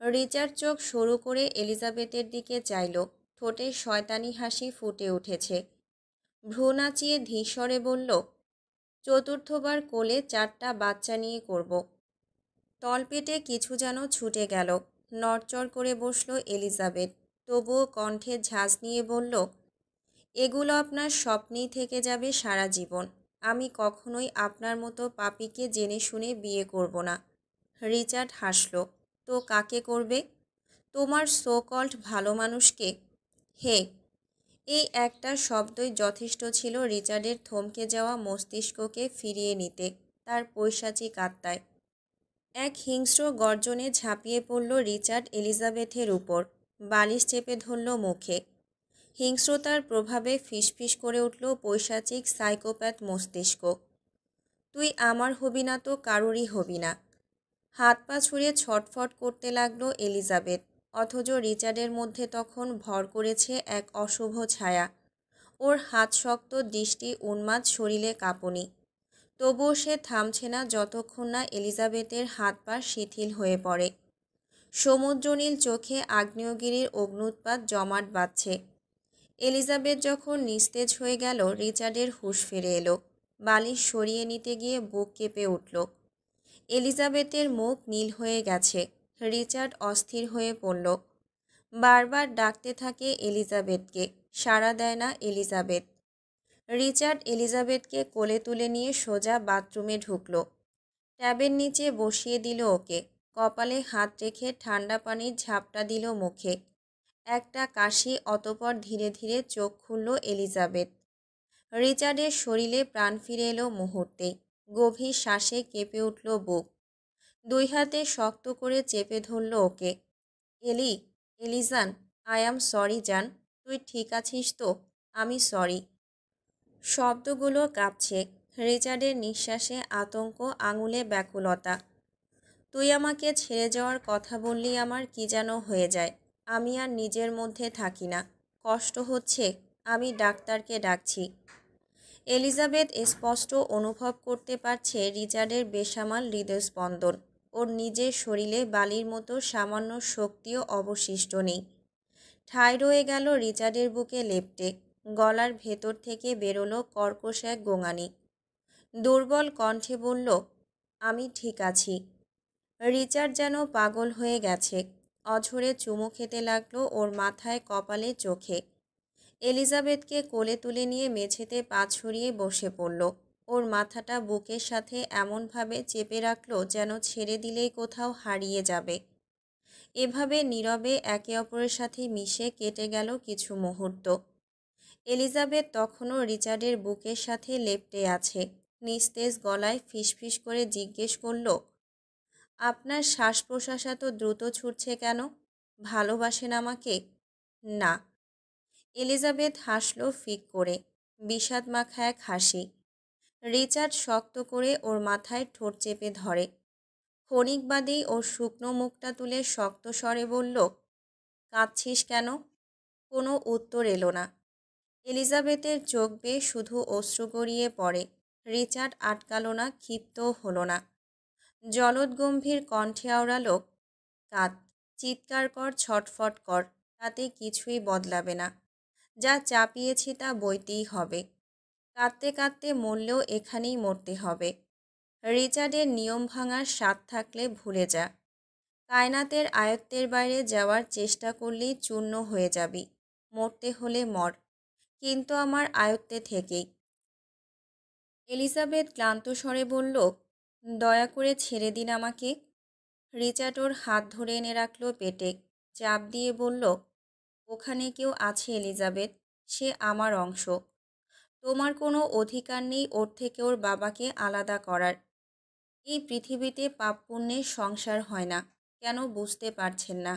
[SPEAKER 1] রিচার্ড চোখ সরু করে এলিজাবেথের দিকে চাইল। ঠোঁটে শয়তানি হাসি ফুটে উঠেছে। ভ্রু নাচিয়ে ধীস্বরে বলল, চতুর্থবার কোলে 4টা বাচ্চা নিয়ে করব। তলপেটে কিছু যেন ছুটে গেল। নড়চড় করে বসল এলিজাবেথ, তবুও কণ্ঠে ঝাঁজ নিয়ে বলল, এগুলো আপনার স্বপ্নেই থেকে যাবে সারা জীবন। আমি কখনোই আপনার মতো পাপীকে জেনে শুনে বিয়ে করব না। রিচার্ড হাসল। তো কাকে করবে? তোমার সো কল্ড ভালো মানুষকে। হে! এই একটা শব্দই যথেষ্ট ছিল রিচার্ডের থমকে যাওয়া মস্তিষ্ককে ফিরিয়ে নিতে তার পৈশাচিক আত্মায়। এক হিংস্র গর্জনে ঝাঁপিয়ে পড়ল রিচার্ড এলিজাবেথের উপর, বালিশ চেপে ধরল মুখে। হিংস্রতার প্রভাবে ফিসফিস করে উঠল পৈশাচিক সাইকোপ্যাথ মস্তিষ্ক। তুই আমার হবি না তো কারোরই হবি না। হাত পা ছুঁড়ে ছটফট করতে লাগলো এলিজাবেথ, অথচ রিচার্ডের মধ্যে তখন ভর করেছে এক অশুভ ছায়া। ওর হাত শক্ত, দৃষ্টি উন্মাদ, শরীরে কাঁপুনি। তবুও সে থামছে না যতক্ষণ না এলিজাবেথের হাত পা শিথিল হয়ে পড়ে। সমুদ্রনীল চোখে আগ্নেয়গিরির অগ্ন্যুৎপাত জমাট বাঁধছে। এলিজাবেথ যখন নিস্তেজ হয়ে গেল, রিচার্ডের হুঁশ ফিরে এলো। বালিশ সরিয়ে নিতে গিয়ে বুক কেঁপে উঠল। এলিজাবেথের মুখ নীল হয়ে গেছে। রিচার্ড অস্থির হয়ে পড়ল। বারবার ডাকতে থাকে এলিজাবেথকে, সাড়া দেয় না এলিজাবেথ। রিচার্ড এলিজাবেথকে কোলে তুলে নিয়ে সোজা বাথরুমে ঢুকল। ট্যাবের নিচে বসিয়ে দিল ওকে। কপালে হাত রেখে ঠান্ডা পানির ঝাপটা দিল মুখে। একটা কাশি, অতপর ধীরে ধীরে চোখ খুলল এলিজাবেথ। রিচার্ডের শরীরে প্রাণ ফিরে এলো মুহূর্তেই। গভীর শ্বাসে কেঁপে উঠল বুক। 2 হাতে শক্ত করে চেপে ধরল ওকে। এলিজান, আই অ্যাম সরি জান। তুই ঠিক আছিস তো? আমি সরি। শব্দগুলো কাঁপছে। রিচার্ডের নিঃশ্বাসে আতঙ্ক, আঙুলে ব্যাকুলতা। তুই আমাকে ছেড়ে যাওয়ার কথা বললি আমার কি যেন হয়ে যায়। আমি আর নিজের মধ্যে থাকি না। কষ্ট হচ্ছে। আমি ডাক্তারকে ডাকছি। এলিজাবেথ স্পষ্ট অনুভব করতে পারছে রিচার্ডের বেসামাল হৃদস্পন্দন। ওর নিজের শরীরে বালির মতো সামান্য শক্তিও অবশিষ্ট নেই। ঠায় রয়ে গেল রিচার্ডের বুকে লেপ্টে। গলার ভেতর থেকে বেরোলো কর্কশ এক গোঙানি। দুর্বল কণ্ঠে বলল, আমি ঠিক আছি। রিচার্ড যেন পাগল হয়ে গেছে। অঝরে চুমু খেতে লাগলো ওর মাথায়, কপালে, চোখে। এলিজাবেথকে কোলে তুলে নিয়ে মেঝেতে পা ছড়িয়ে বসে পড়ল। ওর মাথাটা বুকের সাথে এমনভাবে চেপে রাখলো যেন ছেড়ে দিলেই কোথাও হারিয়ে যাবে। এভাবে নীরবে একে অপরের সাথে মিশে কেটে গেল কিছু মুহূর্ত। এলিজাবেথ তখনও রিচার্ডের বুকের সাথে লেপ্টে আছে। নিস্তেজ গলায় ফিসফিস করে জিজ্ঞেস করল, আপনার শ্বাস প্রশ্বাস এত দ্রুত ছুটছে কেন? ভালোবাসেন আমাকে? না। এলিজাবেথ হাসল ফিক করে, বিষাদ মাখা এক হাসি। রিচার্ড শক্ত করে ওর মাথায় ঠোঁট চেপে ধরে। ক্ষণিক বাদেই ওর শুকনো মুখটা তুলে শক্ত স্বরে বলল, কাঁদছিস কেন? কোনো উত্তর এলো না। এলিজাবেথের চোখ বেয়ে শুধু অশ্রু গড়িয়ে পড়ে। রিচার্ড আটকালো না, ক্ষিপ্তও হলো না। জলদগম্ভীর কণ্ঠে আওড়ালো, কাঁদ, চিৎকার কর, ছটফট কর, তাতে কিছুই বদলাবে না। যা চাপিয়েছি তা বইতেই হবে। কাঁদতে কাঁদতে মরলেও এখানেই মরতে হবে। রিচার্ডের নিয়ম ভাঙার স্বাদ থাকলে ভুলে যা। কায়নাতের আয়ত্তের বাইরে যাওয়ার চেষ্টা করলেই চূর্ণ হয়ে যাবি। মরতে হলে মর, কিন্তু আমার আয়ত্তে থেকেই। এলিজাবেথ ক্লান্ত স্বরে বলল, দয়া করে ছেড়ে দিন আমাকে। রিচার্ড ওর হাত ধরে এনে রাখল পেটে, চাপ দিয়ে বলল, ওখানে কেউ আছে এলিজাবেথ, সে আমার অংশ। তোমার কোনো অধিকার নেই ওর থেকে ওর বাবাকে আলাদা করার। এই পৃথিবীতে পাপ পুণ্যের সংসার হয় না। কেন বুঝতে পারছেন না?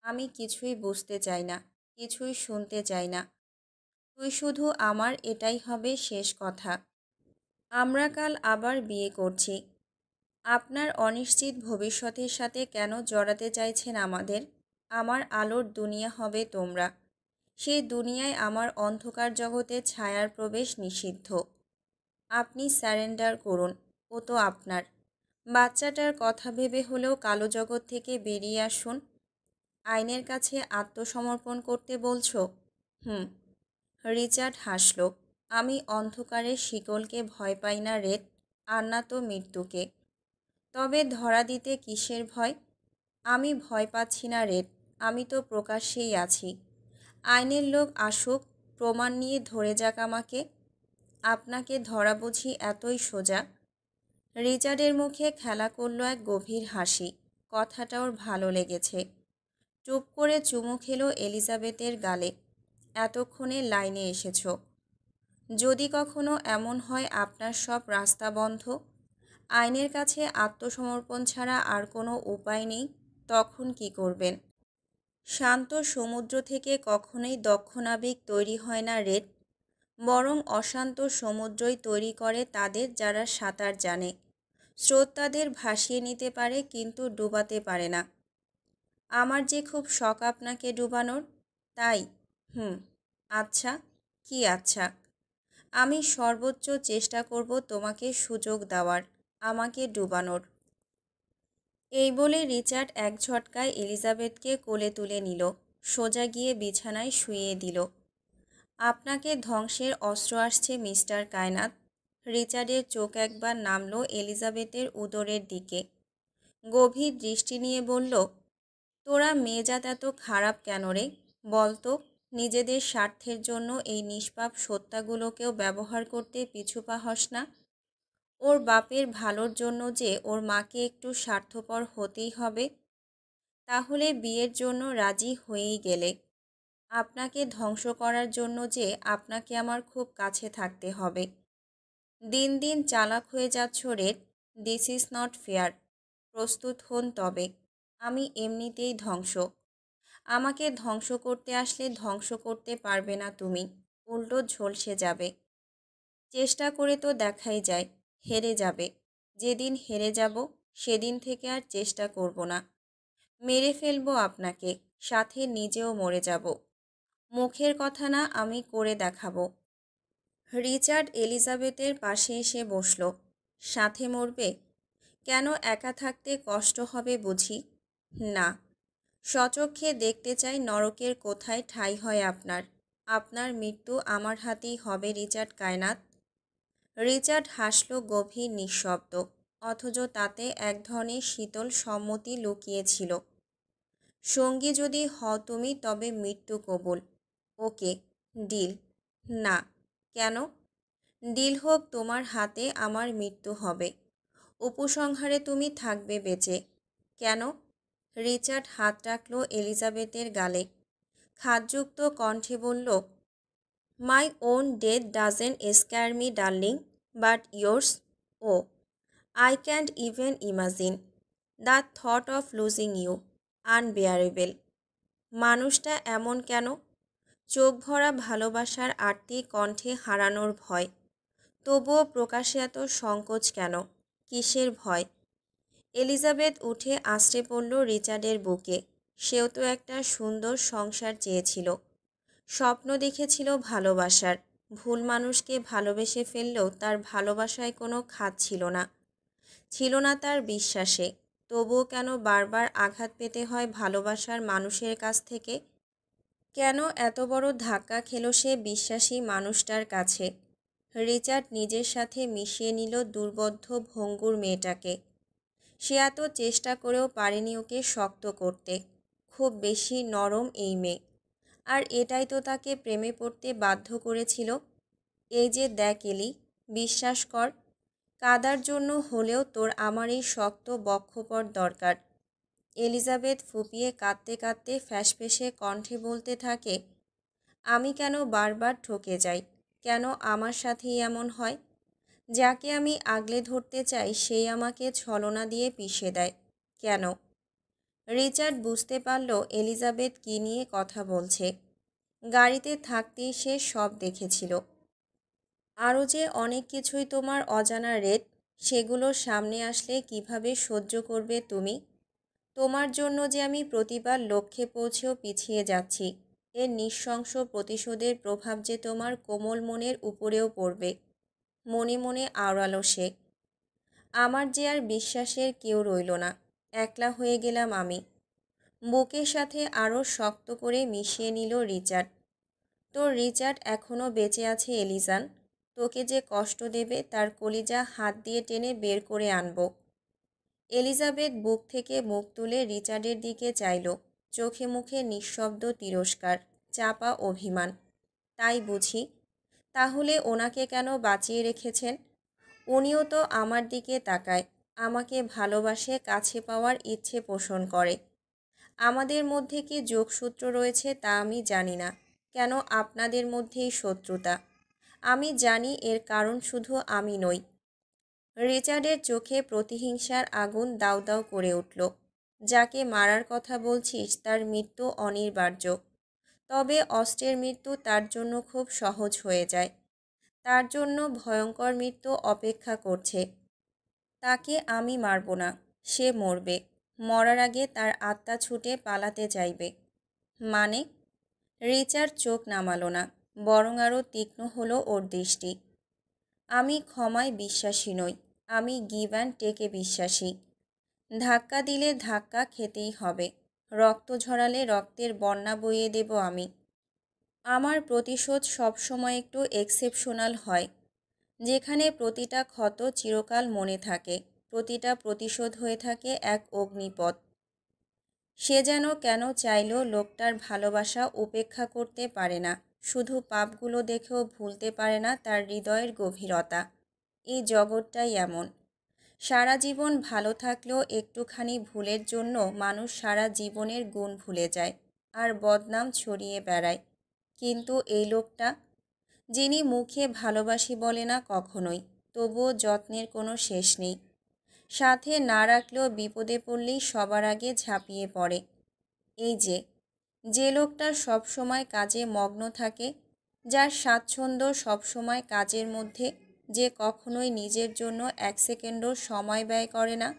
[SPEAKER 1] আমি কিছুই বুঝতে চাই না, কিছুই শুনতে চাই না। তুই শুধু আমার, এটাই হবে শেষ কথা। আমরা কাল আবার বিয়ে করছি। আপনার অনিশ্চিত ভবিষ্যতের সাথে কেন জড়াতে চাইছেন আমাদের? আমার আলোর দুনিয়া হবে তোমরা। সেই দুনিয়ায় আমার অন্ধকার জগতে ছায়ার প্রবেশ নিষিদ্ধ। আপনি স্যারেন্ডার করুন, ও তো আপনার। বাচ্চাটার কথা ভেবে হলেও কালো জগৎ থেকে বেরিয়ে আসুন। আইনের কাছে আত্মসমর্পণ করতে বলছো? হুম। রিচার্ড হাসল। আমি অন্ধকারের শিকলকে ভয় পাই না রেড, আর না তো মৃত্যুকে। তবে ধরা দিতে কিসের ভয়? আমি ভয় পাচ্ছি না রেড, আমি তো প্রকাশ্যেই আছি। আইনের লোক আসুক, প্রমাণ নিয়ে ধরে যাক আমাকে। আপনাকে ধরা বুঝি এতই সোজা? রিচার্ডের মুখে খেলা করল এক গভীর হাসি। কথাটা ওর ভালো লেগেছে। চুপ করে চুমু খেলো এলিজাবেথের গালে। এতক্ষণে লাইনে এসেছ। যদি কখনো এমন হয় আপনার সব রাস্তা বন্ধ, আইনের কাছে আত্মসমর্পণ ছাড়া আর কোনো উপায় নেই, তখন কি করবেন? শান্ত সমুদ্র থেকে কখনোই দক্ষ নাবিক তৈরি হয় না রেড, বরং অশান্ত সমুদ্রই তৈরি করে তাদের যারা সাঁতার জানে। স্রোত তাদের ভাসিয়ে নিতে পারে কিন্তু ডুবাতে পারে না। আমার যে খুব শখ আপনাকে ডুবানোর, তাই। আচ্ছা। কি আচ্ছা? আমি সর্বোচ্চ চেষ্টা করব তোমাকে সুযোগ দেওয়ার, আমাকে ডুবানোর। এই বলে রিচার্ড এক ঝটকায় এলিজাবেথকে কোলে তুলে নিল, সোজা গিয়ে বিছানায় শুইয়ে দিল। আপনাকে ধ্বংসের অস্ত্র আসছে মিস্টার কায়নাত। রিচার্ডের চোখ একবার নামল এলিজাবেথের উদরের দিকে। গভীর দৃষ্টি নিয়ে বলল, তোরা মেয়েজাত এত খারাপ কেন রে? বলতো, নিজেদের স্বার্থের জন্য এই নিষ্পাপ সত্তাগুলোকেও ব্যবহার করতে পিছুপা হস না? ওর বাপের ভালোর জন্য যে ওর মাকে একটু স্বার্থপর হতেই হবে? তাহলে বিয়ের জন্য রাজি হয়েই গেলে। আপনাকে ধ্বংস করার জন্য যে আপনাকে আমার খুব কাছে থাকতে হবে। দিন দিন চালাক হয়ে যাচ্ছ red, this is not fair. প্রস্তুত হন তবে। আমি এমনিতেই ধ্বংস। আমাকে ধ্বংস করতে আসলে ধ্বংস করতে পারবে না তুমি, উল্টো ঝলসে যাবে। চেষ্টা করে তো দেখাই যায়, হেরে যাবে। যেদিন হেরে যাব সেদিন থেকে আর চেষ্টা করব না। মেরে ফেলবো আপনাকে, সাথে নিজেও মরে যাব। মুখের কথা না, আমি করে দেখাবো। রিচার্ড এলিজাবেথের পাশে এসে বসল। সাথে মরবে? কেন, একা থাকতে কষ্ট হবে বুঝি? না, স্বচক্ষে দেখতে চাই নরকের কোথায় ঠাঁই হয় আপনার। আপনার মৃত্যু আমার হাতেই হবে রিচার্ড কায়নাত। রিচার্ড হাসল গভীর নিঃশব্দ, অথচ তাতে এক ধরনের শীতল সম্মতি লুকিয়েছিল। সঙ্গী যদি হও তুমি, তবে মৃত্যু কবুল। ওকে, ডিল। না। কেন? ডিল হোক, তোমার হাতে আমার মৃত্যু হবে, উপসংহারে তুমি থাকবে বেঁচে। কেন? রিচার্ড হাত রাখল এলিজাবেথের গালে, খাদযুক্ত কণ্ঠে বলল, my own death doesn't scare me darling, but yours, oh I can't even imagine the thought of losing you, unbearable. মানুষটা এমন কেন? চোখ ভরা ভালোবাসার আরতি, কণ্ঠে হারানোর ভয়। তবুও প্রকাশে এত সংকোচ কেন? কিসের ভয়? এলিজাবেথ উঠে আছড়ে পড়ল রিচার্ডের বুকে। সেও তো একটা সুন্দর সংসার চেয়েছিল, স্বপ্ন দেখেছিল ভালোবাসার। ভুল মানুষকে ভালোবেসে ফেললেও তার ভালোবাসায় কোনো খাদ ছিল না, ছিল না তার বিশ্বাসে। তবুও কেন বারবার আঘাত পেতে হয় ভালোবাসার মানুষের কাছ থেকে? কেন এত বড় ধাক্কা খেল সে বিশ্বাসী মানুষটার কাছে? রিচার্ড নিজের সাথে মিশিয়ে নিল দুর্বোধ্য ভঙ্গুর মেয়েটাকে। সে এত চেষ্টা করেও পারেনি ওকে শক্ত করতে। খুব বেশি নরম এই মেয়ে, আর এটাই তো তাকে প্রেমে পড়তে বাধ্য করেছিল। এই যে দেখ এলি, বিশ্বাস কর, কাদার জন্য হলেও তোর আমার এই শক্ত বক্ষপট দরকার। এলিজাবেথ ফুপিয়ে কাঁদতে কাঁদতে ফ্যাঁসফেঁসে কণ্ঠে বলতে থাকে, আমি কেন বারবার ঠকে যাই? কেন আমার সাথেই এমন হয়? যাকে আমি আগলে ধরতে চাই সেই আমাকে ছলনা দিয়ে পিষে দেয়। কেন? রিচার্ড বুঝতে পারল এলিজাবেথ কী নিয়ে কথা বলছে। গাড়িতে থাকতেই সে সব দেখেছিল। আরও যে অনেক কিছুই তোমার অজানা রেত, সেগুলো সামনে আসলে কিভাবে সহ্য করবে তুমি? তোমার জন্য যে আমি প্রতিবার লক্ষ্যে পৌঁছেও পিছিয়ে যাচ্ছি, এর নৃশংস প্রতিশোধের প্রভাব যে তোমার কোমল মনের উপরেও পড়বে। মনে মনে আওড়ালো সে। আমার যে আর বিশ্বাসের কেউ রইল না, একলা হয়ে গেলাম আমি। বুকের সাথে আরও শক্ত করে মিশিয়ে নিল রিচার্ড। তোর রিচার্ড এখনও বেঁচে আছে এলিজান। তোকে যে কষ্ট দেবে তার কলিজা হাত দিয়ে টেনে বের করে আনব। এলিজাবেথ বুক থেকে মুখ তুলে রিচার্ডের দিকে চাইল, চোখে মুখে নিঃশব্দ তিরস্কার, চাপা অভিমান। তাই বুঝি? তাহলে ওনাকে কেন বাঁচিয়ে রেখেছেন? উনিও তো আমার দিকে তাকায়, আমাকে ভালোবাসে, কাছে পাওয়ার ইচ্ছে পোষণ করে। আমাদের মধ্যে কি যোগসূত্র রয়েছে তা আমি জানি না। কেন আপনাদের মধ্যেই শত্রুতা? আমি জানি এর কারণ শুধু আমি নই। রিচার্ডের চোখে প্রতিহিংসার আগুন দাউ দাউ করে উঠল। যাকে মারার কথা বলছিস তার মৃত্যু অনিবার্য, তবে অস্ত্রের মৃত্যু তার জন্য খুব সহজ হয়ে যায়। তার জন্য ভয়ঙ্কর মৃত্যু অপেক্ষা করছে। তাকে আমি মারব না, সে মরবে। মরার আগে তার আত্মা ছুটে পালাতে চাইবে। মানে? রিচার্ড চোখ নামালো না, বরং আরও তীক্ষ্ণ হলো ওর দৃষ্টি। আমি ক্ষমায় বিশ্বাসী নই, আমি গিভ অ্যান্ড টেকে বিশ্বাসী। ধাক্কা দিলে ধাক্কা খেতেই হবে, রক্ত ঝরালে রক্তের বন্যা বইয়ে দেব আমি। আমার প্রতিশোধ সবসময় একটু এক্সেপশনাল হয়, যেখানে প্রতিটা ক্ষত চিরকাল মনে থাকে, প্রতিটা প্রতিশোধ হয়ে থাকে এক অগ্নিপথ। সে যেন কেন চাইলেও লোকটার ভালোবাসা উপেক্ষা করতে পারে না, শুধু পাপগুলো দেখেও ভুলতে পারে না তার হৃদয়ের গভীরতা। এই জগৎটাই এমন, সারা জীবন ভালো থাকলেও একটুখানি ভুলের জন্য মানুষ সারা জীবনের গুণ ভুলে যায় আর বদনাম ছড়িয়ে বেড়ায়। কিন্তু এই লোকটা, যিনি মুখে ভালোবাসি বলে না কখনোই, তবুও যত্নের কোনো শেষ নেই। সাথে না রাখলেও বিপদে পড়লেই সবার আগে ঝাঁপিয়ে পড়ে। এই যে লোকটা সবসময় কাজে মগ্ন থাকে, যার স্বাচ্ছন্দ্য সবসময় কাজের মধ্যে, যে কখনোই নিজের জন্য এক সেকেন্ডও সময় ব্যয় করে না,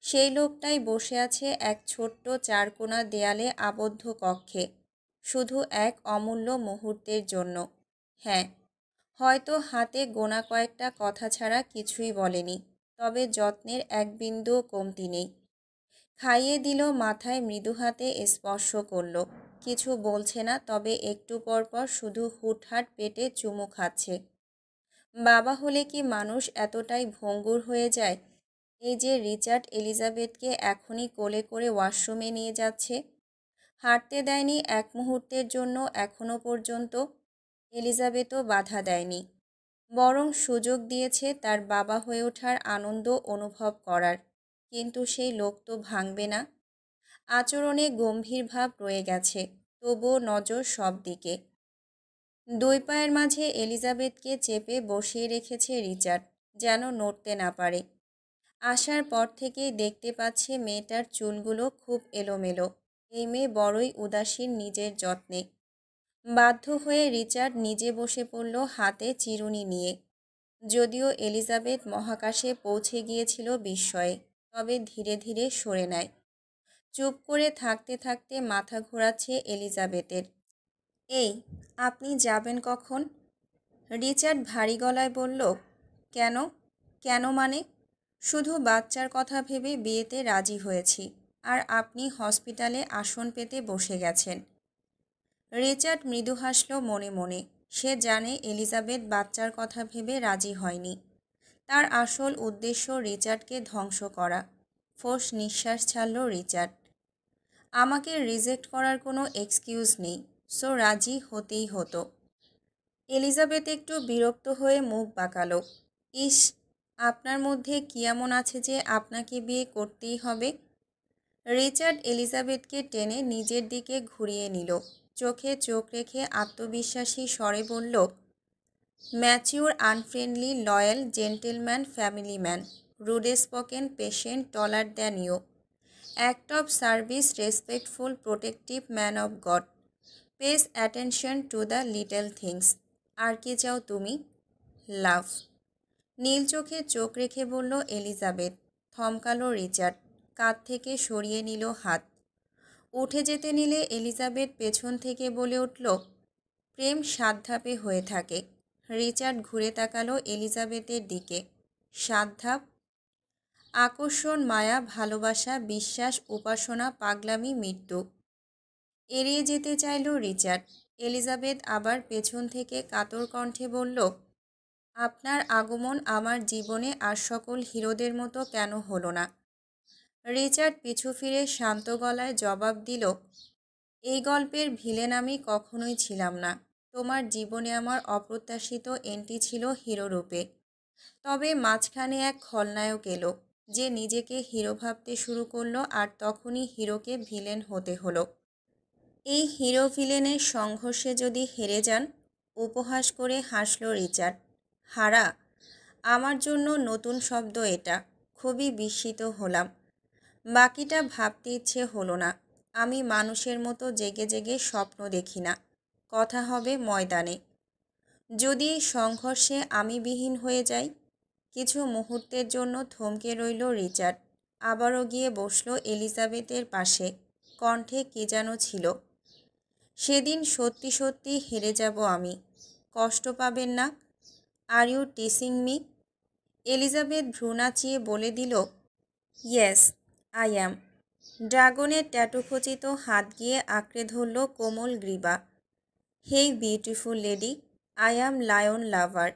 [SPEAKER 1] সেই লোকটাই বসে আছে এক ছোট্ট চারকোনা দেয়ালে আবদ্ধ কক্ষে, শুধু এক অমূল্য মুহূর্তের জন্য। হ্যাঁ, হয়তো হাতে গোনা কয়েকটা কথা ছাড়া কিছুই বলেনি, তবে যত্নের এক বিন্দুও কমতি নেই। খাইয়ে দিল, মাথায় মৃদু হাতে স্পর্শ করল। কিছু বলছে না, তবে একটু পর পর শুধু হুটহাট পেটে চুমু খাচ্ছে। বাবা হলে কি মানুষ এতটাই ভঙ্গুর হয়ে যায়? এই যে রিচার্ড এলিজাবেথকে এখনই কোলে করে ওয়াশরুমে নিয়ে যাচ্ছে, হাঁটতে দেয়নি এক মুহূর্তের জন্য এখনো পর্যন্ত। এলিজাবেথও বাধা দেয়নি। বরং সুযোগ দিয়েছে তার বাবা হয়ে ওঠার আনন্দ অনুভব করার। কিন্তু সেই লোক তো ভাঙবে না। আচরণে গম্ভীর ভাব রয়ে গেছে, তবুও নজর সব দিকে। দুই পায়ের মাঝে এলিজাবেথকে চেপে বসিয়ে রেখেছে রিচার্ড, যেন নড়তে না পারে। আসার পর থেকেই দেখতে পাচ্ছে মেয়েটার চুলগুলো খুব এলোমেলো। এই মেয়ে বড়ই উদাসীন নিজের যত্নে। বাধ্য হয়ে রিচার্ড নিজে বসে পড়ল হাতে চিরুনি নিয়ে। যদিও এলিজাবেথ মহাকাশে পৌঁছে গিয়েছিল বিস্ময়ে, তবে ধীরে ধীরে সরে নেয়। চুপ করে থাকতে থাকতে মাথা ঘোরাচ্ছে এলিজাবেথের। এই, আপনি যাবেন কখন? রিচার্ড ভারী গলায় বলল। কেন? কেন মানে? শুধু বাচ্চার কথা ভেবে বিয়েতে রাজি হয়েছি, আর আপনি হসপিটালে আসন পেতে বসে গেছেন। রিচার্ড মৃদু হাসল মনে মনে। সে জানে এলিজাবেথ বাচ্চার কথা ভেবে রাজি হয়নি। তার আসল উদ্দেশ্য রিচার্ডকে ধ্বংস করা। ফোঁস নিঃশ্বাস ছাড়ল রিচার্ড। আমাকে রিজেক্ট করার কোনো এক্সকিউজ নেই, সো রাজি হতেই হতো। এলিজাবেথ একটু বিরক্ত হয়ে মুখ বাঁকালো। ইস, আপনার মধ্যে কী এমন আছে যে আপনাকে বিয়ে করতেই হবে? রিচার্ড এলিজাবেথকে টেনে নিজের দিকে ঘুরিয়ে নিল। চোখে চোখ রেখে আত্মবিশ্বাসী স্বরে বলল, mature, unfriendly, loyal, gentleman, family man, rude spoken, patient, taller than you, act of service, respectful, protective, man of God, pays attention to the little things. আর কি চাও তুমি? লাভ। নীল চোখে চোখ রেখে বলল এলিজাবেথ। থমকালো রিচার্ড, কাঁধ থেকে সরিয়ে নিল হাত। উঠে যেতে নিলে এলিজাবেথ পেছন থেকে বলে উঠল, প্রেম 7 ধাপে হয়ে থাকে। রিচার্ড ঘুরে তাকালো এলিজাবেথের দিকে। 7 ধাপ? আকর্ষণ, মায়া, ভালোবাসা, বিশ্বাস, উপাসনা, পাগলামি, মৃত্যু। এড়িয়ে যেতে চাইল রিচার্ড। এলিজাবেথ আবার পেছন থেকে কাতর কণ্ঠে বলল, আপনার আগমন আমার জীবনে আর সকল হিরোদের মতো কেন হলো না? রিচার্ড পিছু ফিরে শান্ত গলায় জবাব দিল, এই গল্পের ভিলেন আমি কখনোই ছিলাম না। তোমার জীবনে আমার অপ্রত্যাশিত এন্ট্রি ছিল হিরো রূপে। তবে মাঝখানে এক খলনায়ক এলো, যে নিজেকে হিরো ভাবতে শুরু করলো, আর তখনই হিরোকে ভিলেন হতে হলো। এই হিরো ভিলেনের সংঘর্ষে যদি হেরে যান? উপহাস করে হাসল রিচার্ড। হারা? আমার জন্য নতুন শব্দ এটা। খুবই বিস্মিত হলাম। বাকিটা ভাবতে ইচ্ছে হলো না। আমি মানুষের মতো জেগে জেগে স্বপ্ন দেখি না। কথা হবে ময়দানে। যদি সংঘর্ষে আমি বিহীন হয়ে যাই? কিছু মুহূর্তের জন্য থমকে রইল রিচার্ড। আবারও গিয়ে বসল এলিজাবেথের পাশে। কণ্ঠে কী যেন ছিল। সেদিন সত্যি সত্যি হেরে যাব আমি। কষ্ট পাবেন না? Are you teasing me? Elizabeth ভ্রু নাচিয়ে বলে দিল, ইয়েস, আই অ্যাম। ড্রাগনের ট্যাটুখচিত হাত গিয়ে আঁকড়ে ধরল কোমল গ্রীবা। Hey beautiful lady, I am lion lover.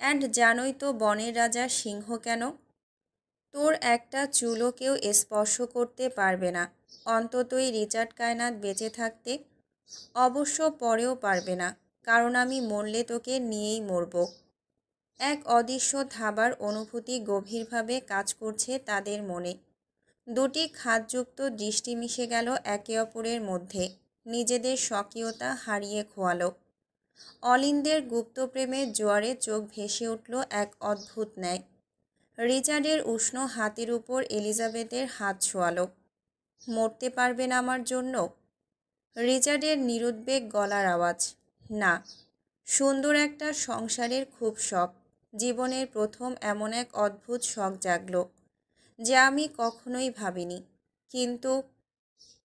[SPEAKER 1] And জানোই তো বনের রাজা সিংহ কেন? তোর একটা চুলও কেউ স্পর্শ করতে পারবে না, অন্ততই রিচার্ড কায়নাত বেঁচে থাকতে। অবশ্য পরেও পারবে না, কারণ আমি মরলে তোকে নিয়েই মরব। এক অদৃশ্য ধাবার অনুভূতি গভীরভাবে কাজ করছে তাদের মনে। দুটি খাতযুক্ত দৃষ্টি মিশে গেল একে অপরের মধ্যে, নিজেদের স্বকীয়তা হারিয়ে খোয়ালো। অলিন্দের গুপ্ত প্রেমের জোয়ারে চোখ ভেসে উঠল এক অদ্ভুত ন্যায়। রিচার্ডের উষ্ণ হাতের উপর এলিজাবেথের হাত ছোঁয়ালো। মরতে পারবেন আমার জন্য? রিচার্ডের নিরুদ্বেগ গলার আওয়াজ। না। সুন্দর একটা সংসারের খুব শখ। জীবনের প্রথম এমন এক অদ্ভুত শখ জাগল, যা আমি কখনোই ভাবিনি। কিন্তু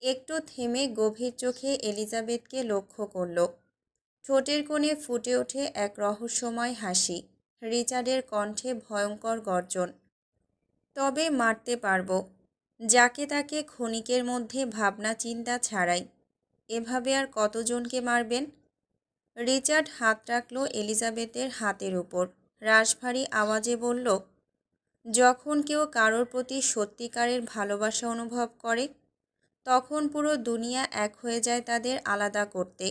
[SPEAKER 1] একটু থেমে গভীর চোখে এলিজাবেথকে লক্ষ্য করল। ঠোঁটের কোণে ফুটে ওঠে এক রহস্যময় হাসি। রিচার্ডের কণ্ঠে ভয়ঙ্কর গর্জন। তবে মারতে পারবো, যাকে তাকে ক্ষণিকের মধ্যে ভাবনা চিন্তা ছাড়াই। এভাবে আর কতজনকে মারবেন? রিচার্ড হাত রাখল এলিজাবেথের হাতের উপর। রাশভারী আওয়াজে বলল, যখন কেউ কারোর প্রতি সত্যিকারের ভালোবাসা অনুভব করে, তখন পুরো দুনিয়া এক হয়ে যায় তাদের আলাদা করতে।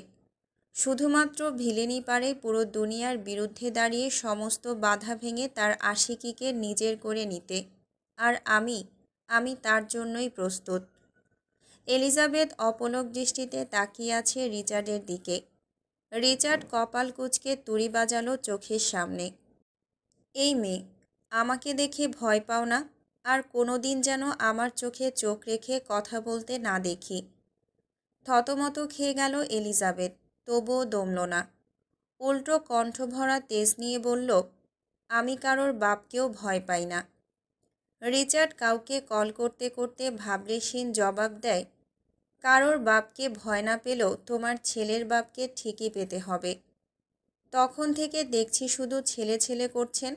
[SPEAKER 1] শুধুমাত্র ভিলেনই পারে পুরো দুনিয়ার বিরুদ্ধে দাঁড়িয়ে সমস্ত বাধা ভেঙে তার আশিকিকে নিজের করে নিতে। আর আমি তার জন্যই প্রস্তুত। এলিজাবেথ অপলক দৃষ্টিতে তাকিয়ে আছে রিচার্ডের দিকে। রিচার্ড কপাল কুঁচকে তুড়ি বাজালো চোখের সামনে। এই মেয়ে, আমাকে দেখে ভয় পাও না? আর কোনো দিন যেন আমার চোখে চোখ রেখে কথা বলতে না দেখি। থতমত খেয়ে গেল এলিজাবেথ, তবুও দমল না। উল্টো কণ্ঠভরা তেজ নিয়ে বলল, আমি কারোর বাপকেও ভয় পাই না। রিচার্ড কাউকে কল করতে করতে ভাবলেশীন জবাব দেয়, কারোর বাপকে ভয় না পেলেও তোমার ছেলের বাপকে ঠিকই পেতে হবে। তখন থেকে দেখছি শুধু ছেলে ছেলে করছেন।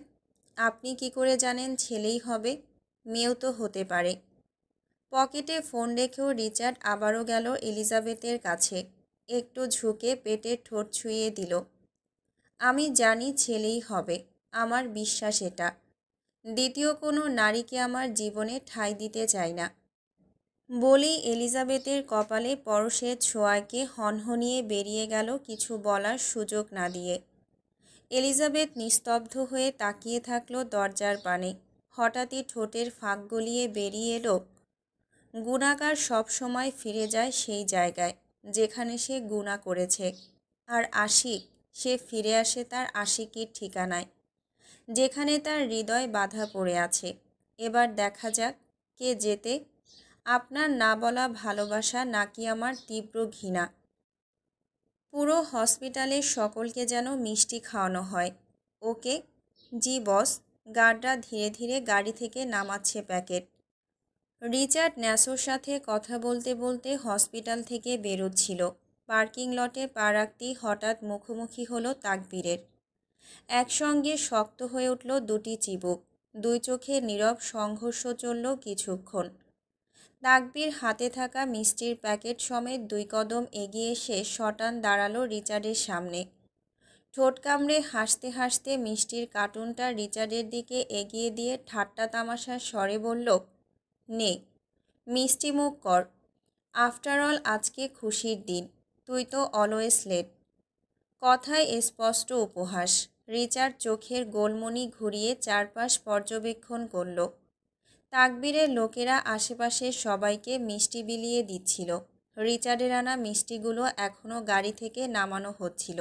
[SPEAKER 1] আপনি কি করে জানেন ছেলেই হবে? মেয়েও তো হতে পারে। পকেটে ফোন রেখেও রিচার্ড আবারও গেল এলিজাবেথের কাছে। একটু ঝুঁকে পেটের ঠোঁট ছুঁয়ে দিল। আমি জানি ছেলেই হবে, আমার বিশ্বাস এটা। দ্বিতীয় কোনো নারীকে আমার জীবনে ঠাঁই দিতে চাই না। বলেই এলিজাবেথের কপালে পরশের ছোঁয়াকে হনহনিয়ে বেরিয়ে গেল কিছু বলার সুযোগ না দিয়ে। এলিজাবেথ নিস্তব্ধ হয়ে তাকিয়ে থাকলো দরজার পানে। হঠাৎই ঠোঁটের ফাঁক গলিয়ে বেরিয়ে এলো, গুণাকার সব সময় ফিরে যায় সেই জায়গায় যেখানে সে গুণা করেছে। আর আশিক, সে ফিরে আসে তার আশিকির ঠিকানায়, যেখানে তার হৃদয় বাঁধা পড়ে আছে। এবার দেখা যাক কে জেতে, আপনার না বলা ভালোবাসা নাকি আমার তীব্র ঘৃণা। পুরো হসপিটালের সকলকে যেন মিষ্টি খাওয়ানো হয়। ওকে? জি বস। গার্ডরা ধীরে ধীরে গাড়ি থেকে নামাচ্ছে প্যাকেট। রিচার্ড ন্যাসোর সাথে কথা বলতে বলতে হসপিটাল থেকে বেরোচ্ছিল। পার্কিং লটে পা রাখতেই হঠাৎ মুখোমুখি হলো তাকবীরের। একসঙ্গে শক্ত হয়ে উঠল দুটি চিবুক। দুই চোখে নীরব সংঘর্ষ চলল কিছুক্ষণ। তাকবীর হাতে থাকা মিষ্টির প্যাকেট সমেত 2 কদম এগিয়ে এসে শটান দাঁড়ালো রিচার্ডের সামনে। ঠোঁট কামড়ে হাসতে হাসতে মিষ্টির কার্টুনটা রিচার্ডের দিকে এগিয়ে দিয়ে ঠাট্টা তামাশার স্বরে বলল, নে, মিষ্টি মুখ কর। আফটার অল আজকে খুশির দিন, তুই তো অলওয়েজ লেট। কথায় স্পষ্ট উপহাস। রিচার্ড চোখের গোলমনি ঘুরিয়ে চারপাশ পর্যবেক্ষণ করল। তাকবীরের লোকেরা আশেপাশের সবাইকে মিষ্টি বিলিয়ে দিচ্ছিল। রিচার্ডের আনা মিষ্টিগুলো এখনও গাড়ি থেকে নামানো হচ্ছিল।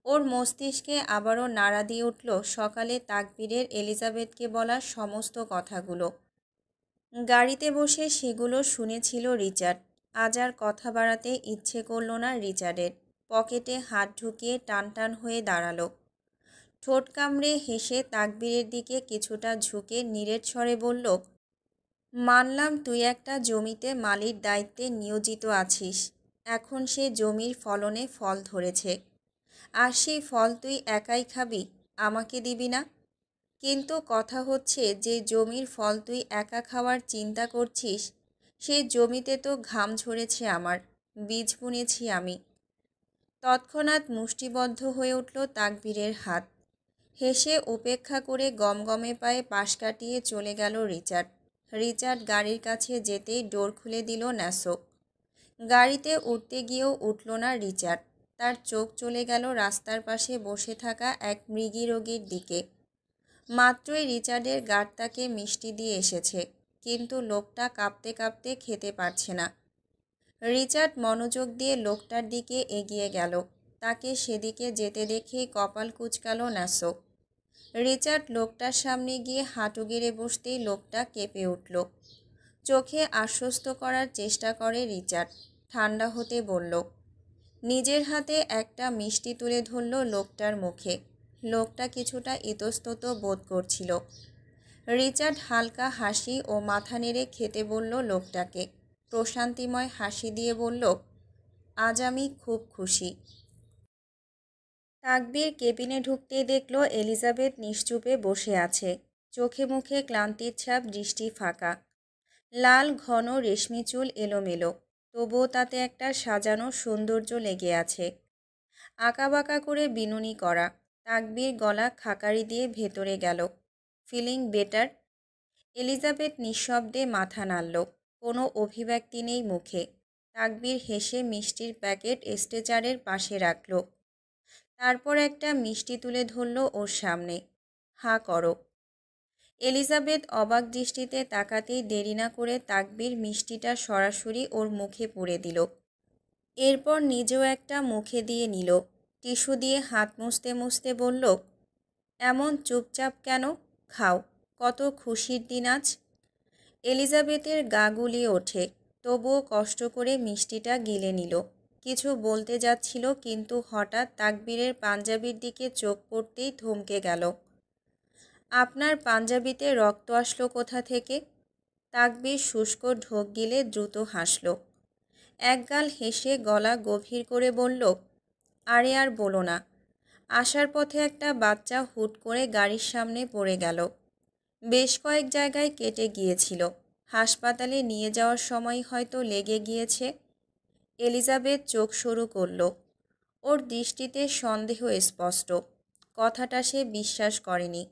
[SPEAKER 1] ওর মস্তিষ্কে আবারও নাড়া দিয়ে উঠল সকালে তাকবীরের এলিজাবেথকে বলা সমস্ত কথাগুলো। গাড়িতে বসে সেগুলো শুনেছিল রিচার্ড। আজ আর কথা বাড়াতে ইচ্ছে করল না রিচার্ডের। পকেটে হাত ঢুকিয়ে টান টান হয়ে দাঁড়ালো। ঠোঁট কামড়ে হেসে তাকবীরের দিকে কিছুটা ঝুঁকে নীরের স্বরে বলল, মানলাম তুই একটা জমিতে মালির দায়িত্বে নিয়োজিত আছিস। এখন সে জমির ফলনে ফল ধরেছে, আর সেই ফল তুই একাই খাবি, আমাকে দিবি না। কিন্তু কথা হচ্ছে যে জমির ফল তুই একা খাওয়ার চিন্তা করছিস, সেই জমিতে তো ঘাম ঝরেছে আমার, বীজ বুনেছি আমি। তৎক্ষণাৎ মুষ্টিবদ্ধ হয়ে উঠল তাকবীরের হাত। হেসে উপেক্ষা করে গমগমে পায়ে পাশ কাটিয়ে চলে গেল রিচার্ড। রিচার্ড গাড়ির কাছে যেতেই ডোর খুলে দিল ন্যাসো। গাড়িতে উঠতে গিয়েও উঠল না রিচার্ড। তার চোখ চলে গেল রাস্তার পাশে বসে থাকা এক মৃগী রোগীর দিকে। মাত্রই রিচার্ডের গার্ড তাকে মিষ্টি দিয়ে এসেছে, কিন্তু লোকটা কাঁপতে কাঁপতে খেতে পারছে না। রিচার্ড মনোযোগ দিয়ে লোকটার দিকে এগিয়ে গেল। তাকে সেদিকে যেতে দেখেই কপাল কুঁচকাল ন্যাসো। রিচার্ড লোকটার সামনে গিয়ে হাঁটু গেড়ে বসতেই লোকটা কেঁপে উঠল। চোখে আশ্বস্ত করার চেষ্টা করে রিচার্ড। ঠান্ডা হতে বলল। নিজের হাতে একটা মিষ্টি তুলে ধরল লোকটার মুখে। লোকটা কিছুটা ইতস্তত বোধ করছিল। রিচার্ড হালকা হাসি ও মাথা নেড়ে খেতে বলল লোকটাকে। প্রশান্তিময় হাসি দিয়ে বলল, আজ আমি খুব খুশি। তাকবীর কেবিনে ঢুকতেই দেখল এলিজাবেথ নিশ্চুপে বসে আছে। চোখে মুখে ক্লান্তির ছাপ, দৃষ্টি ফাঁকা। লাল ঘন রেশমি চুল এলোমেলো, তবুও তাতে একটা সাজানো সৌন্দর্য লেগে আছে। আঁকাবাঁকা করে বিনুনি করা। তাকবীর গলা খাকারি দিয়ে ভেতরে গেল। Feeling better? এলিজাবেথ নিঃশব্দে মাথা নাড়ল। কোনো অভিব্যক্তি নেই মুখে। তাকবীর হেসে মিষ্টির প্যাকেট স্ট্রেচারের পাশে রাখল। তারপর একটা মিষ্টি তুলে ধরল ওর সামনে। হাঁ করো। এলিজাবেথ অবাক দৃষ্টিতে তাকাতেই দেরি না করে তাকবীর মিষ্টিটা সরাসরি ওর মুখে পুরে দিল। এরপর নিজেও একটা মুখে দিয়ে নিল। টিস্যু দিয়ে হাত মুছতে মুছতে বলল, এমন চুপচাপ কেন? খাও, কত খুশির দিন আজ। এলিজাবেথের গা গুলিয়ে ওঠে, তবুও কষ্ট করে মিষ্টিটা গিলে নিল। কিছু বলতে যাচ্ছিল, কিন্তু হঠাৎ তাকবীরের পাঞ্জাবির দিকে চোখ পড়তেই থমকে গেল। আপনার পাঞ্জাবিতে রক্ত আসলো কোথা থেকে? তাকবীর শুষ্ক ঢোক গিলে দ্রুত হাসল। একগাল হেসে গলা গভীর করে বলল, আরে আর বলো না, আসার পথে একটা বাচ্চা হুট করে গাড়ির সামনে পড়ে গেল। বেশ কয়েক জায়গায় কেটে গিয়েছিল। হাসপাতালে নিয়ে যাওয়ার সময় হয়তো লেগে গিয়েছে। এলিজাবেথ চোখ সরু করল। ওর দৃষ্টিতে সন্দেহ স্পষ্ট। কথাটা সে বিশ্বাস করেনি।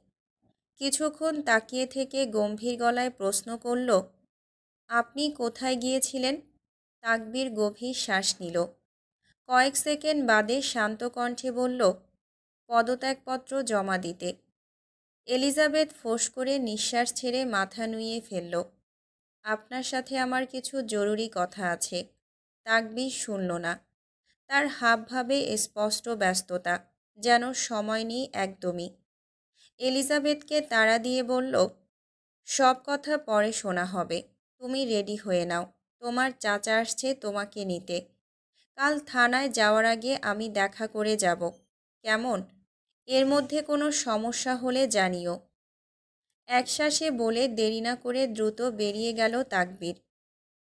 [SPEAKER 1] কিছুক্ষণ তাকিয়ে থেকে গম্ভীর গলায় প্রশ্ন করল, আপনি কোথায় গিয়েছিলেন? তাকবীর গভীর শ্বাস নিল। কয়েক সেকেন্ড বাদে শান্ত কণ্ঠে বলল, পদত্যাগপত্র জমা দিতে। এলিজাবেথ ফোঁস করে নিঃশ্বাস ছেড়ে মাথা নুইয়ে ফেলল। আপনার সাথে আমার কিছু জরুরি কথা আছে। তাকবীর শুনল না। তার হাবভাবে স্পষ্ট ব্যস্ততা, যেন সময় নেই একদমই। এলিজাবেথকে তাড়া দিয়ে বলল, সব কথা পরে শোনা হবে। তুমি রেডি হয়ে নাও, তোমার চাচা আসছে তোমাকে নিতে। কাল থানায় যাওয়ার আগে আমি দেখা করে যাব, কেমন? এর মধ্যে কোনো সমস্যা হলে জানিও। একশ্বাসে বলে দেরি না করে দ্রুত বেরিয়ে গেল তাকবীর।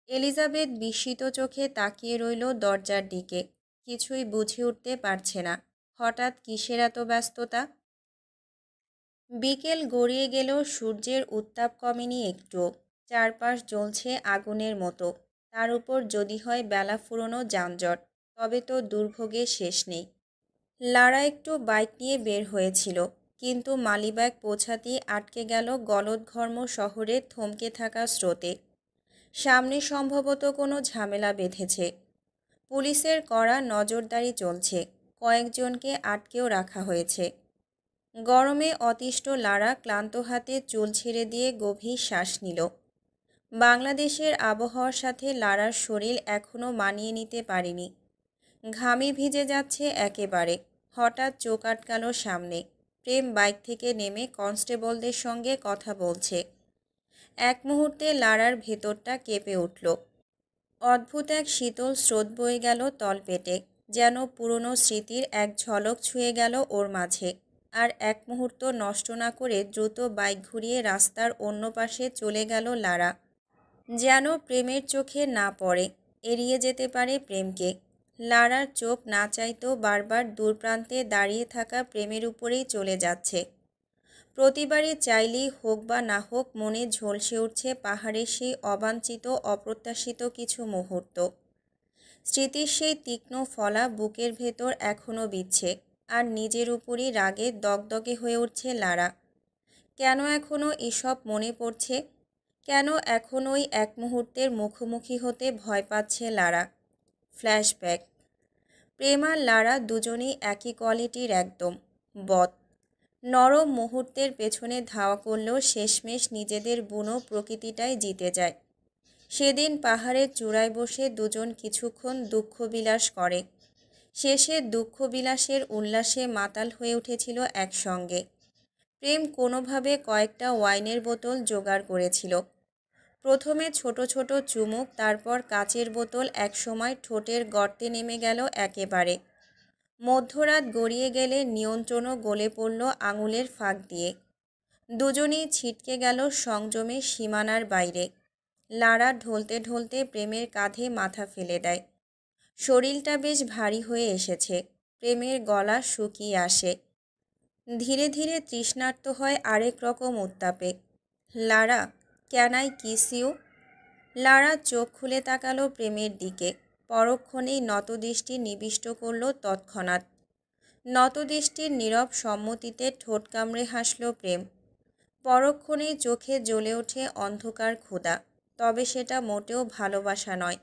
[SPEAKER 1] এলিজাবেথ বিস্মিত চোখে তাকিয়ে রইল দরজার দিকে। কিছুই বুঝে উঠতে পারছে না, হঠাৎ কিসের এত ব্যস্ততা। বিকেল গড়িয়ে গেল, সূর্যের উত্তাপ কমেনি একটুও। চারপাশ জ্বলছে আগুনের মতো। তার উপর যদি হয় বেলা ফুরোনো যানজট, তবে তো দুর্ভোগের শেষ নেই। লারা একটু বাইক নিয়ে বের হয়েছিল, কিন্তু মালিবাগ পৌঁছাতেই আটকে গেল গলদঘর্ম শহরের থমকে থাকা স্রোতে। সামনে সম্ভবত কোনো ঝামেলা বেঁধেছে। পুলিশের কড়া নজরদারি চলছে, কয়েকজনকে আটকেও রাখা হয়েছে। গরমে অতিষ্ঠ লারা ক্লান্ত হাতে চুল ছেড়ে দিয়ে গভীর শ্বাস নিল। বাংলাদেশের আবহাওয়ার সাথে লারার শরীর এখনও মানিয়ে নিতে পারেনি। ঘামে ভিজে যাচ্ছে একেবারে। হঠাৎ চোখ আটকাল সামনে। প্রেম বাইক থেকে নেমে কনস্টেবলদের সঙ্গে কথা বলছে। এক মুহূর্তে লারার ভেতরটা কেঁপে উঠল। অদ্ভুত এক শীতল স্রোত বয়ে গেল তলপেটে, যেন পুরনো স্মৃতির এক ঝলক ছুঁয়ে গেল ওর মাঝে। আর এক মুহূর্ত নষ্ট না করে দ্রুত বাইক ঘুরিয়ে রাস্তার অন্য পাশে চলে গেল লারা। যেন প্রেমের চোখে না পড়ে, এড়িয়ে যেতে পারে প্রেমকে। লারার চোখ না চাইতেও বারবার দূরপ্রান্তে দাঁড়িয়ে থাকা প্রেমের উপরেই চলে যাচ্ছে। প্রতিবারই চাইলেই হোক বা না হোক মনে ঝলসে উঠছে পাহাড়ের সেই অবাঞ্ছিত অপ্রত্যাশিত কিছু মুহূর্ত। স্মৃতির সেই তীক্ষ্ণ ফলা বুকের ভেতর এখনও বিচ্ছে, আর নিজের উপরই রাগে দগদগে হয়ে উঠছে লারা। কেন এখনও এসব মনে পড়ছে? কেন এখন ওই এক মুহূর্তের মুখোমুখি হতে ভয় পাচ্ছে লারা? ফ্ল্যাশব্যাক। প্রেম আর লারা দুজনেই একই কোয়ালিটির, একদম বদ। নরম মুহূর্তের পেছনে ধাওয়া করলেও শেষমেশ নিজেদের বুনো প্রকৃতিটাই জিতে যায়। সেদিন পাহাড়ের চূড়ায় বসে দুজন কিছুক্ষণ দুঃখবিলাস করে। শেষে দুঃখবিলাসের উল্লাসে মাতাল হয়ে উঠেছিল একসঙ্গে। প্রেম কোনোভাবে কয়েকটা ওয়াইনের বোতল জোগাড় করেছিল। প্রথমে ছোট ছোট চুমুক, তারপর কাচের বোতল একসময় ঠোঁটের গর্তে নেমে গেল একেবারে। মধ্যরাত গড়িয়ে গেলে নিয়ন্ত্রণও গলে পড়ল আঙুলের ফাঁক দিয়ে। দুজনেই ছিটকে গেল সংযমের সীমানার বাইরে। লারা ঢলতে ঢলতে প্রেমের কাঁধে মাথা ফেলে দেয়। শরীরটা বেশ ভারী হয়ে এসেছে। প্রেমের গলা শুকিয়ে আসে। ধীরে ধীরে তৃষ্ণার্ত হয় আরেক রকম উত্তাপে। লারা, ক্যান আই কিস ইউ? লারা চোখ খুলে তাকালো প্রেমের দিকে। পরক্ষণেই নতদৃষ্টি নিবিষ্ট করল তৎক্ষণাৎ। নতদৃষ্টির নীরব সম্মতিতে ঠোঁট কামড়ে হাসল প্রেম। পরক্ষণেই চোখে জ্বলে ওঠে অন্ধকার ক্ষুধা। তবে সেটা মোটেও ভালোবাসা নয়।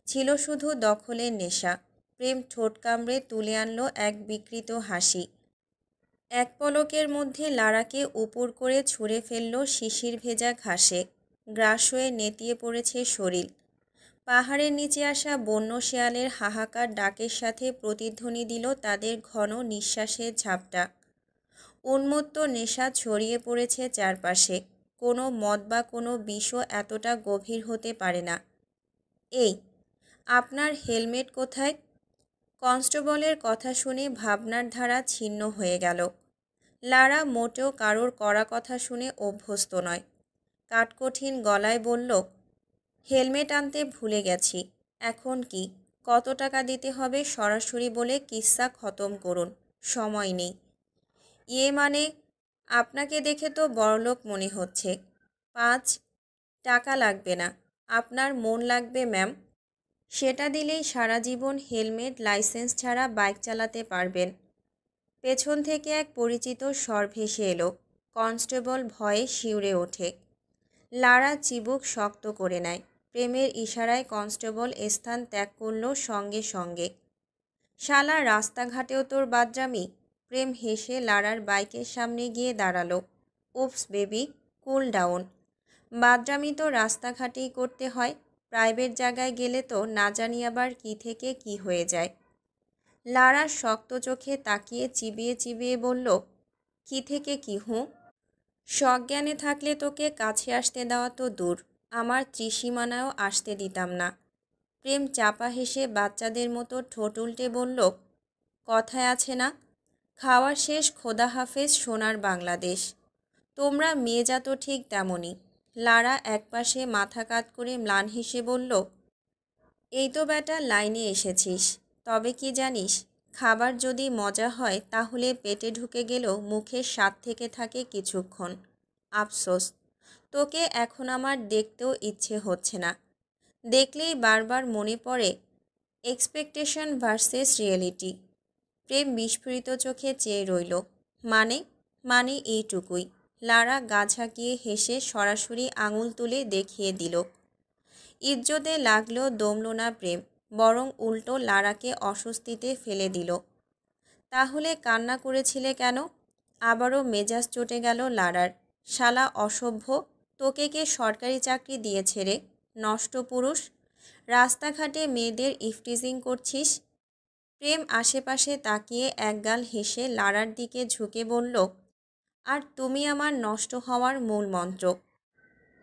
[SPEAKER 1] ছিল শুধু দখলের নেশা। প্রেম ঠোঁট কামড়ে তুলে আনলো এক বিকৃত হাসি। এক পলকের মধ্যে লারাকে উপর করে ছুঁড়ে ফেলল শিশির ভেজা ঘাসে। গ্রাস হয়ে নেতিয়ে পড়েছে শরীর। পাহাড়ের নিচে আসা বন্য শেয়ালের হাহাকার ডাকের সাথে প্রতিধ্বনি দিল তাদের ঘন নিঃশ্বাসের ঝাপটা। উন্মত্ত নেশা ছড়িয়ে পড়েছে চারপাশে। কোনো মদ বা কোনো বিষও এতটা গভীর হতে পারে না। এই, আপনার হেলমেট কোথায়? কনস্টেবলের কথা শুনে ভাবনার ধারা ছিন্ন হয়ে গেল। লারা মোটেও কারোর কড়া কথা শুনে অভ্যস্ত নয়। কাঠকঠিন গলায় বলল, হেলমেট আনতে ভুলে গেছি। এখন কি, কত টাকা দিতে হবে সরাসরি বলে কিস্সা খতম করুন, সময় নেই। মানে, আপনাকে দেখে তো বড়লোক মনে হচ্ছে। 5 টাকা লাগবে না, আপনার মন লাগবে ম্যাম। সেটা দিলেই সারা জীবন হেলমেট লাইসেন্স ছাড়া বাইক চালাতে পারবেন। পেছন থেকে এক পরিচিত স্বর ভেসে এলো। কনস্টেবল ভয়ে শিউরে ওঠে। লারা চিবুক শক্ত করে নেয়। প্রেমের ইশারায় কনস্টেবল স্থান ত্যাগ করল সঙ্গে সঙ্গে। শালা, রাস্তাঘাটেও তোর বাদরামি? প্রেম হেসে লারার বাইকের সামনে গিয়ে দাঁড়ালো। উপস বেবি, কুল ডাউন। বাদরামি তো রাস্তাঘাটেই করতে হয়, প্রাইভেট জায়গায় গেলে তো না জানি আবার কী থেকে কি হয়ে যায়। লারা শক্ত চোখে তাকিয়ে চিবিয়ে চিবিয়ে বলল, কি থেকে কি হুঁ? সজ্ঞানে থাকলে তোকে কাছে আসতে দেওয়া তো দূর, আমার ত্রিসীমানায়ও আসতে দিতাম না। প্রেম চাপা হেসে বাচ্চাদের মতো ঠোঁট উল্টে বলল, কথায় আছে না, খাওয়া শেষ খোদা হাফেজ সোনার বাংলাদেশ। তোমরা মেয়ে তো ঠিক তেমনই। লারা একপাশে মাথা কাত করে ম্লান হেসে বলল, এই তো বেটা লাইনে এসেছিস। তবে কি জানিস, খাবার যদি মজা হয় তাহলে পেটে ঢুকে গেলেও মুখের স্বাদ থেকে থাকে কিছুক্ষণ। আফসোস, তোকে এখন আমার দেখতেও ইচ্ছে হচ্ছে না। দেখলেই বারবার মনে পড়ে এক্সপেকটেশন ভার্সেস রিয়েলিটি। প্রেম বিস্ফোরিত চোখে চেয়ে রইল। মানে এইটুকুই। লারা গা ঝাঁকিয়ে হেসে সরাসরি আঙুল তুলে দেখিয়ে দিল। ইজ্জতে লাগলেও দমল না প্রেম, বরং উল্টো লারাকে অস্বস্তিতে ফেলে দিল। তাহলে কান্না করেছিলে কেন? আবারও মেজাজ চটে গেল লারার। শালা অসভ্য, তোকে কে সরকারি চাকরি দিয়েছে রে, নষ্ট পুরুষ? রাস্তাঘাটে মেয়েদের ইফটিজিং করছিস? প্রেম আশেপাশে তাকিয়ে একগাল হেসে লারার দিকে ঝুঁকে বলল, আর তুমি আমার নষ্ট হওয়ার মূল মন্ত্র।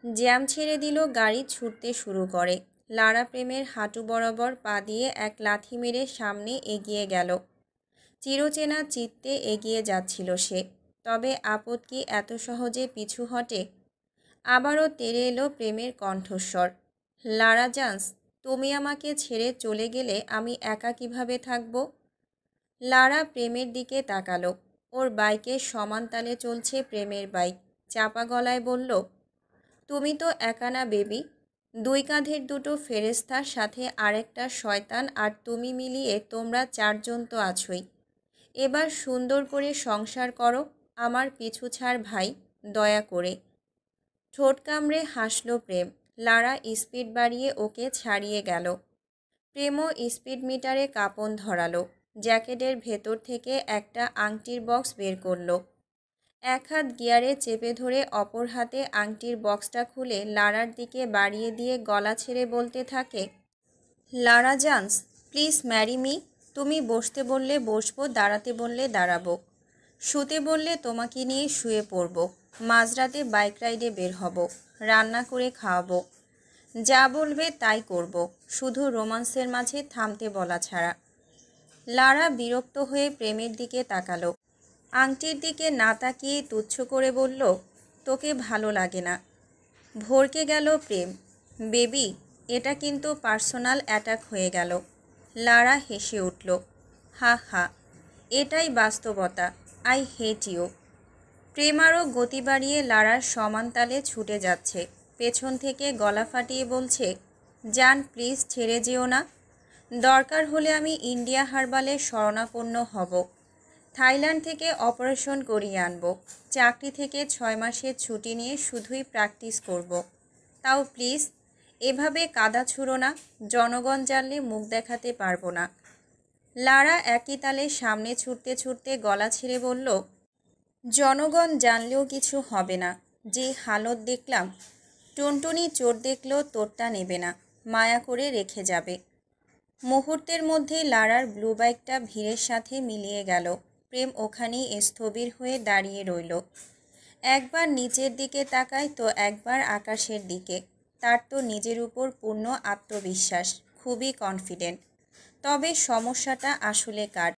[SPEAKER 1] জ্যাম ছেড়ে দিল, গাড়ি ছুটতে শুরু করে। লারা প্রেমের হাঁটু বরাবর পা দিয়ে এক লাথি মেরে সামনে এগিয়ে গেল। চিরচেনা চিত্তে এগিয়ে যাচ্ছিল সে। তবে আপদ কি এত সহজে পিছু হটে? আবারও তেড়ে এলো প্রেমের কণ্ঠস্বর, লারা জান্স, তুমি আমাকে ছেড়ে চলে গেলে আমি একা কিভাবে থাকব? লারা প্রেমের দিকে তাকালো। ওর বাইকের সমান তালে চলছে প্রেমের বাইক। চাপা গলায় বলল, তুমি তো একা না বেবি, 2 কাঁধের দুটো ফেরেস্তার সাথে আরেকটা শয়তান আর তুমি মিলিয়ে তোমরা 4 জন তো আছোই। এবার সুন্দর করে সংসার করো, আমার পিছু ছাড় ভাই, দয়া করে। ঠোঁট কামড়ে হাসল প্রেম। লারা স্পিড বাড়িয়ে ওকে ছাড়িয়ে গেল। প্রেমও স্পিড মিটারে কাঁপন ধরালো। জ্যাকেটের ভেতর থেকে একটা আংটির বক্স বের করলো। এক হাত গিয়ারে চেপে ধরে অপর হাতে আংটির বক্সটা খুলে লারার দিকে বাড়িয়ে দিয়ে গলা ছেড়ে বলতে থাকে, লারা জান্স, প্লিজ ম্যারি মি। তুমি বসতে বললে বসবো, দাঁড়াতে বললে দাঁড়াবো, শুতে বললে তোমাকে নিয়ে শুয়ে পড়ব, মাঝরাতে বাইক রাইডে বের হব, রান্না করে খাওয়াবো, যা বলবে তাই করব, শুধু রোমান্সের মাঝে থামতে বলা ছাড়া। লারা বিরক্ত হয়ে প্রেমের দিকে তাকালো। আংটির দিকে না তাকিয়ে তুচ্ছ করে বলল, তোকে ভালো লাগে না। ভরকে গেল প্রেম। বেবি, এটা কিন্তু পার্সোনাল অ্যাটাক হয়ে গেল। লারা হেসে উঠল, হা হা, এটাই বাস্তবতা। I hate you. প্রেম আরও গতি বাড়িয়ে লারার সমান তালে ছুটে যাচ্ছে। পেছন থেকে গলা ফাটিয়ে বলছে, জান প্লিজ ছেড়ে যেও না। দরকার হলে আমি ইন্ডিয়া হারবালে শরণাপন্ন হব। থাইল্যান্ড থেকে অপারেশন করিয়ে আনব। চাকরি থেকে 6 মাসের ছুটি নিয়ে শুধুই প্র্যাকটিস করব। তাও প্লিজ এভাবে কাদা ছুঁড়ো না, জনগণ জানলে মুখ দেখাতে পারবো না। লারা একই তালে সামনে ছুটতে ছুটতে গলা ছেড়ে বলল, জনগণ জানলেও কিছু হবে না। যে হালত দেখলাম, টুনটুনি চোর দেখলেও তোরটা নেবে না, মায়া করে রেখে যাবে। মুহূর্তের মধ্যে লারার ব্লু বাইকটা ভিড়ের সাথে মিলিয়ে গেল। প্রেম ওখানেই স্থবির হয়ে দাঁড়িয়ে রইল। একবার নিচের দিকে তাকায় তো একবার আকাশের দিকে। তার তো নিজের উপর পূর্ণ আত্মবিশ্বাস, খুবই কনফিডেন্ট। তবে সমস্যাটা আসলে কার?